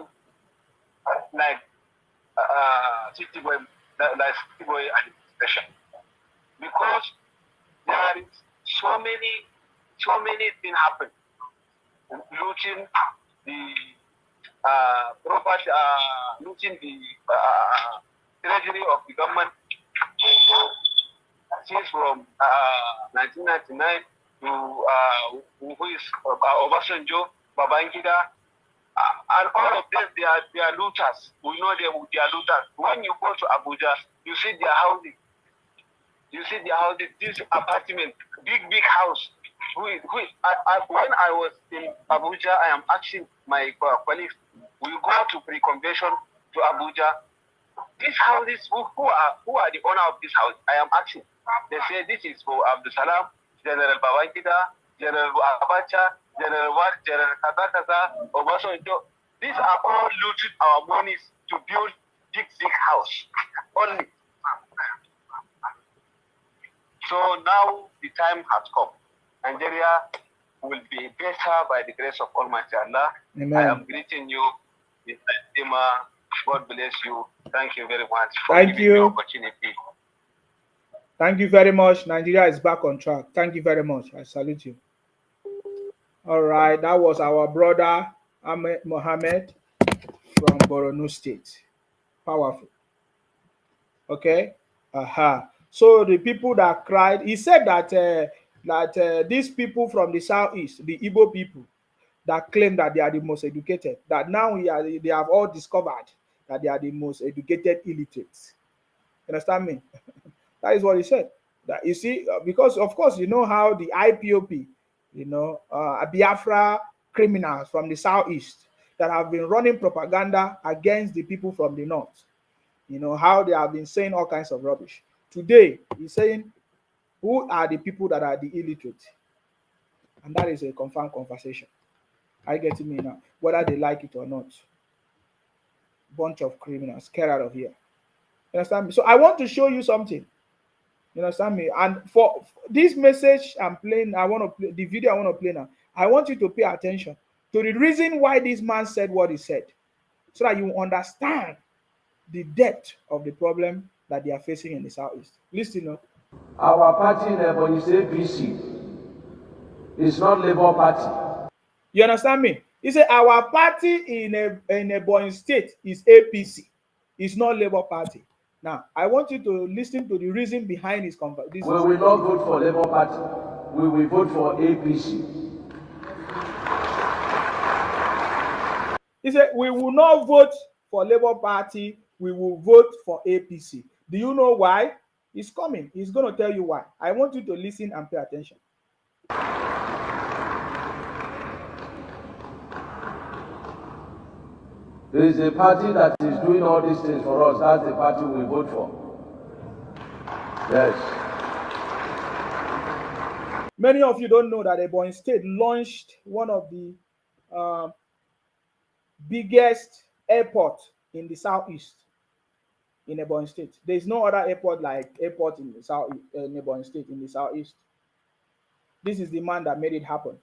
S10: like city boy administration, because there is so many things happen, looting the property, looting the treasury of the government since from 1999 to who is Obasanjo, Babangida, and all of them, they are looters. We know they are looters. When you go to Abuja, you see their houses. This apartment, big house. When I was in Abuja, I am asking my colleagues, we go to pre-convention to Abuja. These houses, who are the owner of this house? I am asking. They say this is for Abdul Salam, General Babangida, General Abacha, General Kaza, Obasanjo. These are all looting our monies to build big house. Only. So now the time has come. Nigeria will be better by the grace of Almighty Allah.
S1: Amen.
S10: I am greeting you, Mr. Dima. God bless you. Thank you very much for
S1: Thank
S10: giving me
S1: you.
S10: opportunity.
S1: Thank you very much. Nigeria is back on track. Thank you very much. I salute you. All right, that was our brother Ahmed Mohammed from Borno State. Powerful. Okay. Aha. So the people that cried, he said that these people from the southeast, the Igbo people, that claim that they are the most educated, that now they have all discovered that they are the most educated illiterates. You understand me? That is what he said. That you see, because of course you know how the IPOP, Biafra criminals from the southeast that have been running propaganda against the people from the north. You know how they have been saying all kinds of rubbish. Today, he's saying, who are the people that are the illiterate? And that is a confirmed conversation. Are you getting me now? Whether they like it or not. Bunch of criminals, get out of here. You understand me? So I want to show you something. You understand me? And for this message I'm playing, I want to play the video I want to play now. I want you to pay attention to the reason why this man said what he said, so that you understand the depth of the problem that they are facing in the southeast. Listen up.
S11: Our party in Ebonyi is APC. It's not Labour Party.
S1: You understand me? He said our party in Ebonyi State is APC. It's not Labour Party. Now, I want you to listen to the reason behind his conversation.
S11: We will not vote for Labour Party. We will vote for APC.
S1: He said, we will not vote for Labour Party. We will vote for APC. Do you know why? He's coming. He's going to tell you why. I want you to listen and pay attention.
S11: There is a party that is doing all these things for us. That's the party we vote for. Yes.
S1: Many of you don't know that Ebonyi State launched one of the biggest airports in the southeast in Ebonyi State. There is no other airport like airport in the south in Ebonyi State in the southeast. This is the man that made it happen.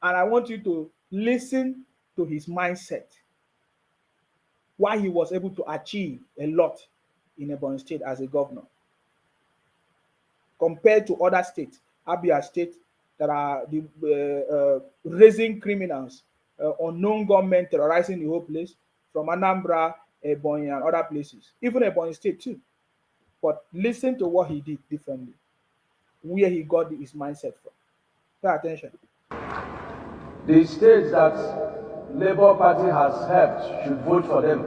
S1: And I want you to listen to his mindset. Why he was able to achieve a lot in Ebonyi State as a governor compared to other states, Abia State, that are raising criminals, unknown government terrorizing the whole place, from Anambra, Ebonyi, and other places, even Ebonyi State too. But listen to what he did differently, where he got his mindset from. Pay attention.
S11: The states that Labour Party has helped should vote for them.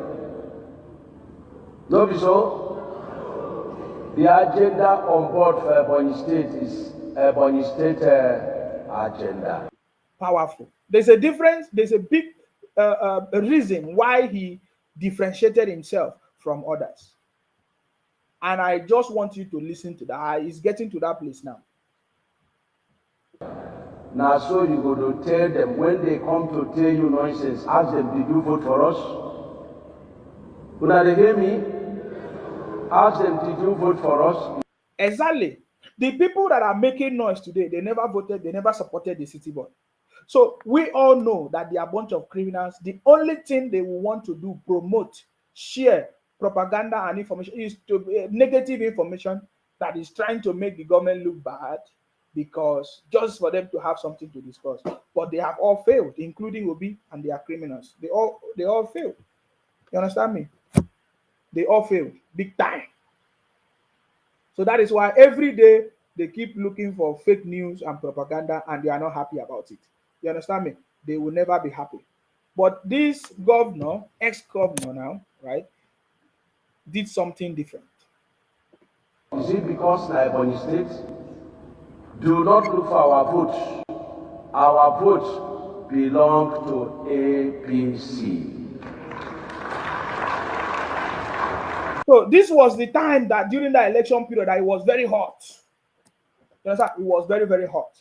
S11: No be so? The agenda on board for Ebonyi State is Ebonyi State agenda.
S1: Powerful. There's a difference. There's a big reason why he differentiated himself from others. And I just want you to listen to that. He's getting to that place now.
S11: Now, so you go to tell them when they come to tell you nonsense, ask them, did you vote for us? When they hear me, ask them, did you vote for us?
S1: Exactly. The people that are making noise today, they never voted, they never supported the city board. So we all know that they are a bunch of criminals. The only thing they will want to do, promote, share propaganda and information, is to negative information that is trying to make the government look bad, because just for them to have something to discuss. But they have all failed, including Obi, and they are criminals. They all failed. You understand me? They all failed big time. So that is why every day they keep looking for fake news and propaganda, and they are not happy about it. You understand me? They will never be happy. But this governor, ex-governor now, right, did something different.
S11: Is it because Ebonyi State? Do not look for our votes. Our votes belong to APC.
S1: So this was the time that during the election period that it was very hot. You understand? It was very, very hot.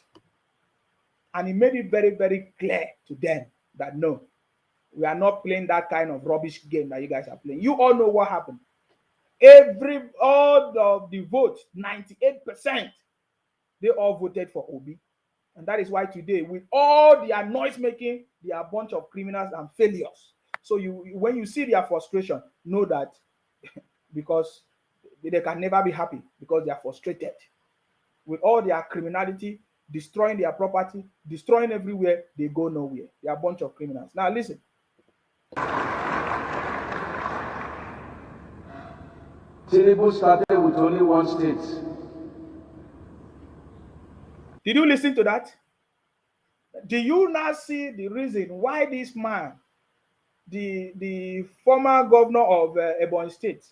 S1: And he made it very, very clear to them that no, we are not playing that kind of rubbish game that you guys are playing. You all know what happened. All of the votes, 98%, they all voted for Obi. And that is why today, with all their noise making, they are a bunch of criminals and failures. So when you see their frustration, know that because they can never be happy because they are frustrated. With all their criminality, destroying their property, destroying everywhere, they go nowhere. They are a bunch of criminals. Now listen.
S11: Tinubu started with only one state.
S1: Did you listen to that? Do you now see the reason why this man, the former governor of Ebonyi State,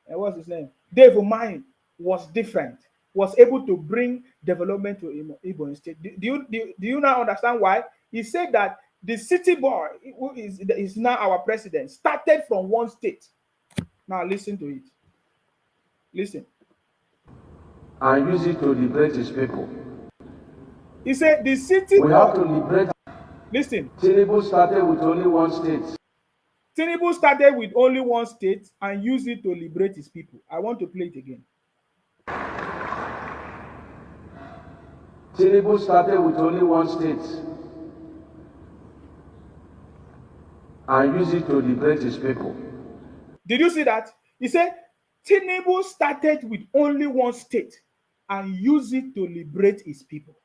S1: what's his name? Dave Umahi, was different, was able to bring development to Ebonyi State. Do you now understand why? He said that the city boy, who is now our president, started from one state. Now listen to it. Listen.
S11: And use it to liberate his people.
S1: He said the city
S11: we
S1: boy.
S11: Have to liberate.
S1: Listen.
S11: Tinubu started with only one state.
S1: Tinubu started with only one state and used it to liberate his people. I want to play it again.
S11: Tinubu started with only one state and used it to liberate his people.
S1: Did you see that? He said Tinubu started with only one state and used it to liberate his people.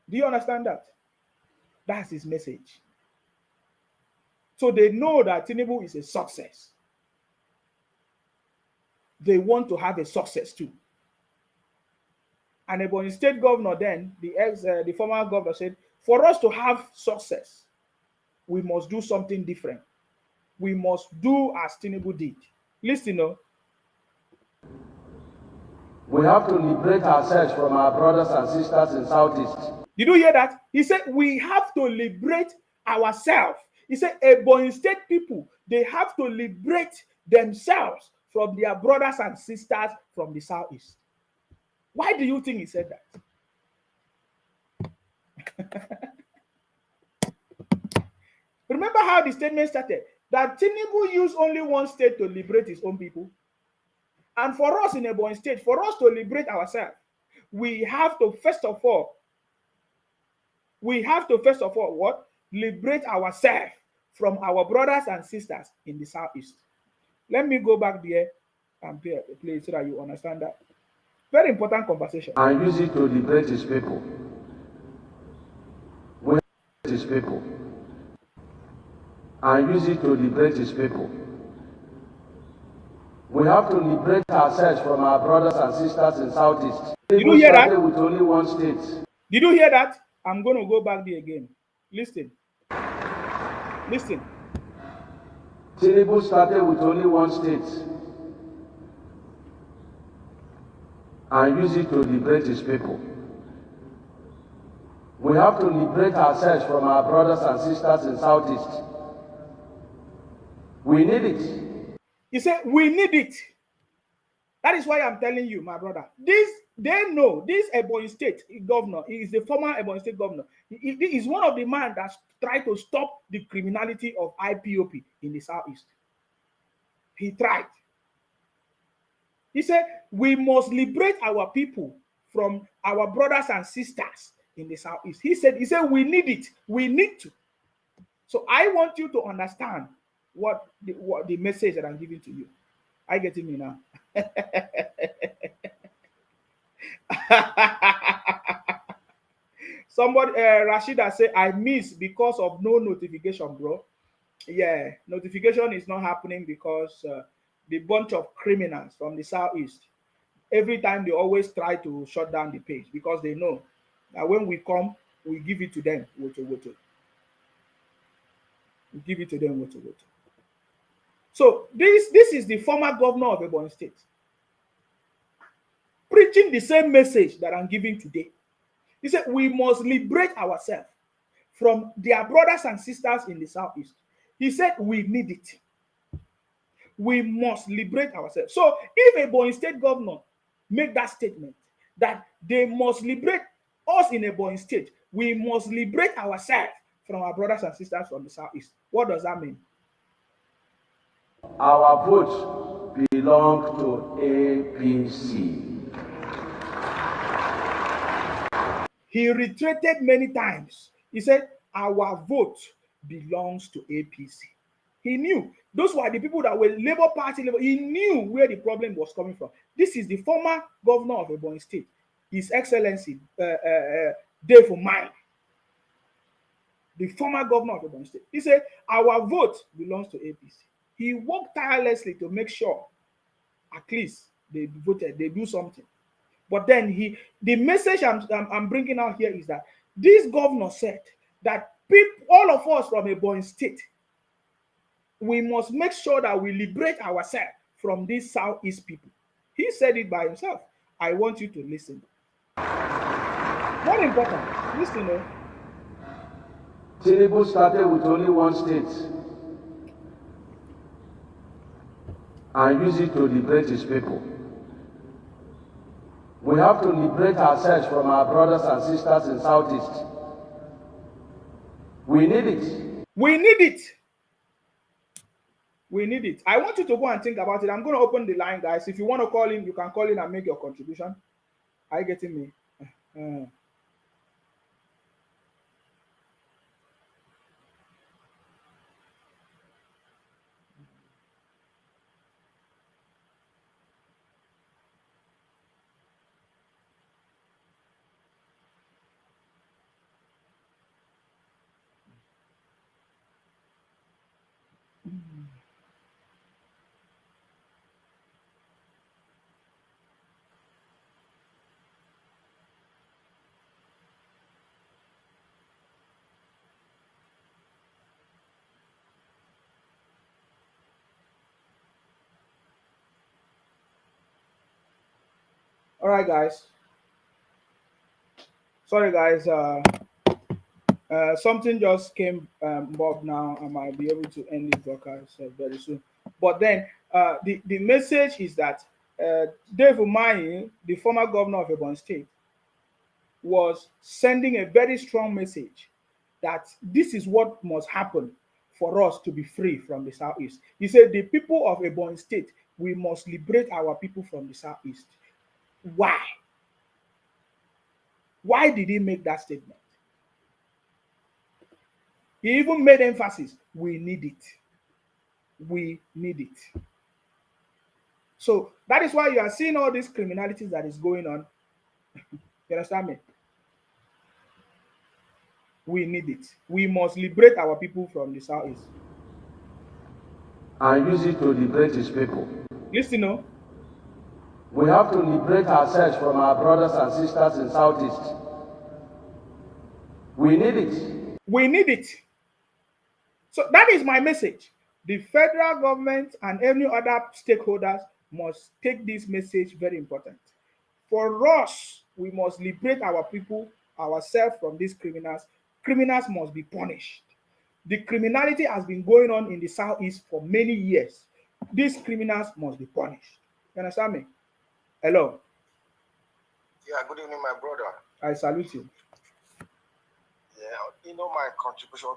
S1: Do you understand that? That's his message. So they know that Tinubu is a success. They want to have a success too. And Ebonyi State governor then, the former governor said, for us to have success, we must do something different. We must do as Tinubu did. Listen, no?
S11: We have to liberate ourselves from our brothers and sisters in Southeast.
S1: Did you hear that? He said, we have to liberate ourselves. He said, Ebonyi State people, they have to liberate themselves from their brothers and sisters from the Southeast. Why do you think he said that? Remember how the statement started? That Tinubu used only one state to liberate his own people. And for us in Ebonyi State, for us to liberate ourselves, we have to first of all what? Liberate ourselves from our brothers and sisters in the Southeast. Let me go back there and play so that you understand that. Very important conversation.
S11: And use it to liberate his people. We have to liberate his people. And use it to liberate his people. We have to liberate ourselves from our brothers and sisters in Southeast.
S1: Did you hear that?
S11: With only one state.
S1: Did you hear that? I'm going to go back there again. Listen. Listen.
S11: Tinubu started with only one state and use it to liberate his people. We have to liberate ourselves from our brothers and sisters in Southeast. We need it.
S1: He said, we need it. That is why I'm telling you, my brother. They know this Ebonyi State governor, he is the former Ebonyi State governor. He is one of the men that tried to stop the criminality of IPOP in the Southeast. He tried. He said, we must liberate our people from our brothers and sisters in the Southeast. He said, we need it. We need to. So I want you to understand what the message that I'm giving to you. Are you getting me now? Somebody, Rashida said, I miss because of no notification, bro. Yeah, notification is not happening because the bunch of criminals from the Southeast, every time they always try to shut down the page because they know that when we come, we give it to them. We give it to them. So this is the former governor of Ebonyi State preaching the same message that I'm giving today. He said, we must liberate ourselves from their brothers and sisters in the Southeast. He said, we need it. We must liberate ourselves. So if Ebonyi State governor make that statement that they must liberate us in Ebonyi State, we must liberate ourselves from our brothers and sisters from the Southeast. What does that mean?
S11: Our vote belongs to APC.
S1: He reiterated many times. He said, our vote belongs to APC. He knew those were the people that were Labour Party. He knew where the problem was coming from. This is the former governor of Ebonyi State, His Excellency Dave Umahi, the former governor of Ebonyi State. He said, our vote belongs to APC. He worked tirelessly to make sure at least they voted, they do something. But then the message I'm bringing out here is that this governor said that people, all of us from Ebonyi State, we must make sure that we liberate ourselves from these Southeast people. He said it by himself. I want you to listen. More important, listen.
S11: Tinubu started with only one state and used it to liberate his people. We have to liberate ourselves from our brothers and sisters in Southeast. We need it.
S1: We need it. We need it. I want you to go and think about it. I'm going to open the line, guys. If you want to call in, you can call in and make your contribution. Are you getting me? All right, guys. Sorry, guys. Something just came up now. I might be able to end this broadcast very soon. But then the message is that Dave Umahi, the former governor of Ebonyi State, was sending a very strong message that this is what must happen for us to be free from the Southeast. He said, the people of Ebonyi State, we must liberate our people from the Southeast. Why? Why did he make that statement? He even made emphasis, we need it. We need it. So that is why you are seeing all these criminalities that is going on. You understand me? We need it. We must liberate our people from the Southeast.
S11: And use it to liberate his people.
S1: Listen, no?
S11: We have to liberate ourselves from our brothers and sisters in Southeast. We need it.
S1: We need it. So that is my message. The federal government and any other stakeholders must take this message very important. For us, we must liberate our people, ourselves from these criminals. Criminals must be punished. The criminality has been going on in the Southeast for many years. These criminals must be punished. You understand me? Hello.
S12: Yeah, good evening, my brother.
S1: I salute you.
S12: Yeah, my contribution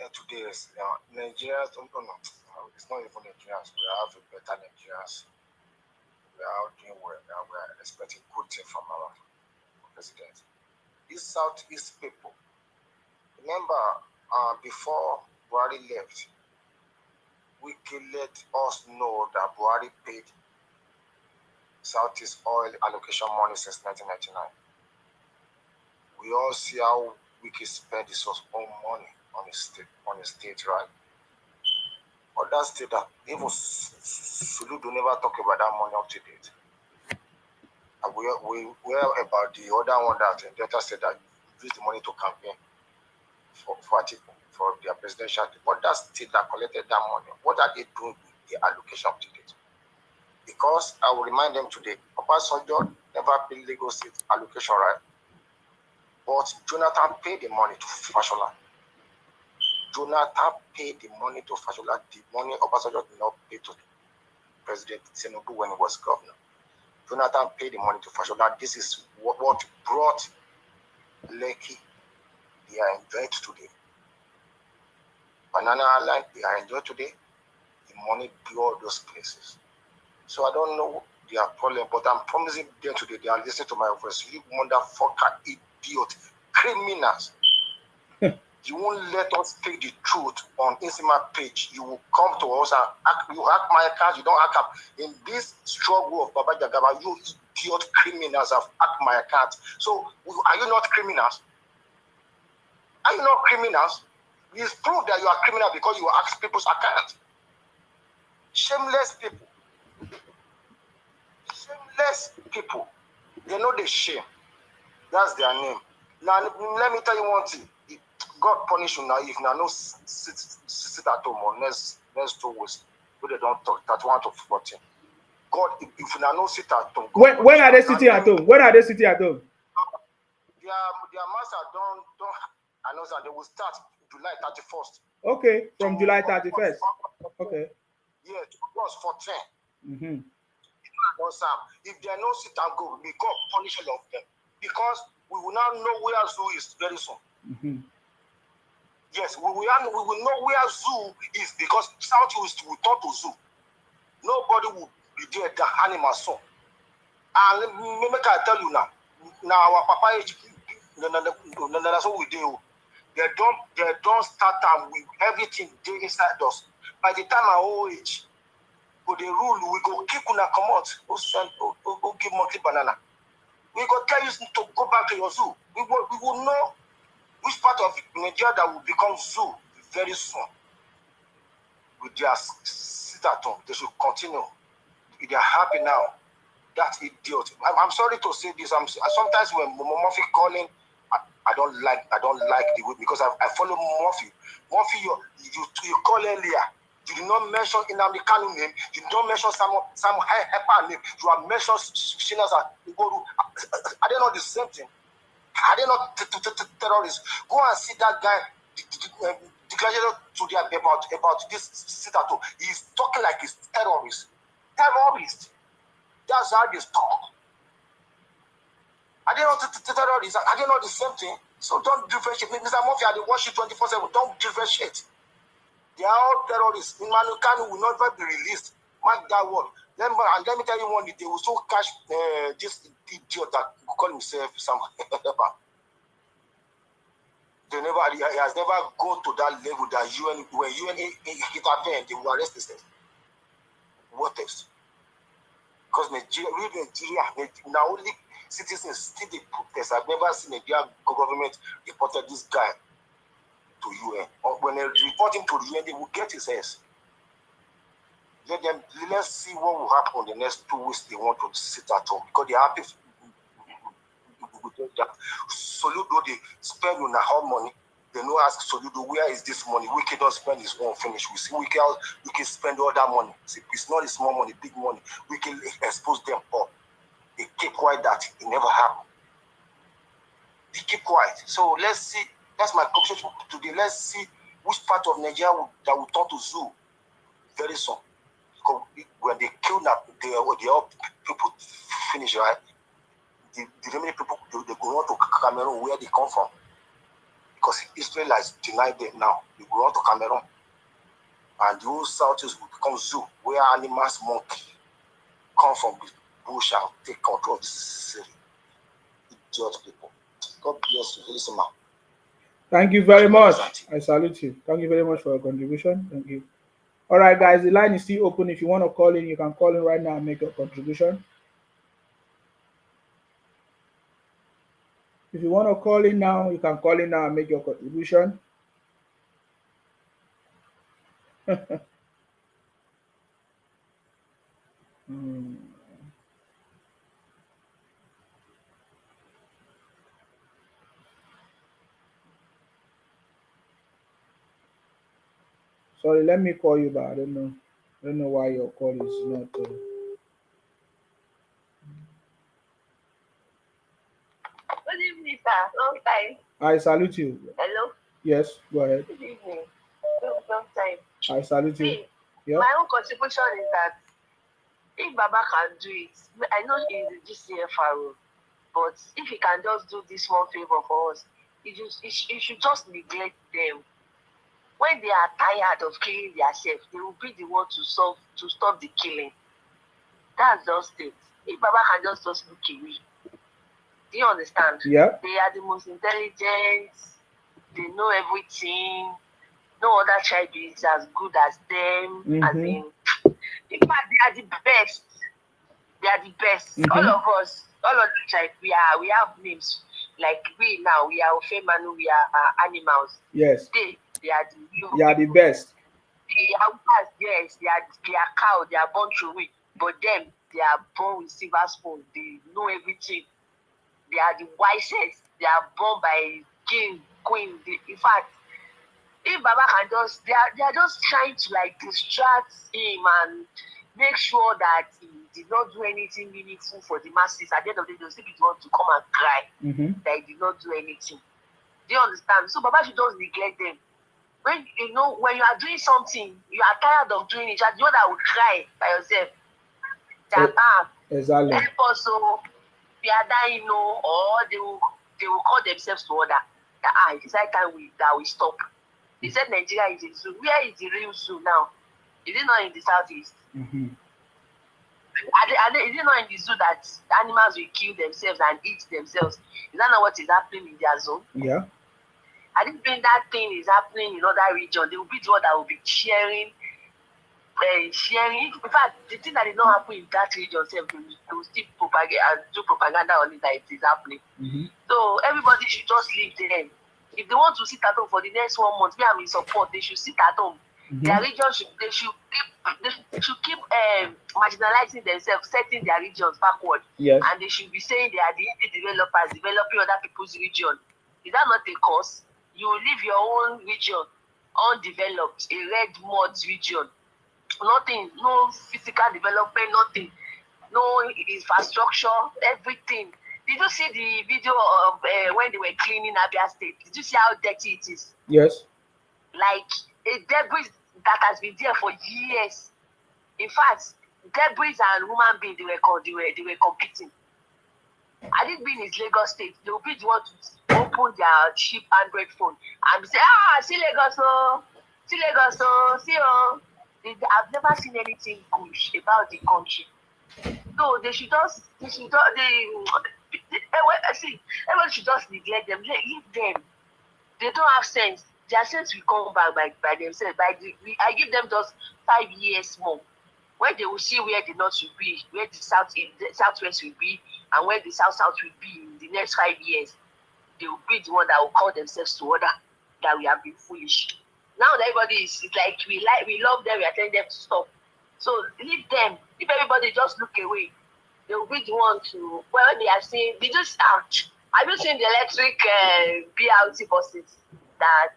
S12: today is Nigerians don't know. It's not even Nigerians. We have a better Nigerians. We are doing well. We are expecting good things from our president. These Southeast people, remember, before Buhari left, Wiki let us know that Buhari paid Southeast oil allocation money since 1999. We all see how Wiki spent his own money on his state, right? Other state that even Suludu never talk about that money up to date. And we about the other one that Delta said that used the money to campaign for their presidential. But that state that collected that money, what are they doing with the allocation up to date? Because I will remind them today, Obasanjo never paid Lagos State allocation, right? But Jonathan paid the money to Fashola. Jonathan paid the money to Fashola. The money Obasanjo did not pay to President Tinubu when he was governor. Jonathan paid the money to Fashola. This is what brought Lekki. They are enjoying today. Banana Island, they are enjoying today. the money to all those places. So I don't know their problem, but I'm promising them today they are listening to my voice. You motherfucker, idiot, criminals. You won't let us speak the truth on Instagram page. You will come to us and act, you act my account, you don't act up. In this struggle of Baba Jagaba, you idiot criminals have hacked my account. So are you not criminals? Are you not criminals? It's proof that you are criminal because you ask people's account. Shameless people. Shameless people. They know the shame. That's their name. Now, let me tell you one thing. God punish you now if you no sit at home or next 2 weeks. But they don't talk 31 to 14. God, if you no sit at home.
S1: When are they sitting at home? When are they sitting at home?
S12: Their master don't announce that they will start July 31st.
S1: Okay, from July 31st. Okay.
S12: Yeah, it was 14.
S1: Mm-hmm.
S12: If they no sit and go, we God punish all of them. Because we will now know where zoo is very soon.
S1: Mm-hmm.
S12: Yes, we will know where zoo is because Southeast will turn to zoo. Nobody will be there, the animal soon. And let me tell you now our papa age, that's what we do. They don't start and with everything they inside us. By the time our old age, go the rule, we go kick una come out, who give monkey banana. We go tell you to go back to your zoo. We will know which part of Nigeria that will become zoo very soon. With their sit at home, they should continue. If they are happy now, that idiot. I'm sorry to say this. Sometimes when Murphy calling, I don't like the way because I follow Murphy. Murphy, you call earlier. You did not mention Nnamdi Kanu name. You did not mention some Hepa name. You have mentioned Shinas and Igoru. Are they not the same thing? Are they not terrorists? Go and see that guy declared to them about this sit-at-home. He's talking like he's terrorist. Terrorist. That's how they talk. Are they not terrorists? Are they not the same thing? So don't differentiate. Mr. Murphy, I watch you 24/7. Don't differentiate. They are all terrorists. Nnamdi Kanu will not be released. Mark that word. Let me tell you one day, they will so catch this idiot that call himself some helper. He has never gone to that level that UN, when UN intervened, they will arrest this thing. What else? Because Nigeria, now only citizens still they protest. I've never seen Nigeria government reported this guy to UN. Or when they report him to the UN, they will get his ass. Let's see what will happen in the next 2 weeks. They want to sit at home because they are happy. Soludo, they spend on our money. They no ask Soludo, where is this money? We cannot spend his own finish. We see we can spend all that money. See, it's not a small money, big money. We can expose them all. They keep quiet that it never happened. They keep quiet. So let's see. That's my conversation today. Let's see which part of Nigeria that will turn to zoo very soon. Because when they kill the all people finish, right? The remaining people they go on to Cameroon where they come from. Because Israel has denied them now. They go on to Cameroon. And the whole Southeast will become zoo where animals, monkey come from the bush and take control of the city. Idiot people. God bless you. Listen, man.
S1: Thank you very much. I salute you. Thank you very much for your contribution. Thank you. All right, guys, the line is still open. If you want to call in, you can call in right now and make your contribution. If you want to call in now, you can call in now and make your contribution. Sorry, let me call you back. I don't know why your call is not.
S13: Good evening, sir. Long time.
S1: I salute you.
S13: Hello.
S1: Yes, go ahead.
S13: Good evening. Long time.
S1: I salute you.
S13: See,
S1: yep.
S13: My own contribution is that if Baba can do it, I know he is the GCFRO, but if he can just do this one favor for us, he should just neglect them. when they are tired of killing themselves, they will be the one to stop the killing. That's just it. If Baba can just look away, do you understand?
S1: Yeah.
S13: They are the most intelligent. They know everything. No other child is as good as them. As in fact, they are the best. They are the best. All of us, all of the tribe, we have names. Like we now, we are Ofemanu, we are animals.
S1: Yes.
S13: They are the
S1: You are the best.
S13: The Hautas, yes, they are cow, they are born through it. But them, they are born with silver spoon. They know everything. They are the wisest. They are born by king, queen. In fact, if Baba can just, they are just trying to like distract him and make sure that he did not do anything meaningful for the masses. At the end of the day, they'll still be the one to come and cry that he did not do anything. Do you understand? So Baba should just neglect them. When when you are doing something, you are tired of doing it, you know that will cry by yourself. That
S1: exactly.
S13: Help us, so we are dying, or they will call themselves to order. It's like time that we stop. They said Nigeria is a zoo. Where is the real zoo now? Is it not in the southeast? Is it not in the zoo that animals will kill themselves and eat themselves? Is that not what is happening in their zone?
S1: Yeah.
S13: I didn't think that thing is happening in other regions. They will be the one that will be sharing. In fact, the thing that did not happen in that region, they will still do propaganda on it that it is happening. So everybody should just leave them. If they want to sit at home for the next 1 month, me, I'm in support. They should sit at home. Their region should keep marginalizing themselves, setting their regions backward.
S1: Yes.
S13: And they should be saying they are the indie developers developing other people's region. Is that not a cause? You leave your own region undeveloped, a red mud region. Nothing, no physical development, nothing, no infrastructure, everything. Did you see the video of when they were cleaning Abia State? Did you see how dirty it is?
S1: Yes.
S13: Like a debris that has been there for years. In fact, debris and human beings, they were competing. Had it been in Lagos State, they would be the one to open their cheap Android phone and say, see Lagos, see Lagos, see I've never seen anything good about the country. So they should just, everyone should just neglect them, leave them. They don't have sense. Their sense will come back by themselves. I give them just 5 years more, where they will see where the north will be, where the southwest will be, and where the south will be in the next 5 years. They will be the one that will call themselves to order that we have been foolish. Now that everybody is like we love them, we are telling them to stop. So leave them. If everybody just look away, they will be the one to when they are seeing. They just out. Have you seen the electric BRT buses that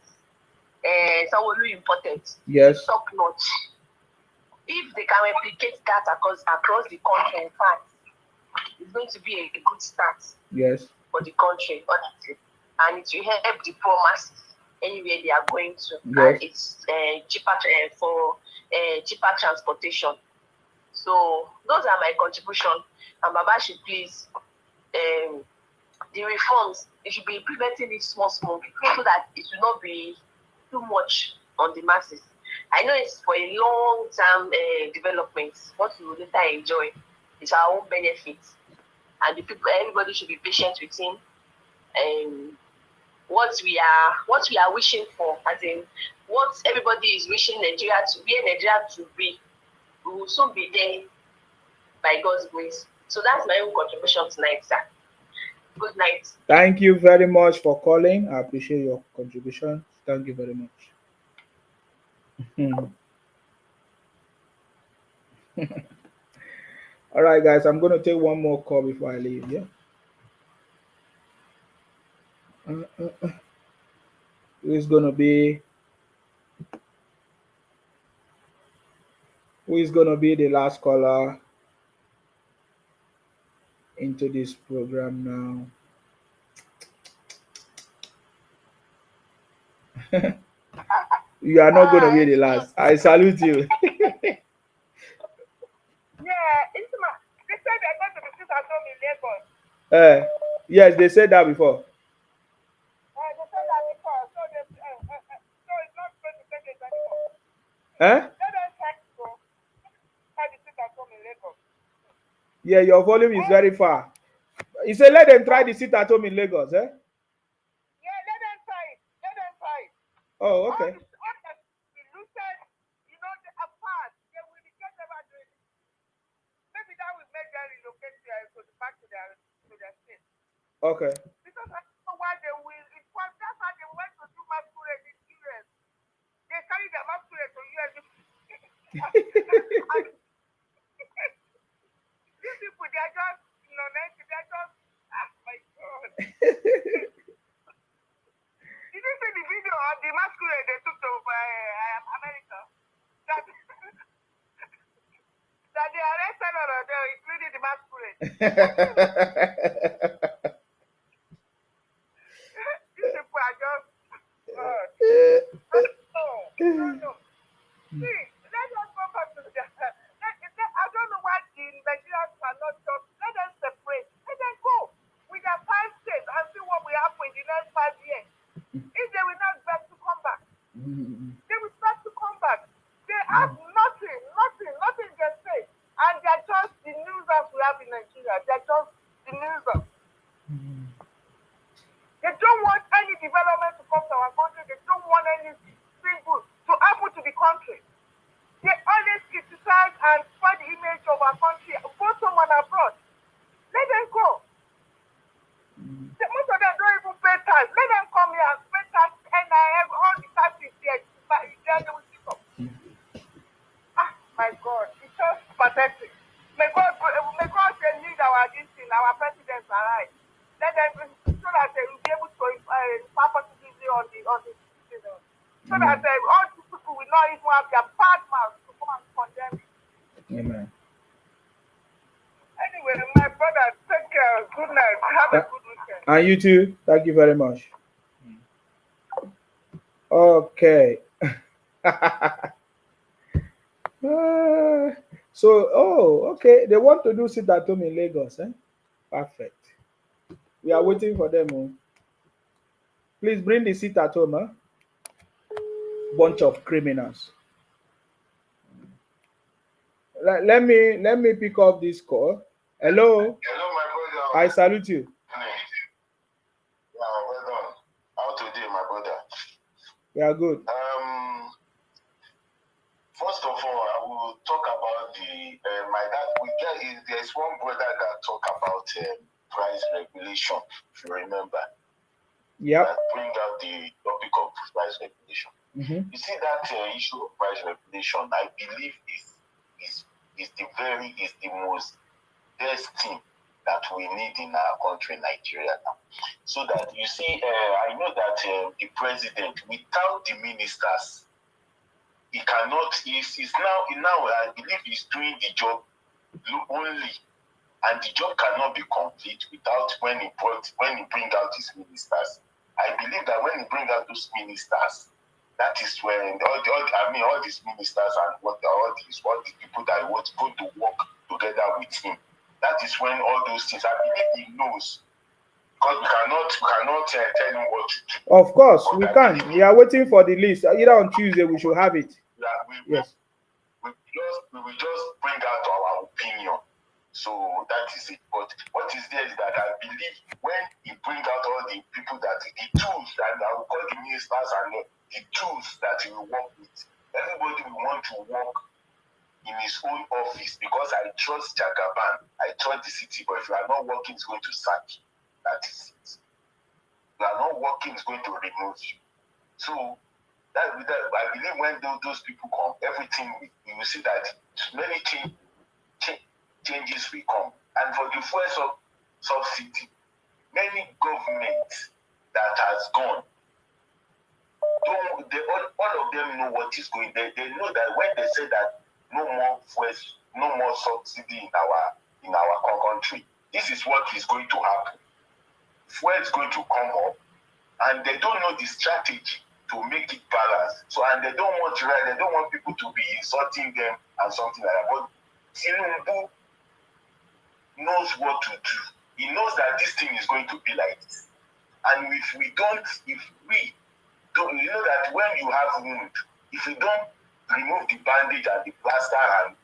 S13: someone really imported?
S1: Yes.
S13: Top notch. If they can replicate that across the country, in fact, it's going to be a good start.
S1: Yes.
S13: For the country, honestly, and it will help the poor masses anywhere they are going to,
S1: yes.
S13: And it's cheaper for cheaper transportation. So those are my contribution. And Baba should please the reforms. It should be implementing it small, so that it will not be too much on the masses. I know it's for a long-term development. What we will later enjoy is our own benefits. And the people, everybody should be patient with him. What we are wishing for, as in what everybody is wishing Nigeria to be, we will soon be there by God's grace. So that's my own contribution tonight, sir. Good night.
S1: Thank you very much for calling. I appreciate your contribution. Thank you very much. All right, guys, I'm going to take one more call before I leave. Yeah. Who is going to be the last caller into this program now? You are not going to be the last. I salute you.
S8: They said they're going to be sit at home in Lagos.
S1: Yes, they said that before.
S8: They said that before, so it's not going to
S1: Eh?
S8: Let them try to go. Try to sit at home in Lagos.
S1: Yeah, your volume is very far. You say let them try the sit at home in Lagos, eh?
S8: Yeah, let them try it. Let them try it.
S1: Oh,
S8: All
S1: okay.
S8: the looted, the apart, they will get never doing it. Maybe that will make them relocate back to their state.
S1: Okay.
S8: Because I don't know why they will. It was that's why they went to do masquerade in US. They carry their masquerade to US. And these people, they are just, they are just, oh my God. Did you see the video of the masquerade they took to America? That, that they arrested all of them, including the masquerade. These people are just, God. No. See, let us go back to the. I don't know why the Nigerians cannot just let them separate. Let them go with their 5 states and see what will happen in the next 5 years. If they will not beg to come back, they will start to come back. They have nothing they say. And they're just the losers we have in Nigeria. They're just the losers. They don't want any development to come to our country. They don't want anything good to happen to the country. They always criticize and spoil the image of our country, both home and abroad. Let them go. Most of them don't even pay tax. Let them come here and pay tax, and all the taxes there. Then they will pick up. My God, it's just pathetic. May God lead our presidents aright. Let them so that they will be able to impact positively on the citizens. So that all these people will not even have their bad mouths to come and condemn it.
S1: Amen.
S8: Anyway, my brother, take care. Good night. Have a good weekend.
S1: And you too. Thank you very much. Okay. Okay. They want to do sit at home in Lagos, eh? Perfect. We are waiting for them. Oh. Please bring the sit at home, huh? Bunch of criminals. Let me pick up this call. Hello.
S12: Hello, my brother.
S1: I salute you.
S12: Yeah, well done. How today, my brother?
S1: We are good.
S12: First of all, I will talk about my dad. There's one brother that talk about price regulation. If you remember, that bring out the topic of price regulation. You see that issue of price regulation, I believe is the most best thing that we need in our country, Nigeria now. So that you see, I know that the president, without the ministers, he cannot. He's now. I believe he's doing the job only, and the job cannot be complete without when he bring out his ministers. I believe that when he bring out those ministers, that is when all these ministers and all the people that want go to work together with him. That is when all those things. I believe he knows, because we cannot tell him what to do.
S1: Of course, we can. We are waiting for the list. Either on Tuesday, we should have it.
S12: Yeah, we will just bring out our opinion. So that is it. But what is there is that I believe when he bring out all the people the tools, and I will call the ministers and the tools that he will work with. Everybody will want to work in his own office, because I trust Jagaban, I trust the city, but if you are not working, it's going to sack you. That is it. If you are not working, it's going to remove you. So I believe when those people come, everything you will see that many changes will come. And for the fuel subsidy, many governments that has gone, all of them know what is going. They know that when they say that no more fuel, no more subsidy in our country, this is what is going to happen. Fuel is going to come up, and they don't know the strategy to make it balance. So, and they don't want people to be insulting them and something like that. But Tinubu knows what to do. He knows that this thing is going to be like this. And if we don't, you know that when you have wound, if you don't
S2: remove the bandage and the plaster and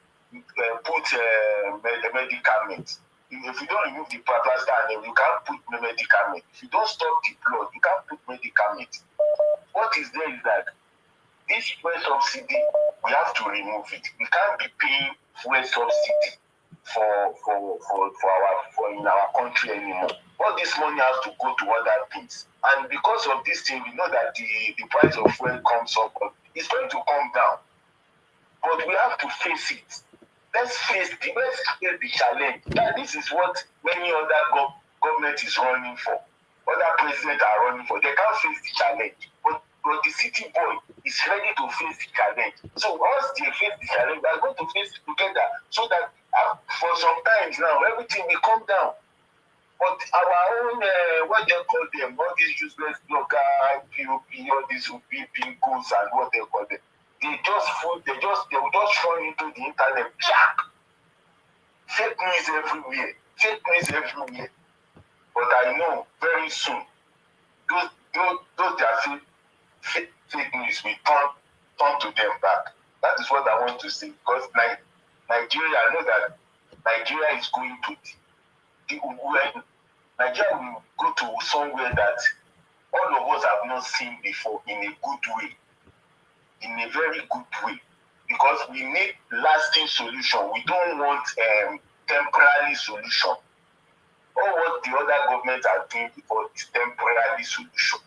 S2: put medicament. If you don't remove the plaster and you can't put medicament. If you don't stop the blood, you can't put medicament. What is there is that this fuel subsidy, we have to remove it. We can't be paying fuel subsidy for in our country anymore. All this money has to go to other things. And because of this thing, we know that the price of fuel comes up. It's going to come down. But we have to face it. Let's face the challenge. That this is what many other government is running for. Other presidents are running for. They can't face the challenge. But the city boy is ready to face the challenge. So once they face the challenge, they are going to face it together. So that for some times now, everything will come down. But our own, what they call them, all these useless blogger, POP, all these bingos and what they call them, they will just run into the internet. Fake news everywhere. Fake news everywhere. But I know very soon, those that say fake news will turn to them back. That is what I want to say. Because Nigeria, I know that Nigeria is going to Nigeria will go to somewhere that all of us have not seen before in a good way. In a very good way. Because we need lasting solution. We don't want temporary solution. All what the other governments are doing before is temporary solution.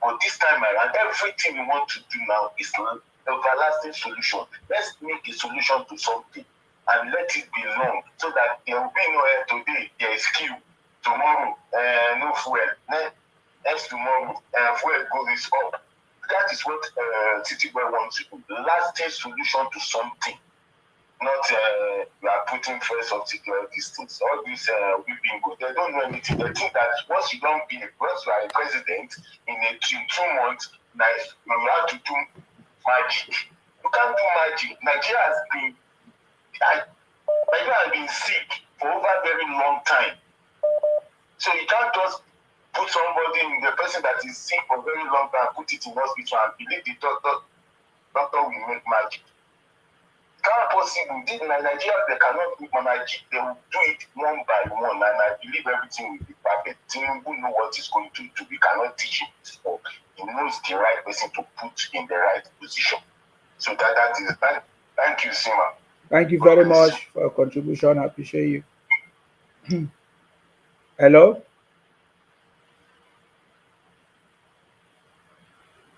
S2: But this time around, everything we want to do now is an everlasting solution. Let's make a solution to something and let it be long so that there will be no air today, there is queue. Tomorrow, no fuel. Next tomorrow, fuel goes up. That is what City Boy wants to do. Lasting solution to something. Not we are putting first subsidy all these things. All these weeping go. They don't know anything. They think that once you are a president in 2 months, you have to do magic. You can't do magic. Nigeria has been sick for over a very long time. So you can't just put somebody in the person that is sick for a very long time, put it in hospital and believe the doctor will make magic. Can't possible. This Nigeria, they cannot do magic. They will do it one by one, and I believe everything will be perfect. Tinubu know what he's going to do. We cannot teach him. So he knows the right person to put in the right position. So that is that. Thank you, Sima.
S1: Thank you very much for your contribution. I appreciate you. Hello.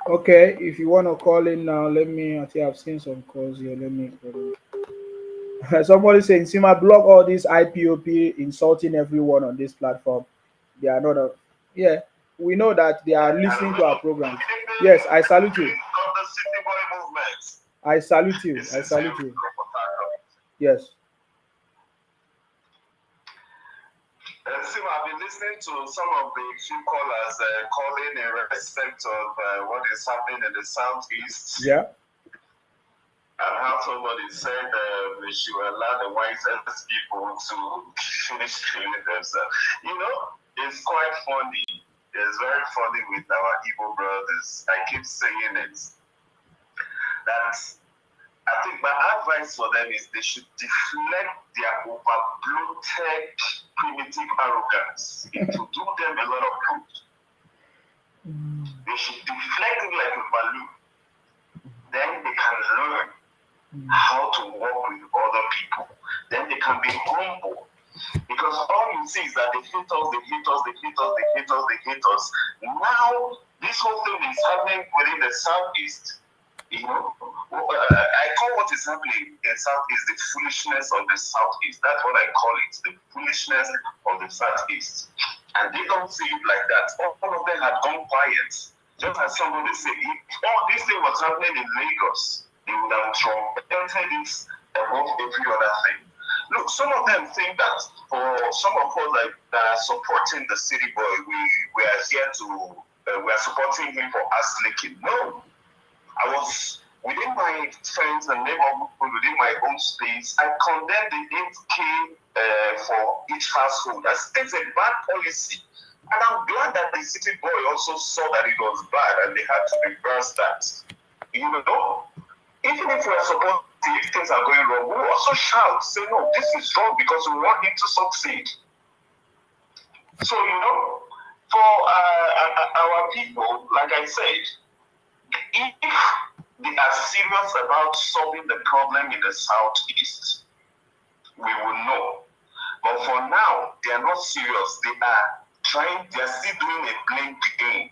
S1: Okay, if you want to call in now, let me. I think I've seen some calls here. Let me. Somebody saying, Sima, block all this IPOP insulting everyone on this platform. They are not a. Yeah, we know that they are listening to our programs. Yes, I salute you. I salute you. I salute you. Yes.
S2: Sima, I've been listening to some of the few callers calling in respect of what is happening in the southeast.
S1: Yeah.
S2: And how somebody said they should allow the wisest people to finish training themselves. You know, it's quite funny. It's very funny with our Igbo brothers. I keep saying it. I think my advice for them is they should deflect their overbloated primitive arrogance. It will do them a lot of good. They should deflect it like a balloon. Then they can learn how to work with other people. Then they can be humble. Because all you see is that they hate us, they hate us, they hate us, they hate us, they hate us. Now, this whole thing is happening within the Southeast. You know, I call what is happening in Southeast the foolishness of the Southeast. That's what I call it, the foolishness of the Southeast. And they don't see it like that. All of them have gone quiet. Just as somebody said, if all this thing was happening in Lagos, they would have trumpeted it above every other thing. Look, some of them think that for some of us that are supporting the city boy, we are here to, we are supporting him for us licking. No. I was within my friends and neighborhood, within my own space. I condemned the 8K for each household. That's a bad policy. And I'm glad that the city boy also saw that it was bad and they had to reverse that. You know, Even if we're supposed to, if things are going wrong, we'll also shout, say, no, this is wrong because we want him to succeed. So, for our people, like I said, if they are serious about solving the problem in the Southeast, we will know. But for now, they are not serious. They are still doing a blame game.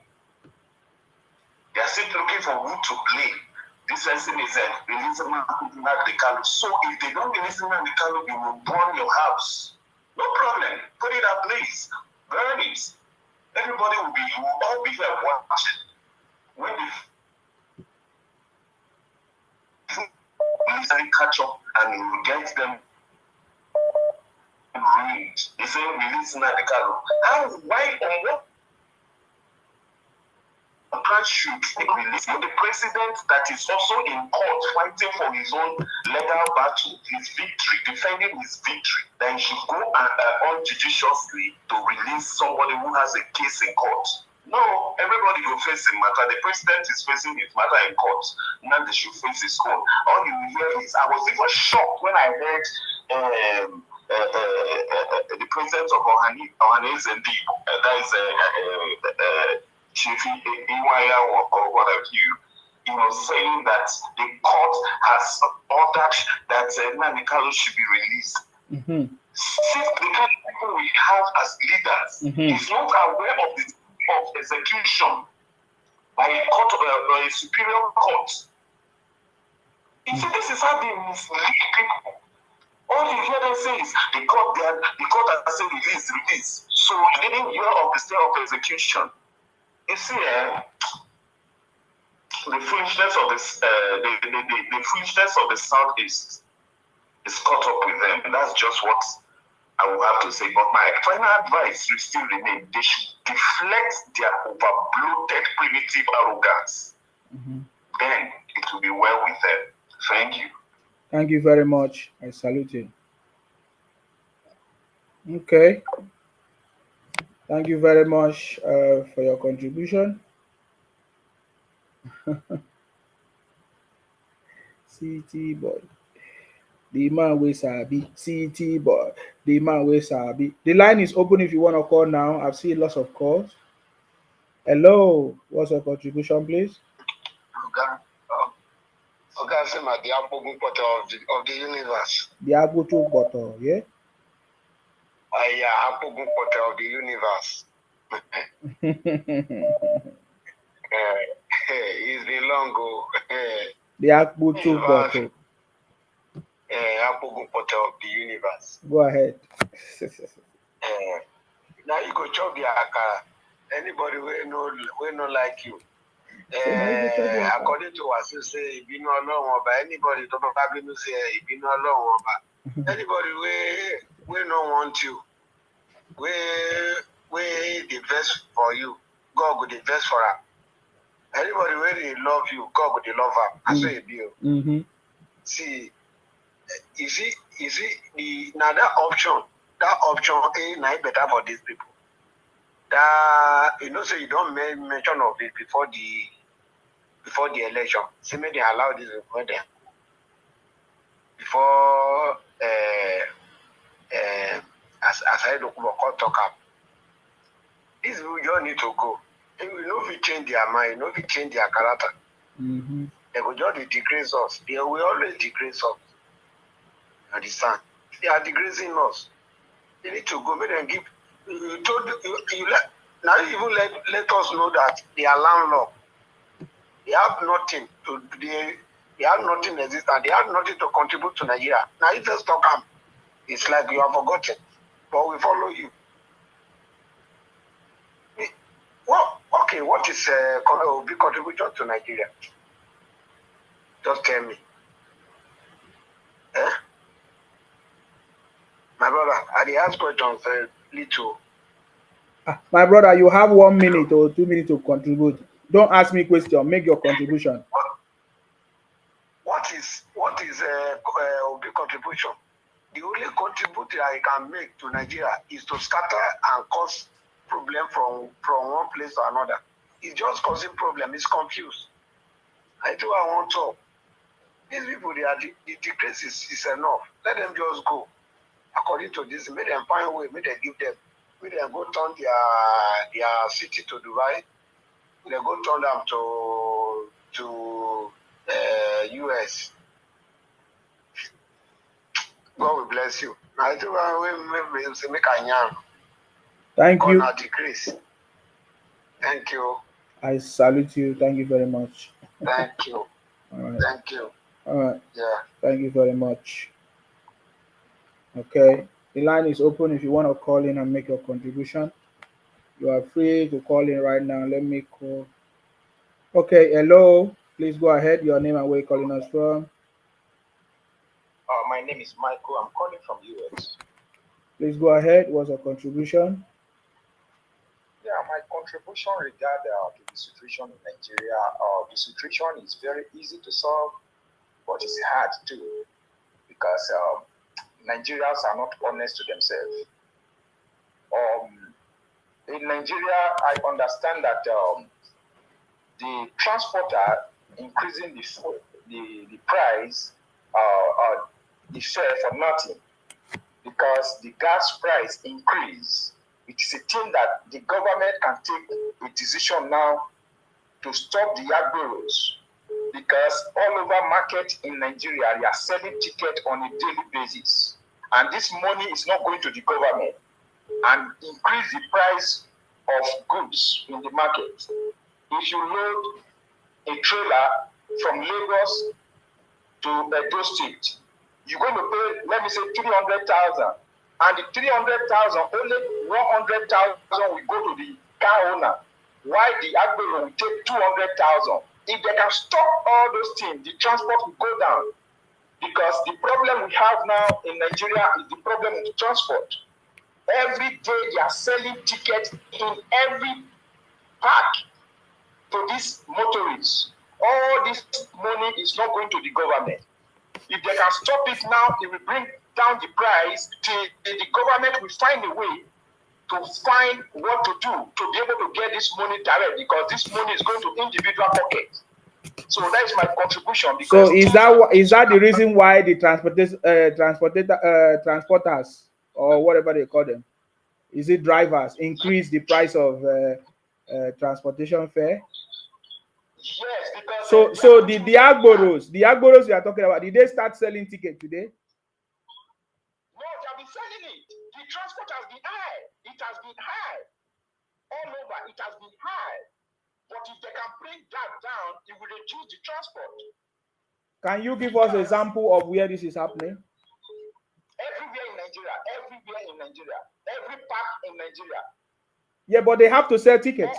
S2: They are still looking for who to blame. This person is releasing Nnamdi. So if they don't release Nnamdi, they will burn your house. No problem. Put it ablaze. Burn it. Everybody will all be here watching. When they catch up and you will get them ruined. They say release Nnamdi. How? Why? On what? Should release the president that is also in court fighting for his own legal battle, his victory, defending his victory, then he should go unjudiciously to release somebody who has a case in court. No, everybody will face a matter. The president is facing his matter in court. Now they should face his own. All you hear is, I was even shocked when I heard the president of Ohanese and that is Chief Iwaya or what have you, saying that the court has ordered that Nnamdi should be released. Since the kind of people we have as leaders is not aware of the execution by a court or a superior court. You see, this is how they mislead people. All you hear them say is the court has said release. So you didn't hear of the state of execution. You see, the foolishness of this, the foolishness of the Southeast is caught up with them. That's just what I will have to say. But my final advice will still remain: they should deflect their overbloated, primitive arrogance. Then it will be well with them. Thank you.
S1: Thank you very much. I salute you. Okay. Thank you very much for your contribution. CT boy. The man with Sabi. CT boy. The man with Sabi. The line is open if you want to call now. I've seen lots of calls. Hello. What's your contribution, please?
S14: Okay, say the Apogun Potter of the universe.
S1: The Apogun Potter, yeah?
S14: Yeah, Apogun Potter of the universe. It's been long ago.
S1: The Apogun Potter.
S14: Apogun Potter of the universe.
S1: Go ahead.
S14: Now you go chop the akara. Anybody we no like you. According to what you say, if you know alone about anybody to probably say if you know alone about anybody we don't want you. We the best for you. God will the best for her. Anybody where they love you, God will the love her. I say it you. See, you see now that option A now better for these people. That say you don't mention of it before the election. See, maybe they allow this before them. Before as I look talk up. These people just need to go. They will not change their mind, not change their character. They will just disgrace us. They will always disgrace us. Understand? They are disgracing us. They need to go. Make them give. Now even let us know that they are landlord. They have nothing to. They have nothing existent. They have nothing to contribute to Nigeria. Now if just talk them, it's like you have forgotten. But we follow you. Well, okay, what is a big contribution to Nigeria? Just tell me. My brother, I ask questions little.
S1: My brother, you have 1 minute or 2 minutes to contribute. Don't ask me question. Make your contribution.
S14: What is a big contribution? The only contribution I can make to Nigeria is to scatter and cause problem from one place to another. It's just causing problem. It's confused. I want to. These people, the grace is enough. Let them just go. According to this, make them find a way, make them give them, make them go turn their city to Dubai, make them go turn them to US. God will bless you. I do we make a yarn.
S1: Thank you.
S14: God the grace. Thank you.
S1: I salute you. Thank you very much.
S14: Thank you.
S1: All right.
S14: Thank you.
S1: All right.
S14: Yeah.
S1: Thank you very much. Okay. The line is open if you want to call in and make your contribution. You are free to call in right now. Let me call. Okay. Hello. Please go ahead. Your name and where you're calling us from.
S15: My name is Michael. I'm calling from US.
S1: Please go ahead. What's your contribution?
S15: Yeah, my contribution regard to the situation in Nigeria. The situation is very easy to solve, but it's hard too, because Nigerians are not honest to themselves. In Nigeria, I understand that the transporter increasing the price, the fare for nothing, because the gas price increase. It is a thing that the government can take a decision now to stop the agboros, because all over market in Nigeria, they are selling tickets on a daily basis. And this money is not going to the government and increase the price of goods in the market. If you load a trailer from Lagos to Edo State, you're going to pay, let me say, 300,000. And the 300,000, only 100,000 will go to the car owner. Why the agbero will take 200,000? If they can stop all those things, the transport will go down. Because the problem we have now in Nigeria is the problem of transport. Every day they are selling tickets in every park to these motorists. All this money is not going to the government. If they can stop it now, it will bring down the price. The government will find a way to find what to do to be able to get this money direct, because this money is going to individual pockets. So that is my contribution.
S1: So is that the reason why the transporters or whatever they call them, is it drivers, increase the price of transportation fare?
S15: Yes, because
S1: so the agboros you are talking about, did they start selling tickets today?
S15: No, they have been selling it. The transport has been high. It has been high. All over, it has been high. But if they can bring that down, it will reduce the transport.
S1: Can you give us an example of where this is happening?
S15: Everywhere in Nigeria. Every park in Nigeria.
S1: Yeah, but they have to sell tickets.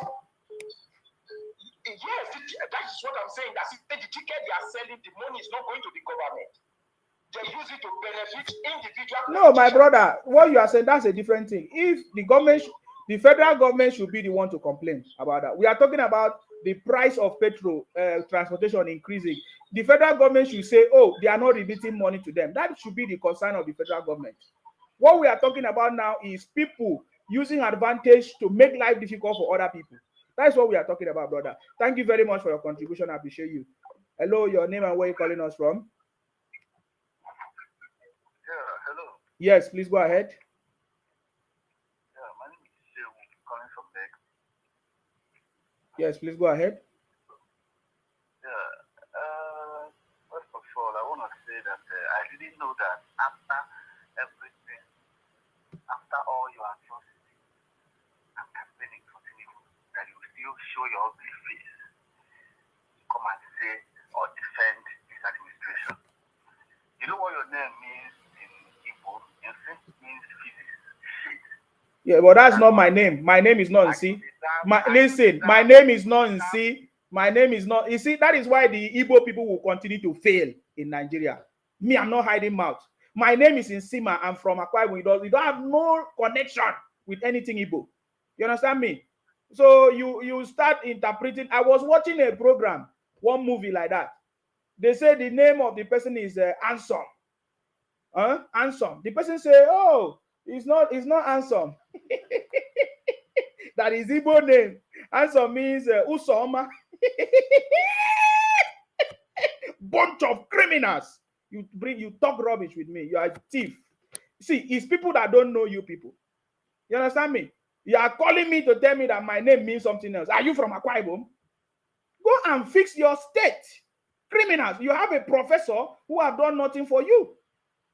S15: Yes, that is what I'm saying. That's the ticket they are selling, the money is not going to the government. They use it to benefit individual.
S1: No, my brother, what you are saying, that's a different thing. If the federal government should be the one to complain about that. We are talking about the price of petrol transportation increasing. The federal government should say, oh, they are not remitting money to them. That should be the concern of the federal government. What we are talking about now is people using advantage to make life difficult for other people. That's what we are talking about, brother. Thank you very much for your contribution. I appreciate you. Hello, your name and where you're calling us from?
S16: Yeah, hello.
S1: Yes, please go ahead.
S16: Yeah, my name is Shehu, calling from Beck.
S1: Yes, please go ahead.
S16: Yeah, first of all, I want to say that I didn't know that after everything, after all your atrocities and campaigning for Tinubu, that you still show your ugly face to come and say or defend this administration. You know what your name means in Igbo? Your name means physics. Shit.
S1: Yeah, but that's not my name. My name is not Nsi. Listen, my name is not Nsi. My name is not. You see, that is why the Igbo people will continue to fail in Nigeria. Me, I'm not hiding mouth. My name is Nsima. I'm from Akwa Ibom. We don't have no connection with anything Igbo. You understand me? So you start interpreting. I was watching a program, one movie like that. They say the name of the person is Ansom. Ansom. The person say, oh, it's not Ansom. That is Igbo name. Ansom means Usoma. bunch of criminals. You talk rubbish with me. You are a thief. See, it's people that don't know you people. You understand me? You are calling me to tell me that my name means something else. Are you from Akwa Ibom? Go and fix your state. Criminals. You have a professor who have done nothing for you.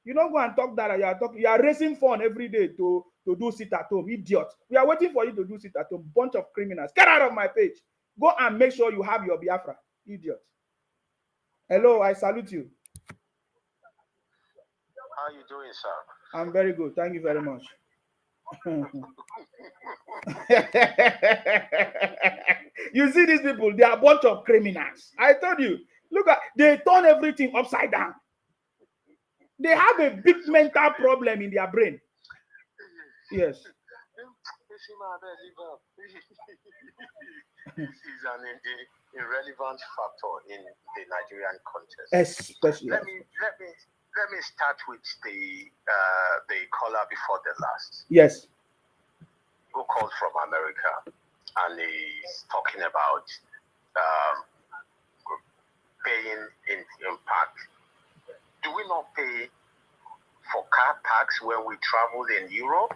S1: You don't go and talk that you are raising fund every day to do sit at home. Idiot. We are waiting for you to do sit at home. Bunch of criminals. Get out of my page. Go and make sure you have your Biafra. Idiot. Hello, I salute you.
S14: How you doing, sir?
S1: I'm very good. Thank you very much. You see these people, they are a bunch of criminals. I told you. Look at, they turn everything upside down. They have a big mental problem in their brain. Yes.
S14: This is an irrelevant factor in the Nigerian context.
S1: Especially.
S14: Let me start with the caller before the last.
S1: Yes.
S14: Who called from America, and he's talking about paying in impact. Do we not pay for car tax when we travel in Europe?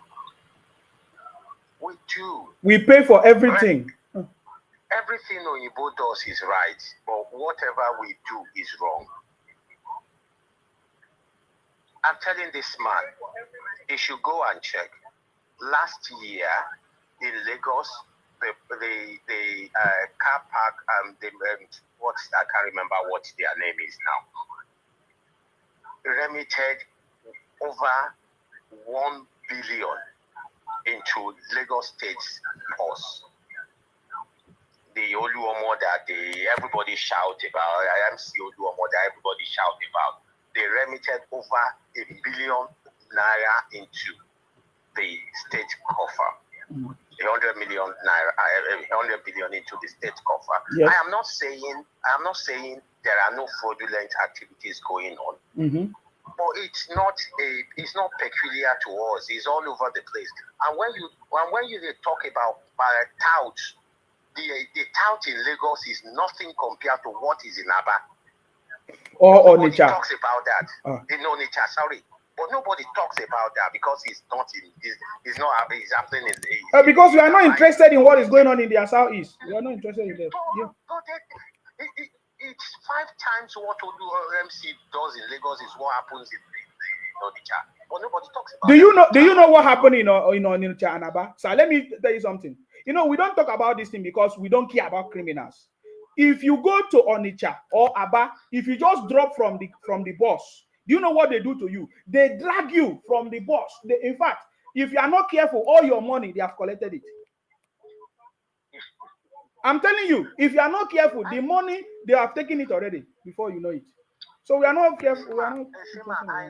S14: We do.
S1: We pay for everything.
S14: Everything Oyibo does is right, but whatever we do is wrong. I'm telling this man, he should go and check. Last year in Lagos, the car park I can't remember what their name is now, remitted over 1 billion into Lagos State's purse. The Oluomo that everybody shout about, IMC Oluomo that everybody shout about, they remitted over 1 billion naira into the state coffer. 100 million naira, 100 billion into the state coffer. Yes. I am not saying there are no fraudulent activities going on. But it's not peculiar to us. It's all over the place. And when you talk about touts, the tout in Lagos is nothing compared to what is in Aba.
S1: Or
S14: nobody
S1: Onitsha.
S14: Talks about that. In Onitsha, sorry. But nobody talks about that because it's happening in the
S1: because we are not interested in what is going on in their southeast. We are not interested in that. Yeah.
S14: It's 5 times what MC does in Lagos is what happens in Onitsha. But nobody talks about that.
S1: Do you know what happened in Onitsha and Aba? So let me tell you something. We don't talk about this thing because we don't care about criminals. If you go to Onitsha or Aba, if you just drop from the bus, do you know what they do to you? They drag you from the bus. In fact, if you are not careful, all your money, they have collected it. I'm telling you, if you are not careful, the money, they have taken it already before you know it. So we are not careful. We are not
S14: I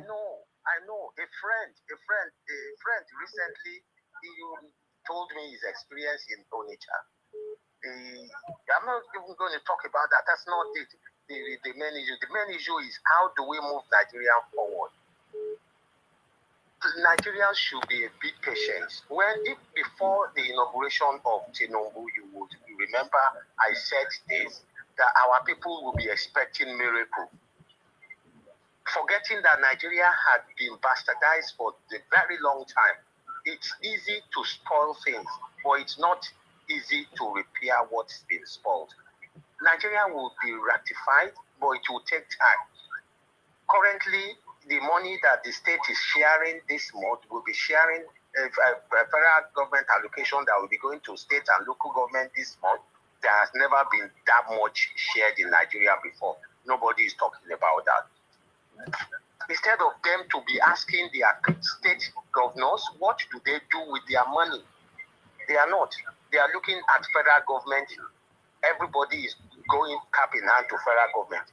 S14: know. A friend recently, he told me his experience in Onitsha. I'm not even going to talk about that. That's not it. The main issue. The main issue is how do we move Nigeria forward? Nigerians should be a bit patient. Before the inauguration of Tinubu, you remember I said this, that our people will be expecting miracle. Forgetting that Nigeria had been bastardized for a very long time. It's easy to spoil things, but it's not easy to repair what's been spoiled. Nigeria will be ratified, but it will take time. Currently, the money that the state is sharing this month will be sharing a federal government allocation that will be going to state and local government this month. There has never been that much shared in Nigeria before. Nobody is talking about that. Instead of them to be asking their state governors, what do they do with their money? They are not. They are looking at federal government. Everybody is going cap in hand to federal government.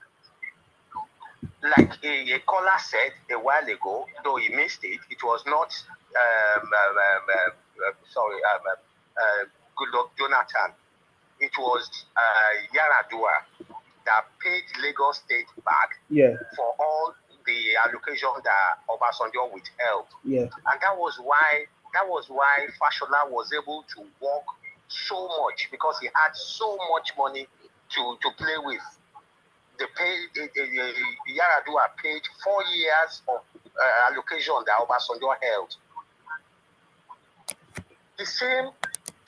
S14: Like a caller said a while ago, though he missed it, it was not Goodluck Jonathan. It was Yaradua that paid Lagos State back for all the allocation that Obasanjo withheld.
S1: Yeah.
S14: And that was why Fashola was able to work so much because he had so much money to play with. they paid, Yaradua paid 4 years of allocation that Obasanjo held. The same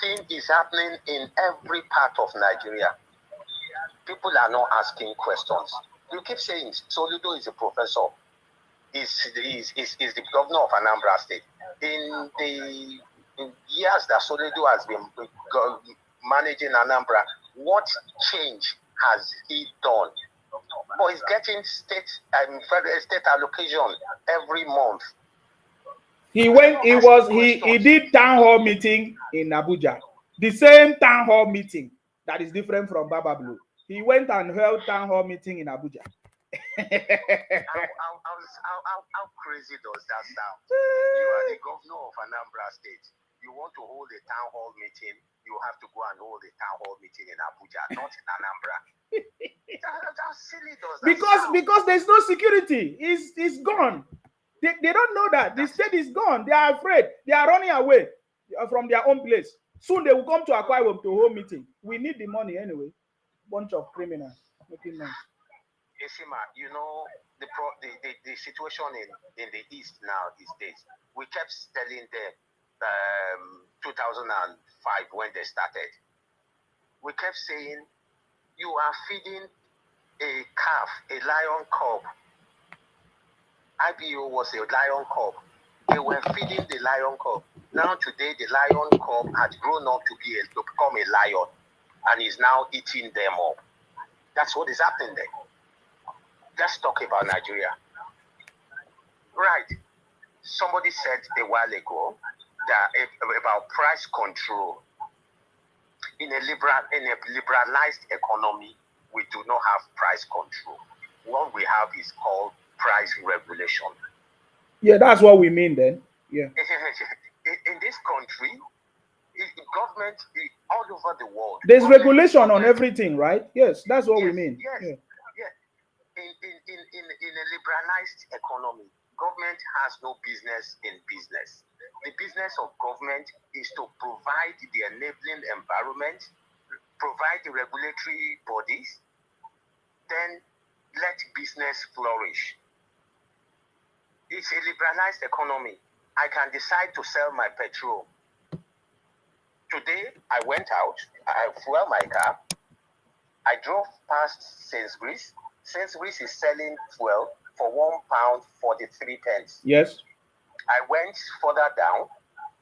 S14: thing is happening in every part of Nigeria. People are not asking questions. You keep saying Soludo is a professor, is the governor of Anambra State. In the years that Soludo has been managing Anambra, what change has he done? But he's getting state allocation every month.
S1: He did town hall meeting in Abuja. The same town hall meeting that is different from Baba Blue. He went and held town hall meeting in Abuja.
S14: How crazy does that sound? You are the governor of Anambra State. You want to hold a town hall meeting, you have to go and hold a town hall meeting in Abuja, not in Anambra. How silly does that sound?
S1: Because there's no security. It's gone. They don't know that. The state is gone. They are afraid. They are running away from their own place. Soon they will come to Akwa Ibom to hold meeting. We need the money anyway. Bunch of criminals making noise.
S14: Esima, you know the situation in the East now these days. We kept telling them 2005 when they started. We kept saying you are feeding a calf, a lion cub. IBO was a lion cub. They were feeding the lion cub. Now today the lion cub has grown up to become a lion and is now eating them up. That's what is happening there. Let's talk about Nigeria. Right. Somebody said a while ago that about price control. In a liberalized economy, we do not have price control. What we have is called price regulation.
S1: Yeah, that's what we mean then. Yeah.
S14: In this country, government all over the world.
S1: There's regulation on everything, right? Yes, that's what we mean.
S14: Yes.
S1: Yeah.
S14: In a liberalized economy, government has no business in business. The business of government is to provide the enabling environment, provide the regulatory bodies, then let business flourish. It's a liberalized economy. I can decide to sell my petrol. Today, I went out, I fueled my car, I drove past Sainsbury's. Sainsbury's is selling fuel for £1.43.
S1: Yes.
S14: I went further down.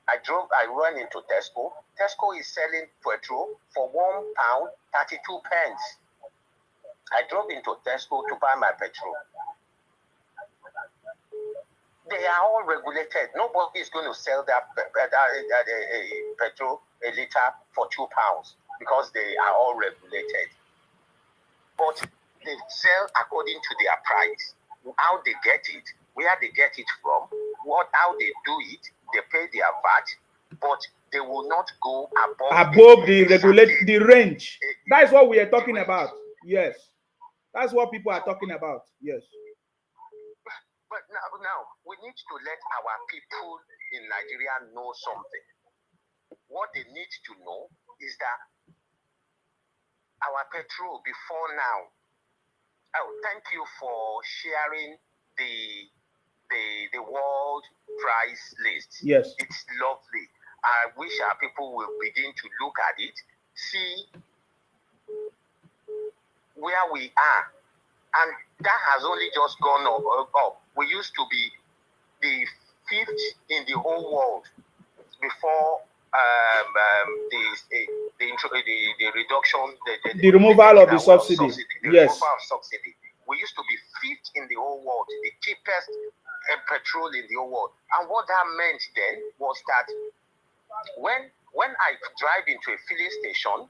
S14: I went into Tesco. Tesco is selling petrol for £1.32. I drove into Tesco to buy my petrol. They are all regulated. Nobody is going to sell that petrol a liter for £2 because they are all regulated. But they sell according to their price. How they get it, where they get it from, how they do it, they pay their VAT, but they will not go above
S1: the range. That is what we are talking about. Yes. That's what people are talking about. Yes.
S14: But now we need to let our people in Nigeria know something. What they need to know is that our petrol before now. Oh, thank you for sharing the world price list.
S1: Yes.
S14: It's lovely. I wish our people will begin to look at it, see where we are. And that has only just gone up. We used to be the 5th in the whole world before the reduction,
S1: the removal of the subsidy. Yes.
S14: Removal of subsidy. We used to be 5th in the whole world, the cheapest petrol in the whole world. And what that meant then was that when I drive into a filling station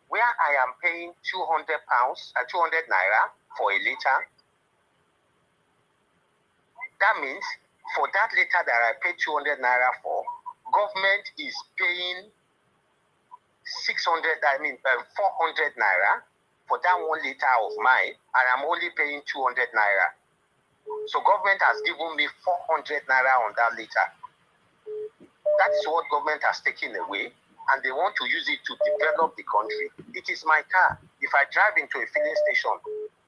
S14: where I am paying £200, 200 naira for a liter, that means for that liter that I pay 200 naira for, government is paying 400 naira for that 1 liter of mine, and I'm only paying 200 naira. So government has given me 400 naira on that liter. That is what government has taken away, and they want to use it to develop the country. It is my car. If I drive into a filling station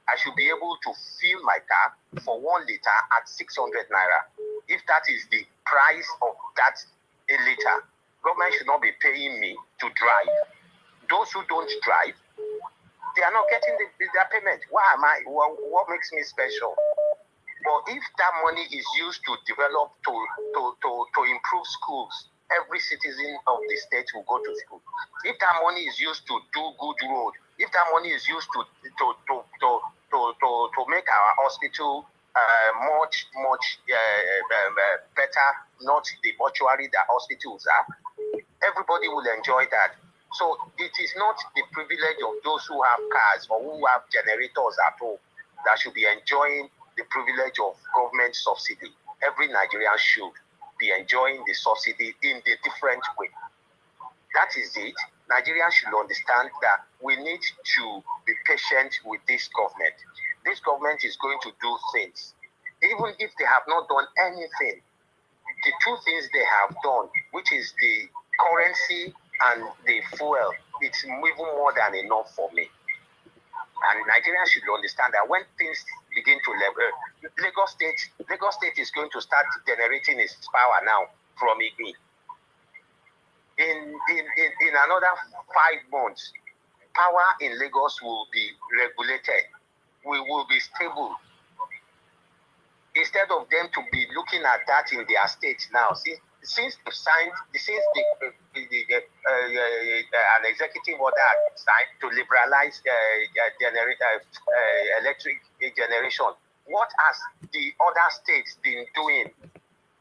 S17: I should be able to fill my car for 1 liter at 600 naira. If that is the price of that a liter, government should not be paying me to drive. Those who don't drive, they are not getting their payment. Why am I? What makes me special? But if that money is used to develop, to improve schools, every citizen of the state will go to school. If that money is used to do good road, if that money is used to make our hospital much better, not the mortuary that hospitals are, everybody will enjoy that. So it is not the privilege of those who have cars or who have generators at home that should be enjoying the privilege of government subsidy. Every Nigerian should be enjoying the subsidy in a different way. That is it. Nigerians should understand that we need to be patient with this government. This government is going to do things. Even if they have not done anything, the two things they have done, which is the currency and the fuel, it's even more than enough for me. And Nigerians should understand that when things begin to level, Lagos State is going to start generating its power now from Igni. In another 5 months, power in Lagos will be regulated. We will be stable. Instead of them to be looking at that in their state now, since an executive order had signed to liberalize electric generation, what has the other states been doing?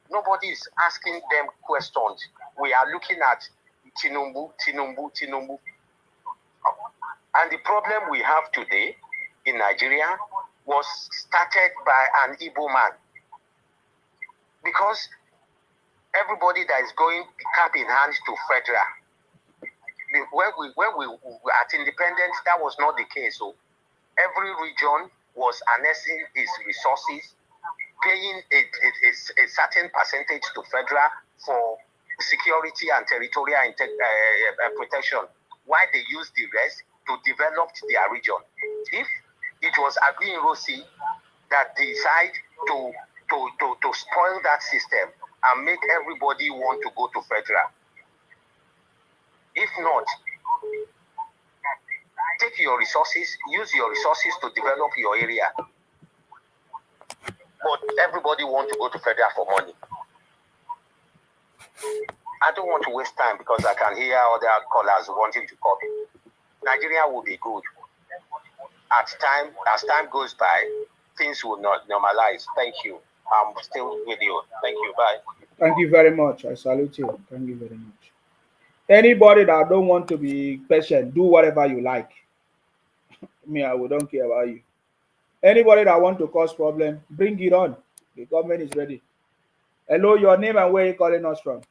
S17: Nobody is asking them questions. We are looking at Tinubu. And the problem we have today in Nigeria was started by an Igbo man. Because everybody that is going cap in hand to federal, when we were at independence, that was not the case. So every region was annexing its resources, paying a certain percentage to federal for security and territorial protection, while they used the rest to develop their region. If it was Agui Rossi that decide to spoil that system and make everybody want to go to federal. If not, take your resources, use your resources to develop your area. But everybody want to go to federal for money. I don't want to waste time because I can hear other callers wanting to copy. Nigeria will be good. As time goes by, things will not normalize. Thank you. I'm still with you. Thank you. Bye.
S1: Thank you very much. I salute you. Thank you very much. Anybody that don't want to be patient, do whatever you like. Me, I don't care about you. Anybody that want to cause problem, bring it on. The government is ready. Hello, your name and where you calling us from?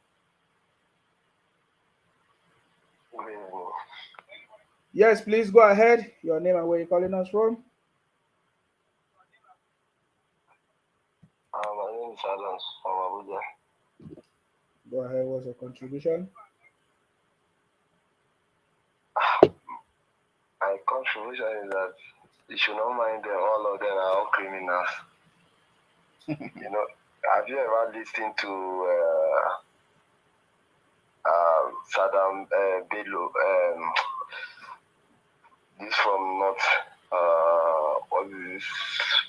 S1: Yes, please go ahead. Your name and where you calling us from?
S18: My name is Adams from Abuja.
S1: Go ahead. What's your contribution?
S18: My contribution is that you should not mind them. All of them are all criminals. Have you ever listened to Saddam Bello? This from North, what is this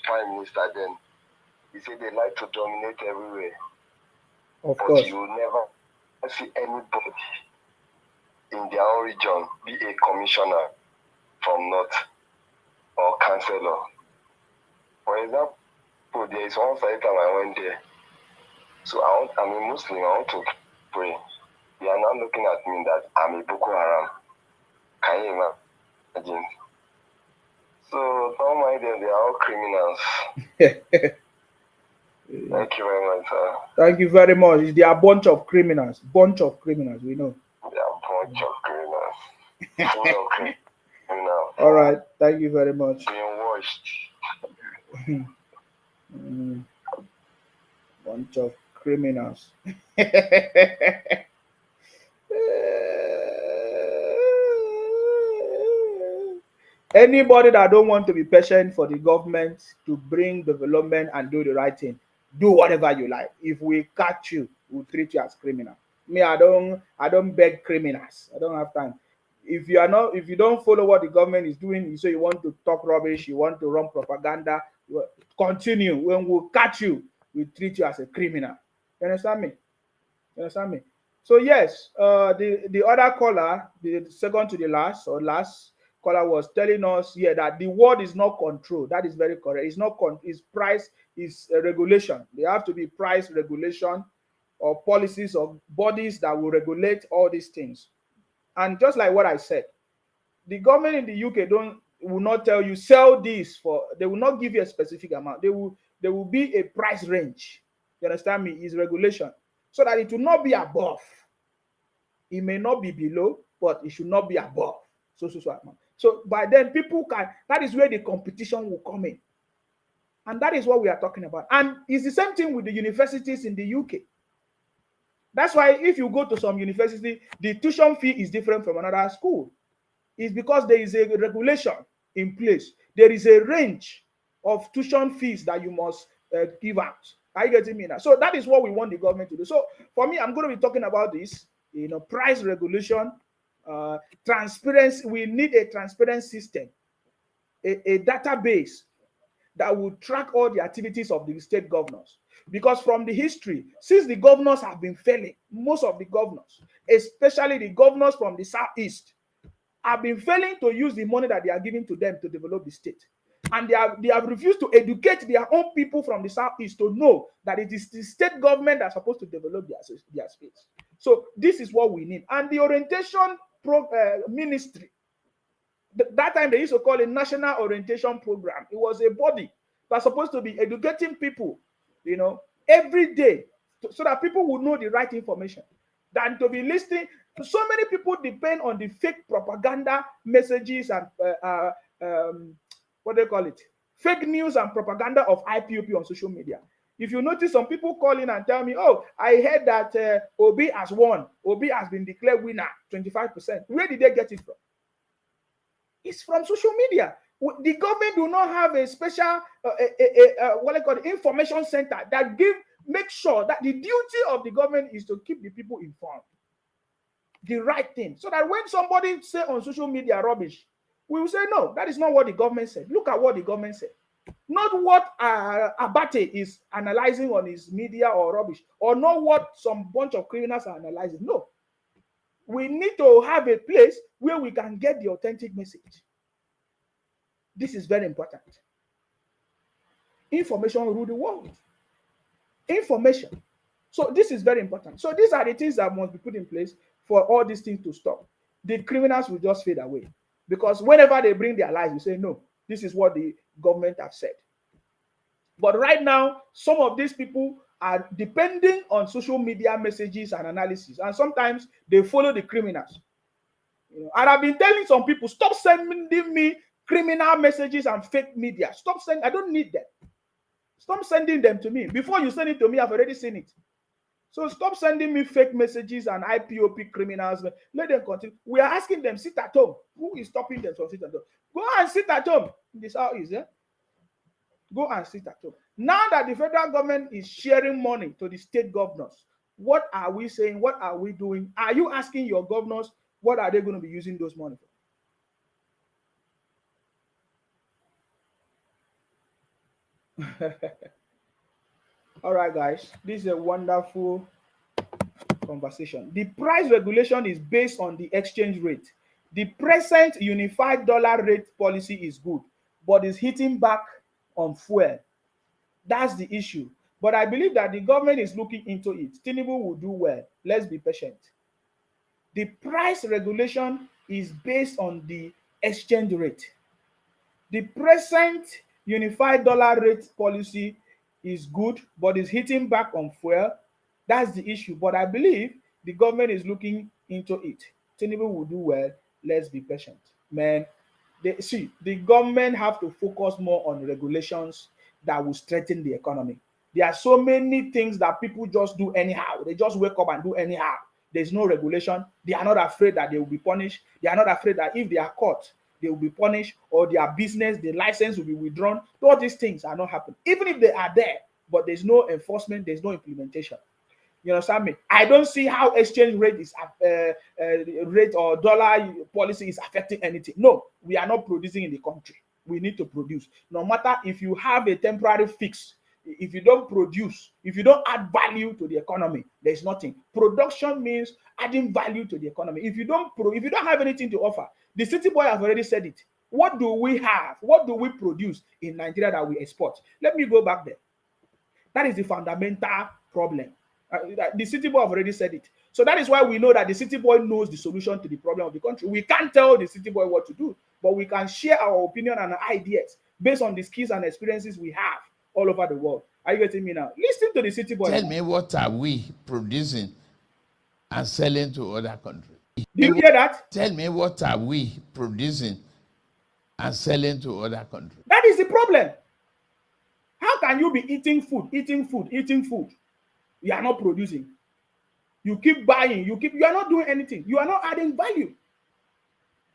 S18: Prime Minister then? He said they like to dominate everywhere.
S1: Of course.
S18: You will never see anybody in their own region be a commissioner from North or councillor. For example, there is one time I went there. So I'm a Muslim, I want to pray. They are now looking at me that I'm a Boko Haram. Can you imagine? So don't mind them, they are all criminals. Thank you very much, sir.
S1: Thank you very much. They are a bunch of criminals. Bunch of criminals, we know.
S18: They are a bunch of criminals. Full of criminals.
S1: All right. Thank you very much.
S18: Being washed.
S1: Bunch of criminals. Anybody that don't want to be patient for the government to bring development and do the right thing, do whatever you like. If we catch you, we'll treat you as criminal. Me, I don't beg criminals. I don't have time. If you don't follow what the government is doing, you say you want to talk rubbish, you want to run propaganda, continue. When we catch you, we treat you as a criminal. You understand me? You understand me? So yes, the other caller, the second to the last or last caller was telling us here that the world is not controlled. That is very correct. It's not it's price, is regulation. There have to be price regulation or policies or bodies that will regulate all these things. And just like what I said, the government in the UK will not tell you sell this for. They will not give you a specific amount. There will be a price range. You understand me? Is regulation so that it will not be above. It may not be below, but it should not be above. So by then people can. That is where the competition will come in, and that is what we are talking about. And it's the same thing with the universities in the UK. That's why if you go to some university, the tuition fee is different from another school. It's because there is a regulation in place. There is a range of tuition fees that you must give out. Are you getting me now? So that is what we want the government to do. So for me, I'm going to be talking about this, price regulation, transparency. We need a transparent system, a database that will track all the activities of the state governors. Because from the history, since the governors have been failing, most of the governors, especially the governors from the southeast, have been failing to use the money that they are giving to them to develop the state. And they have refused to educate their own people from the southeast to know that it is the state government that's supposed to develop their space. So this is what we need. And the orientation ministry, that time they used to call it National Orientation Program. It was a body that's supposed to be educating people, every day, so that people would know the right information, than to be listening. So many people depend on the fake propaganda messages and what they call it, fake news and propaganda of IPOP on social media. If you notice, some people call in and tell me, "Oh, I heard that Obi has won. Obi has been declared winner, 25%." Where did they get it from? It's from social media. The government do not have a special what they call it, information center that make sure that the duty of the government is to keep the people informed, the right thing, so that when somebody say on social media rubbish, we will say no, that is not what the government said. Look at what the government said, not what Abate is analyzing on his media or rubbish, or not what some bunch of criminals are analyzing. No, we need to have a place where we can get the authentic message. This is very important. Information rule the world. Information. So this is very important. So these are the things that must be put in place for all these things to stop. The criminals will just fade away, because whenever they bring their lies, you say, no, this is what the government have said. But right now, some of these people are depending on social media messages and analysis, and sometimes they follow the criminals. And I've been telling some people, stop sending me criminal messages and fake media. Stop sending. I don't need them. Stop sending them to me. Before you send it to me, I've already seen it. So stop sending me fake messages and IPOP criminals. Let them continue. We are asking them, sit at home. Who is stopping them from sitting at home? Go and sit at home. This how is it? Go and sit at home. Now that the federal government is sharing money to the state governors, what are we saying? What are we doing? Are you asking your governors what are they going to be using those money for? All right, guys, this is a wonderful conversation. The price regulation is based on the exchange rate. The present unified dollar rate policy is good, but it's hitting back on fuel. That's the issue. But I believe that the government is looking into it. Tinubu will do well. Let's be patient. The price regulation is based on the exchange rate. The present unified dollar rate policy is good, but is hitting back on fuel. That's the issue. But I believe the government is looking into it. Tinubu will do well. Let's be patient. Man, the government have to focus more on regulations that will strengthen the economy. There are so many things that people just do anyhow. They just wake up and do anyhow. There's no regulation. They are not afraid that they will be punished. They are not afraid that if they are caught, they will be punished, or their business, the license will be withdrawn. All these things are not happening. Even if they are there, but there's no enforcement, there's no implementation. You understand me? I don't see how exchange rate is rate or dollar policy is affecting anything. No, we are not producing in the country. We need to produce. No matter if you have a temporary fix, if you don't produce, if you don't add value to the economy, there's nothing. Production means adding value to the economy. If you don't have anything to offer, the city boy have already said it. What do we have? What do we produce in Nigeria that we export? Let me go back there. That is the fundamental problem. The city boy have already said it. So that is why we know that the city boy knows the solution to the problem of the country. We can't tell the city boy what to do, but we can share our opinion and ideas based on the skills and experiences we have all over the world. Are you getting me now? Listen to the city boy.
S7: Tell me, what are we producing and selling to other countries?
S1: Do you hear that?
S7: Tell me, what are we producing and selling to other countries?
S1: That is the problem. How can you be eating food? You are not producing. You keep buying. You are not doing anything. You are not adding value.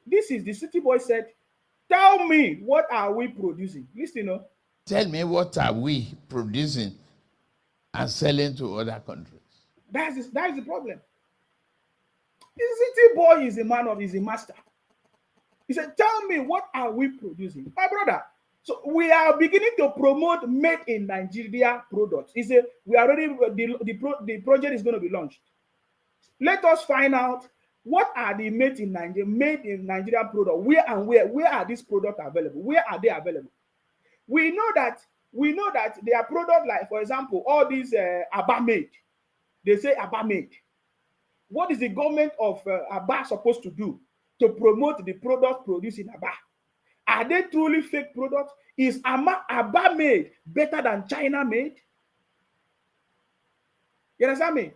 S1: This is the city boy said, tell me, what are we producing? Listen, no.
S7: Tell me, what are we producing and selling to other countries?
S1: That is the problem. The city boy is a master. He said, tell me, what are we producing? My brother, so we are beginning to promote made in Nigeria products. He said, we are already, the project is going to be launched. Let us find out what are the made in Nigeria products. Where are these products available? Where are they available? We know that there are products like, for example, all these Aba made. They say Aba made. What is the government of Aba supposed to do to promote the product produced in Aba? Are they truly fake products? Is Aba made better than China made? You understand me?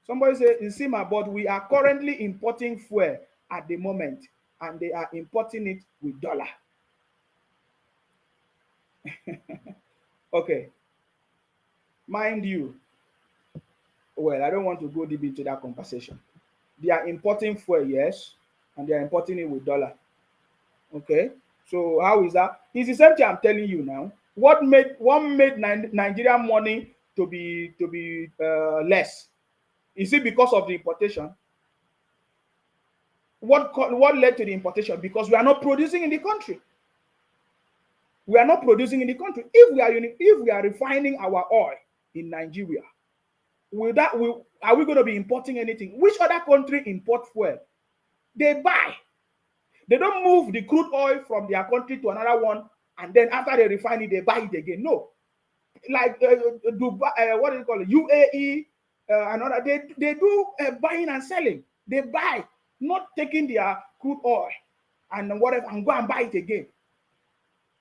S1: Somebody say, Nsima, but we are currently importing fuel at the moment, and they are importing it with dollar. Okay. Mind you, well, I don't want to go deep into that conversation. They are importing fuel, yes, and they are importing it with dollar. Okay. So how is that? It's the same thing I'm telling you now. What made Nigerian money to be less? Is it because of the importation? What led to the importation? Because we are not producing in the country. We are not producing in the country. If we are refining our oil in Nigeria, are we going to be importing anything? Which other country import fuel? They buy. They don't move the crude oil from their country to another one, and then after they refine it, they buy it again. No, like Dubai, what do you call it? UAE, another. They do buying and selling. They buy, not taking their crude oil and whatever and go and buy it again.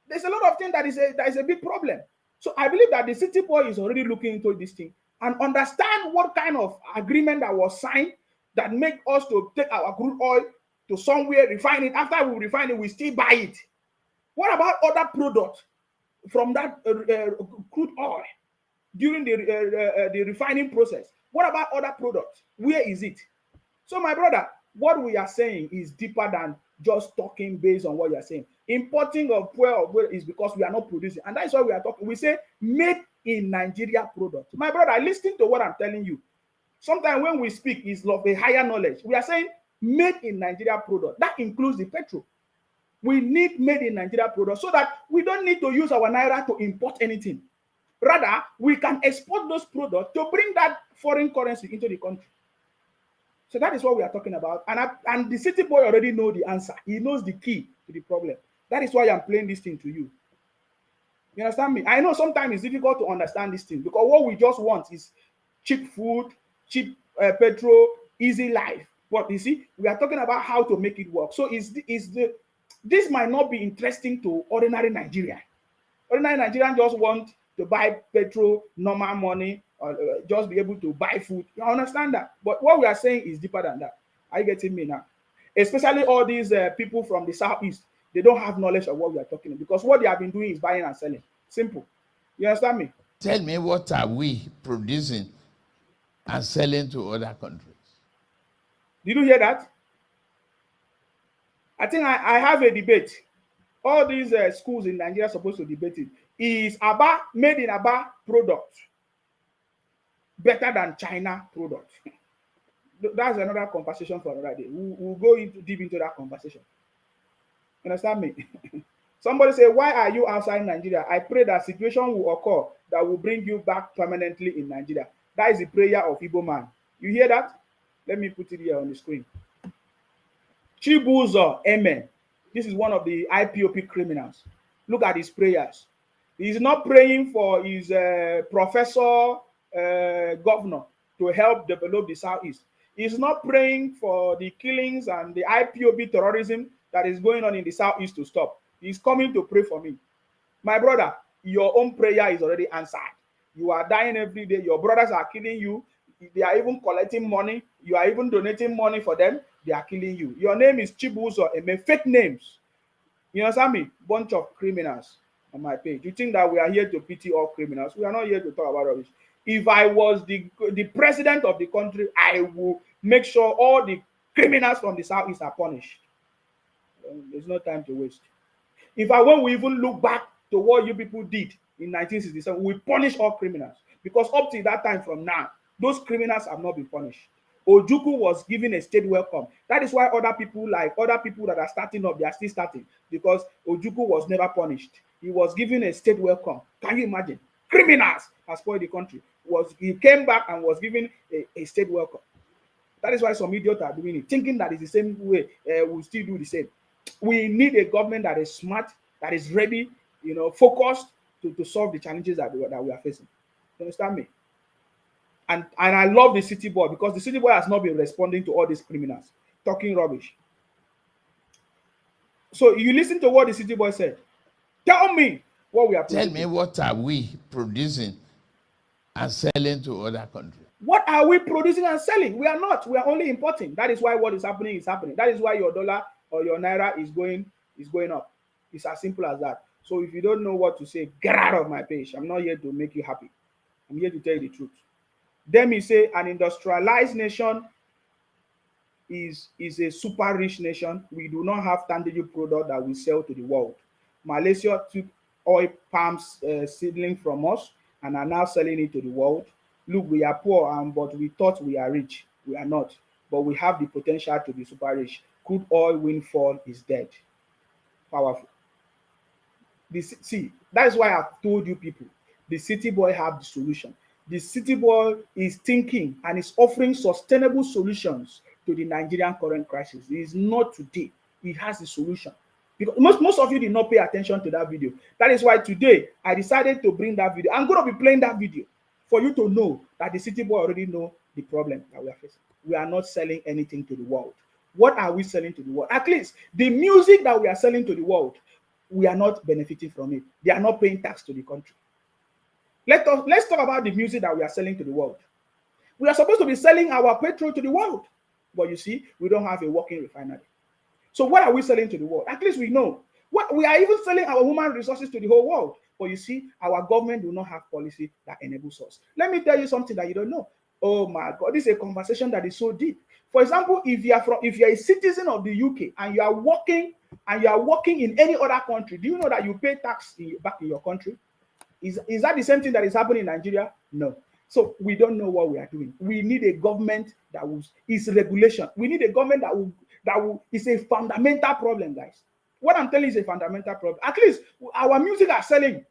S1: There's a lot of things that is a big problem. So I believe that the city boy is already looking into this thing and understand what kind of agreement that was signed that make us to take our crude oil to somewhere, refine it. After we refine it, we still buy it. What about other products from that crude oil during the refining process? What about other products? Where is it? So my brother, what we are saying is deeper than just talking based on what you are saying. Importing of fuel is because we are not producing, and that's why we are talking. We say made in Nigeria product. My brother, listen to what I'm telling you. Sometimes when we speak is of a higher knowledge. We are saying made in Nigeria product. That includes the petrol. We need made in Nigeria product so that we don't need to use our naira to import anything. Rather, we can export those products to bring that foreign currency into the country. So that is what we are talking about. And the city boy already knows the answer. He knows the key to the problem. That is why I'm playing this thing to you. You understand me? I know sometimes it's difficult to understand this thing because what we just want is cheap food, cheap petrol, easy life. But you see, we are talking about how to make it work. So this might not be interesting to ordinary Nigerian. Ordinary Nigerian just want to buy petrol, normal money, or just be able to buy food. You understand that? But what we are saying is deeper than that. Are you getting me now? Especially all these people from the southeast, they don't have knowledge of what we are talking about because what they have been doing is buying and selling. Simple. You understand me?
S7: Tell me, what are we producing and selling to other countries?
S1: Did you hear that? I think I have a debate. All these schools in Nigeria are supposed to debate it. Is Aba made in Aba product better than China product? That's another conversation for another day. We'll go deep into that conversation. You understand me? Somebody say, why are you outside Nigeria? I pray that situation will occur that will bring you back permanently in Nigeria. That is the prayer of Igbo man. You hear that? Let me put it here on the screen. Chibuzo, amen. This is one of the IPOP criminals. Look at his prayers. He's not praying for his professor, governor to help develop the Southeast. He's not praying for the killings and the IPOB terrorism that is going on in the Southeast to stop. He's coming to pray for me. My brother, your own prayer is already answered. You are dying every day. Your brothers are killing you. They are even collecting money. You are even donating money for them. They are killing you. Your name is Chibuzo. Fake names. You understand me? Bunch of criminals on my page. You think that we are here to pity all criminals? We are not here to talk about rubbish. If I was the president of the country, I will make sure all the criminals from the Southeast are punished. There's no time to waste. When we even look back to what you people did in 1967, we punish all criminals. Because up to that time from now, those criminals have not been punished. Ojukwu was given a state welcome. That is why other people that are starting up, they are still starting. Because Ojukwu was never punished. He was given a state welcome. Can you imagine? Criminals have spoiled the country. He came back and was given a state welcome. That is why some idiots are doing it, thinking that it's the same way we'll still do the same. We need a government that is smart, that is ready, focused to solve the challenges that we are facing. You understand me? And I love the city boy because the city boy has not been responding to all these criminals talking rubbish. So you listen to what the city boy said. Tell me what we are producing.
S7: Tell me what are we producing and selling to other countries?
S1: What are we producing and selling? We are not. We are only importing. That is why what is happening is happening. That is why your dollar or your naira is going up. It's as simple as that. So if you don't know what to say, get out of my page. I'm not here to make you happy. I'm here to tell you the truth. Then he say an industrialized nation is a super rich nation. We do not have tangible product that we sell to the world. Malaysia took oil palms seedling from us and are now selling it to the world. Look, we are poor, but we thought we are rich. We are not, but we have the potential to be super rich. Crude oil windfall is dead. Powerful. See, that's why I've told you people, the city boy have the solution. The city boy is thinking and is offering sustainable solutions to the Nigerian current crisis. It is not today. He has the solution. Because most of you did not pay attention to that video. That is why today I decided to bring that video. I'm going to be playing that video for you to know that the city boy already know the problem that we are facing. We are not selling anything to the world. What are we selling to the world? At least the music that we are selling to the world, we are not benefiting from it. They are not paying tax to the country. Let's talk about the music that we are selling to the world. We are supposed to be selling our petrol to the world. But you see, we don't have a working refinery. So what are we selling to the world? At least we know. We are even selling our human resources to the whole world. But you see, our government do not have policy that enables us. Let me tell you something that you don't know. Oh my God, this is a conversation that is so deep. For example, if you are a citizen of the UK and you are working in any other country, do you know that you pay tax back in your country? Is that the same thing that is happening in Nigeria? No. So we don't know what we are doing. We need a government that is regulation. We need a government that will is a fundamental problem, guys. What I'm telling you is a fundamental problem. At least our music are selling.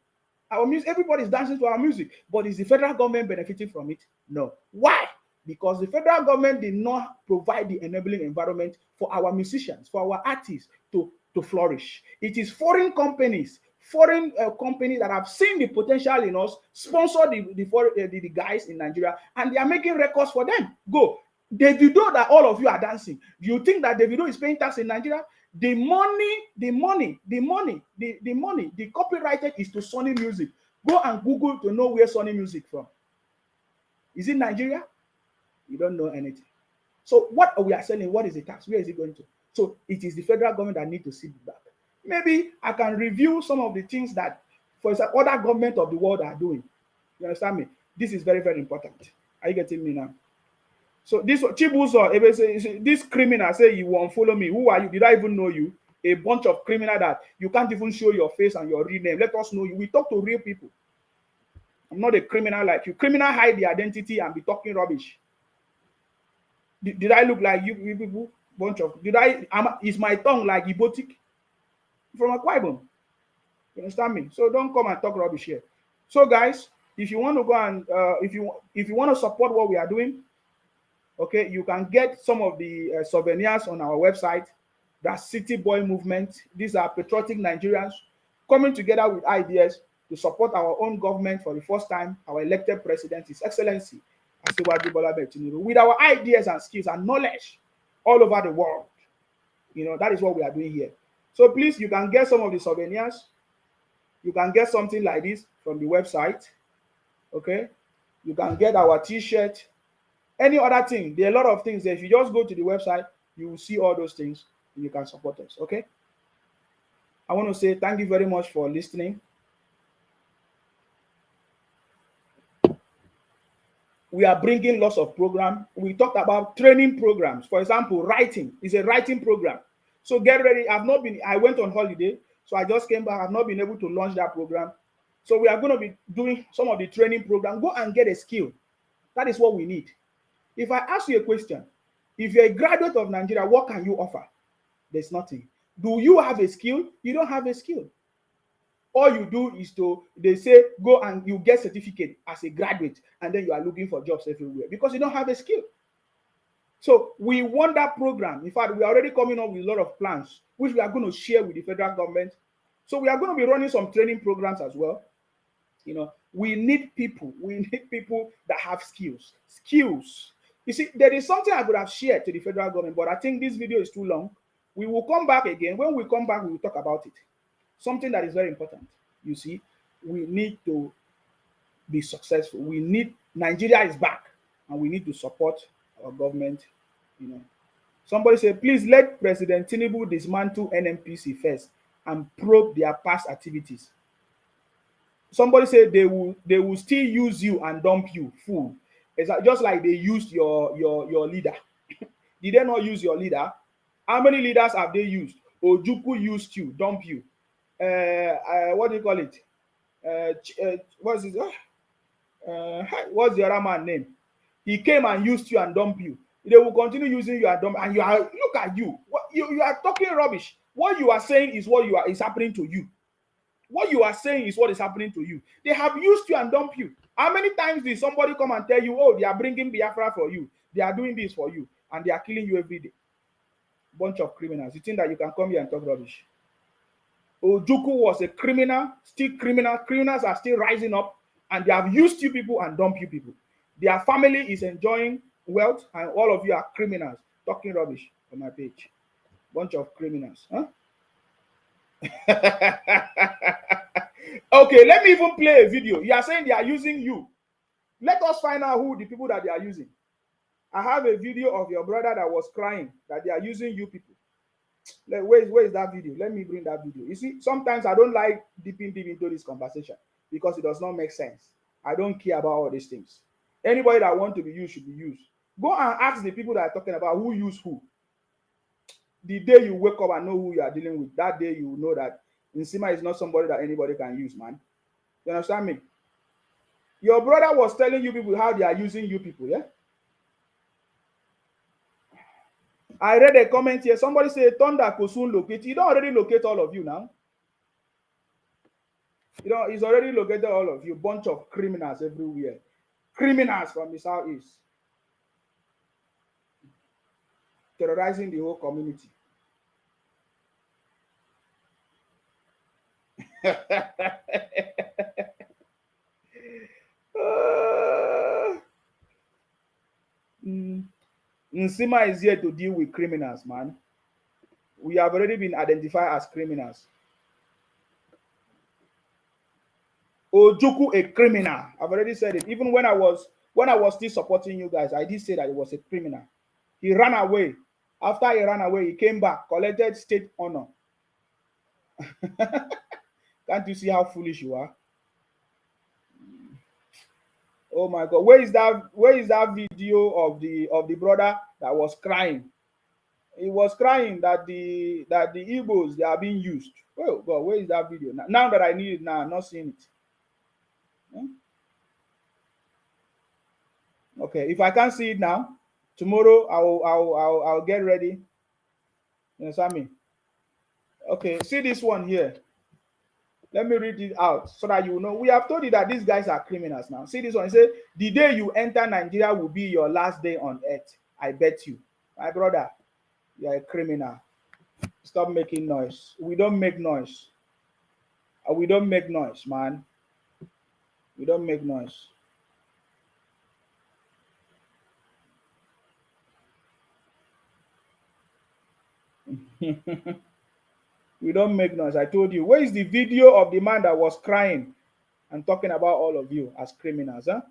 S1: Our music, everybody is dancing to our music. But is the federal government benefiting from it? No. Why? Because the federal government did not provide the enabling environment for our musicians, for our artists to flourish. It is foreign companies that have seen the potential in us, sponsor the guys in Nigeria, and they are making records for them. Go. Davido that all of you are dancing. Do you think that Davido is paying tax in Nigeria? The copyrighted is to Sony Music. Go and Google to know where Sony Music from. Is it Nigeria? You don't know anything. So what we are selling, what is the tax? Where is it going to? So it is the federal government that need to sit back. Maybe I can review some of the things that, for example, other governments of the world are doing. You understand me? This is very, very important. Are you getting me now? So this Chibuzo, this criminal say you won't follow me. Who are you? Did I even know you? a bunch of criminal that you can't even show your face and your real name. Let us know you. We talk to real people. I'm not a criminal like you. Criminal hide the identity and be talking rubbish. Did I look like you people? Bunch of is my tongue like Ibotic from Akwa Ibom? You understand me? So don't come and talk rubbish here. So guys, if you want to go and if you want to support what we are doing, okay, you can get some of the souvenirs on our website. That's City Boy Movement. These are patriotic Nigerians coming together with ideas to support our own government for the first time. Our elected president, His Excellency Asiwaju Bola Tinubu, with our ideas and skills and knowledge all over the world. You know, that is what we are doing here. So please, you can get some of the souvenirs. You can get something like this from the website. Okay, you can get our T-shirt. Any other thing, there are a lot of things there. If you just go to the website, you will see all those things and you can support us. Okay. I want to say thank you very much for listening. We are bringing lots of programs. We talked about training programs. For example, writing is a writing program. So get ready. I went on holiday, so I just came back. I've not been able to launch that program. So we are going to be doing some of the training program. Go and get a skill. That is what we need. If I ask you a question, if you're a graduate of Nigeria, what can you offer? There's nothing. Do you have a skill? You don't have a skill. All you do is they say, go and you get certificate as a graduate, and then you are looking for jobs everywhere because you don't have a skill. So we want that program. In fact, we are already coming up with a lot of plans, which we are going to share with the federal government. So we are going to be running some training programs as well. You know, we need people. We need people that have skills. Skills. You see, there is something I could have shared to the federal government, but I think this video is too long. We will come back again. When we come back, we will talk about it. Something that is very important. You see, we need to be successful. We need, Nigeria is back, and we need to support our government. You know, somebody said, please let President Tinubu dismantle NNPC first and probe their past activities. Somebody said they will still use you and dump you, fool. It's just like they used your leader. Did they not use your leader? How many leaders have they used? Ojukwu used you, dump you. What do you call it? What's his? What's the other man's name? He came and used you and dumped you. They will continue using you and dump. And you are, look at you. What you are talking rubbish. What you are saying is what is happening to you. What you are saying is what is happening to you. They have used you and dumped you. How many times did somebody come and tell you, oh, they are bringing Biafra for you, they are doing this for you, and they are killing you every day? Bunch of criminals. You think that you can come here and talk rubbish? Ojukwu was a criminal, still criminal. Criminals are still rising up, and they have used you people and dumped you people. Their family is enjoying wealth, and all of you are criminals talking rubbish on my page. Bunch of criminals, huh? Okay, let me even play a video. You are saying they are using you. Let us find out who the people that they are using. I have a video of your brother that was crying that they are using you people. Where is that video? Let me bring that video. You see, sometimes I don't like deep into this conversation because it does not make sense. I don't care about all these things. Anybody that wants to be used should be used. Go and ask the people that are talking about who use who. The day you wake up and know who you are dealing with, that day you will know that Nsima is not somebody that anybody can use, man. You understand me? Your brother was telling you people how they are using you people, yeah? I read a comment here. Somebody said Thunder could soon locate. You don't already locate all of you now. You know, he's already located all of you. Bunch of criminals everywhere. Criminals from the southeast. Terrorizing the whole community. Nsima is here to deal with criminals, man. We have already been identified as criminals. Ojukwu, a criminal. I've already said it. Even when I was still supporting you guys, I did say that he was a criminal. He ran away. After he ran away, he came back, collected state honor. Can't you see how foolish you are? Oh my God! Where is that video of the brother that was crying? He was crying that the Igbos, they are being used. Oh God, where is that video? Now that I need it now, I'm not seeing it. Hmm? Okay, if I can't see it now, tomorrow I'll get ready. You understand me? Okay, see this one here. Let me read it out so that you know. We have told you that these guys are criminals now. See this one. It says, the day you enter Nigeria will be your last day on earth. I bet you. My brother, you're a criminal. Stop making noise. We don't make noise. We don't make noise, man. We don't make noise. We don't make noise. I told you. Where is the video of the man that was crying and talking about all of you as criminals? Huh?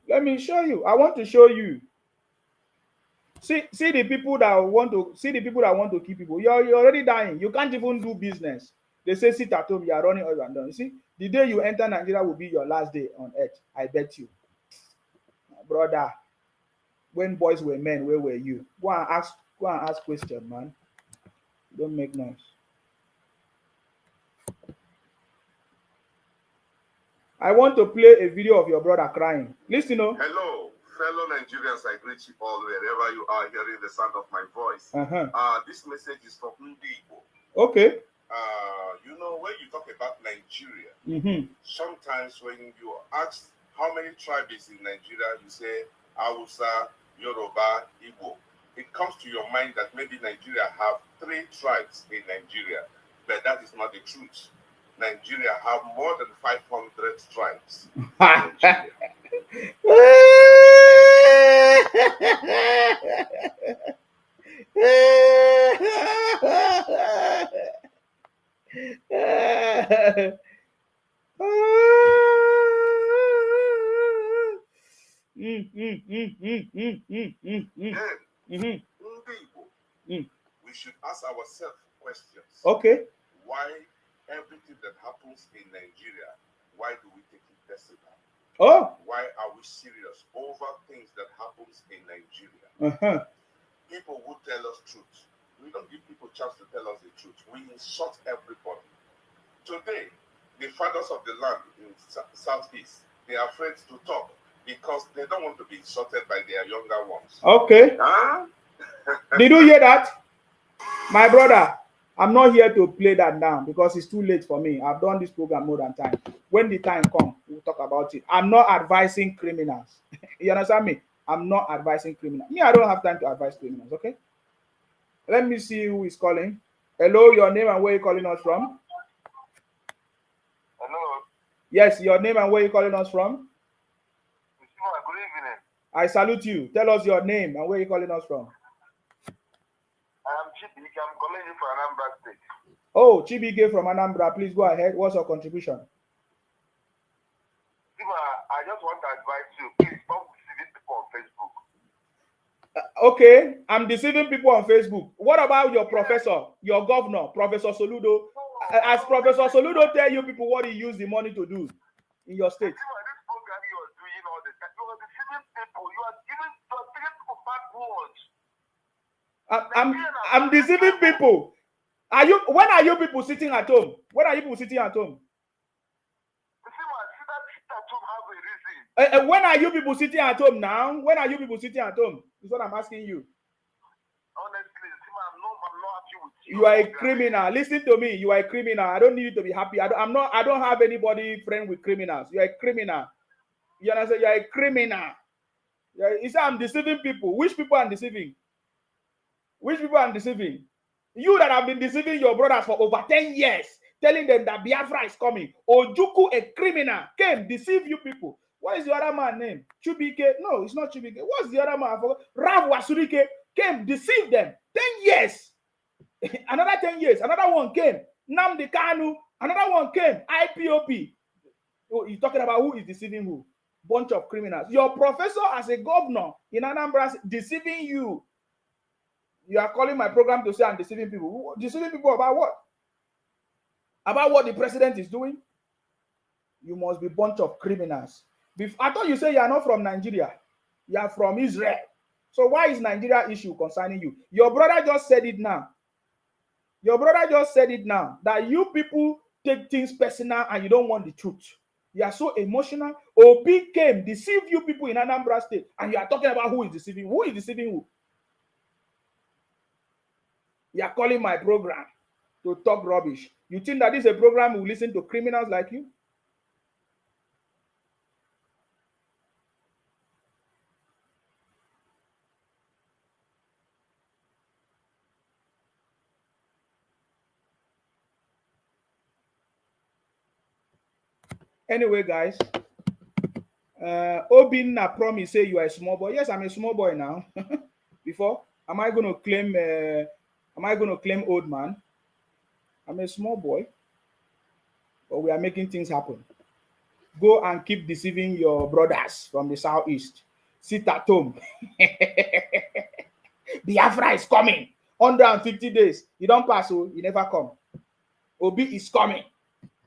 S1: Let me show you. I want to show you. See the people that want to keep people. You're already dying. You can't even do business. They say sit at home. You are running all and down. You see, the day you enter Nigeria will be your last day on earth. I bet you, brother. When boys were men, where were you? Go and ask question, man. Don't make noise. I want to play a video of your brother crying. Listen, oh.
S19: Hello, fellow Nigerians. I greet you all wherever you are hearing the sound of my voice. This message is from Ndibo.
S1: Okay.
S19: You know, when you talk about Nigeria, sometimes when you ask how many tribes in Nigeria, you say Hausa, Yoruba, Igbo. It comes to your mind that maybe Nigeria have 3 tribes in Nigeria, but that is not the truth. Nigeria have more than 500 tribes. We should ask ourselves questions.
S1: Okay.
S19: Why everything that happens in Nigeria, why do we take it personal?
S1: Oh.
S19: Why are we serious over things that happens in Nigeria? People who tell us truth. We don't give people a chance to tell us the truth. We insult everybody. Today, the fathers of the land in Southeast, they are afraid to talk because they don't want to be insulted by their younger ones.
S1: Okay. Did you hear that? My brother, I'm not here to play that now because it's too late for me. I've done this program more than time. When the time comes, we'll talk about it. I'm not advising criminals. You understand me? I'm not advising criminals. Me, I don't have time to advise criminals, okay? Let me see who is calling. Hello, your name and where you calling us from?
S20: Hello.
S1: Yes, your name and where you calling us from?
S20: Good evening.
S1: I salute you. Tell us your name and where you calling us from.
S20: I'm Chibike. I'm calling you from Anambra State.
S1: Oh, Chibike from Anambra. Please go ahead. What's your contribution?
S20: I just want to advise you, please stop deceiving people on Facebook.
S1: Okay, I'm deceiving people on Facebook. What about your professor, your governor, Professor Soludo? As Professor Soludo tell you people what he used the money to do in your state?
S20: This program you are doing all the time, you are deceiving people. You are taking people backwards.
S1: I'm deceiving people. When are you people sitting at home? When are you people sitting at home? When are you people sitting at home now? When are you people sitting at home? Is what I'm asking you.
S20: Honestly, I'm not happy with you.
S1: You are a criminal. Listen to me. You are a criminal. I don't need you to be happy. I don't have anybody friend with criminals. You are a criminal. You understand? You are a criminal. You say I'm deceiving people. Which people I'm deceiving? Which people I'm deceiving? You that have been deceiving your brothers for over 10 years, telling them that Biafra is coming. Ojuku, a criminal, came deceive you people. What is the other man's name? Chubike? No, it's not Chubike. What's the other man? I forgot. Rav Wasurike came, deceived them. 10 years. Another 10 years. Another one came. Namdi Kanu. Another one came. IPOP. Oh, he's talking about who is deceiving who. Bunch of criminals. Your professor as a governor in Anambra deceiving you. You are calling my program to say I'm deceiving people. Deceiving people about what? About what the president is doing? You must be a bunch of criminals. I thought you said you are not from Nigeria. You are from Israel. So why is Nigeria issue concerning you? Your brother just said it now. Your brother just said it now, that you people take things personal and you don't want the truth. You are so emotional. Obi came, deceived you people in Anambra State, and you are talking about who is deceiving. Who is deceiving who? You are calling my program to talk rubbish. You think that this is a program will listen to criminals like you? Anyway, guys, Obinna promise say you are a small boy. Yes, I'm a small boy now. Before, am I going to claim? Am I going to claim old man? I'm a small boy, but we are making things happen. Go and keep deceiving your brothers from the southeast. Sit at home. Biafra is coming. 150 days. You don't pass, so you never come. Obi is coming.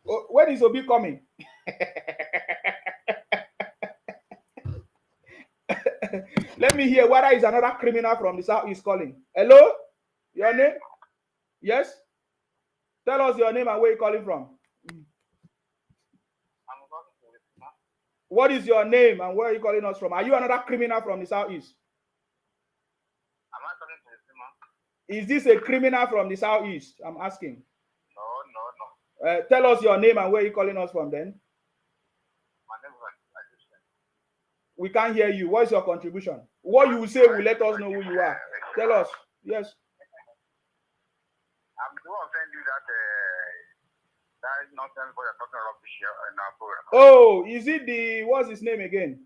S1: Oh, when is Obi coming? Let me hear whether is another criminal from the southeast calling. Hello? Your name? Yes? Tell us your name and where you're calling from. What is your name and where are you calling us from? Are you another criminal from the southeast? Is this a criminal from the southeast? I'm asking.
S20: No.
S1: Tell us your name and where you're calling us from then.
S20: My name is
S1: We can't hear you. What is your contribution? What you say will let us know who you are. Tell us. Yes.
S20: I'm the one saying you that nonsense what you're talking rubbish here in our program.
S1: Oh, is it the what's his name again?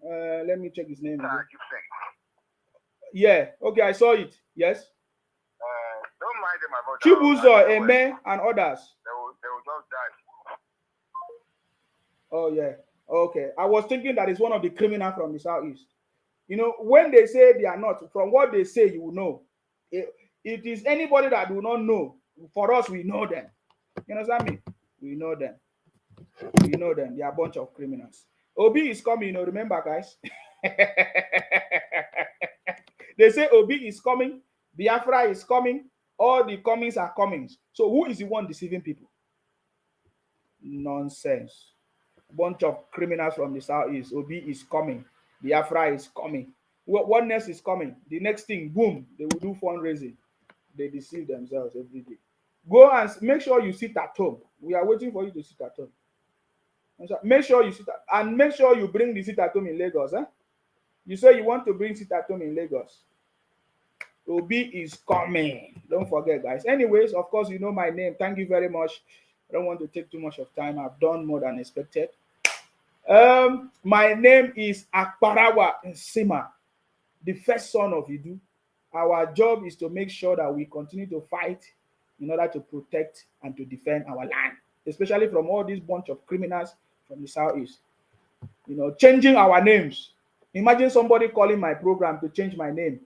S1: Let me check his name. Yeah. Okay, I saw it. Yes.
S20: Don't mind them about
S1: Chibuzo, Eme, and others.
S20: They will just die.
S1: Oh yeah. Okay. I was thinking that it's one of the criminals from the southeast. You know, when they say they are not, from what they say, you will know. It is anybody that do not know. For us, we know them. You understand me? We know them. We know them. They are a bunch of criminals. Obi is coming, you know, remember, guys? They say Obi is coming, Biafra is coming, all the comings are comings. So who is the one deceiving people? Nonsense. Bunch of criminals from the southeast. Obi is coming, Biafra is coming. What next is coming? The next thing, boom, they will do fundraising. They deceive themselves every day. Go and make sure you sit at home. We are waiting for you to sit at home. Make sure you sit at, and make sure you bring the sit at home in Lagos. You say you want to bring sit at home in Lagos. Obi is coming. Don't forget, guys. Anyways, of course, you know my name. Thank you very much. I don't want to take too much of time. I've done more than expected. My name is Akparawa Nsima, the first son of Idu. Our job is to make sure that we continue to fight in order to protect and to defend our land, especially from all these bunch of criminals from the southeast. You know, changing our names. Imagine somebody calling my program to change my name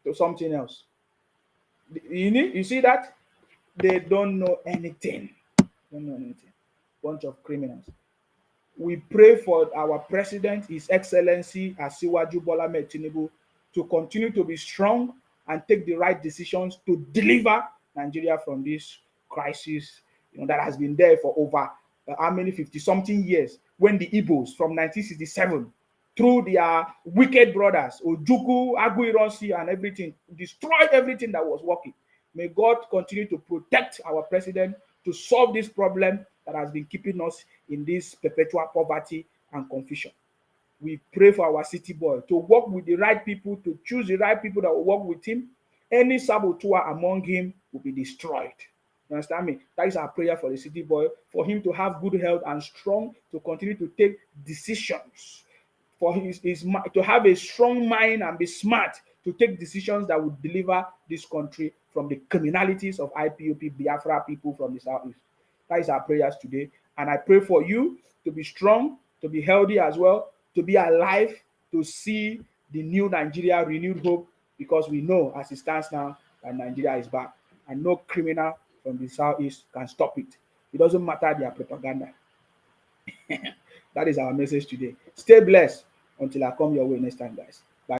S1: to something else. You see that? They don't know anything. Don't know anything. Bunch of criminals. We pray for our president, His Excellency Asiwaju Bola Ahmed Tinubu, to continue to be strong and take the right decisions to deliver Nigeria from this crisis, you know, that has been there for over how many 50-something years, when the Igbos from 1967 through their wicked brothers, Ojukwu, Aguironsi, and everything, destroyed everything that was working. May God continue to protect our president to solve this problem that has been keeping us in this perpetual poverty and confusion. We pray for our city boy to work with the right people, to choose the right people that will work with him. Any saboteur among him will be destroyed. You understand me? That is our prayer for the city boy, for him to have good health and strong to continue to take decisions, for his to have a strong mind and be smart to take decisions that would deliver this country from the criminalities of IPOP Biafra people from the southeast. That is our prayers today. And I pray for you to be strong, to be healthy as well, to be alive, to see the new Nigeria, renewed hope, because we know as it stands now that Nigeria is back. And no criminal from the southeast can stop it. It doesn't matter their propaganda. That is our message today. Stay blessed until I come your way next time, guys.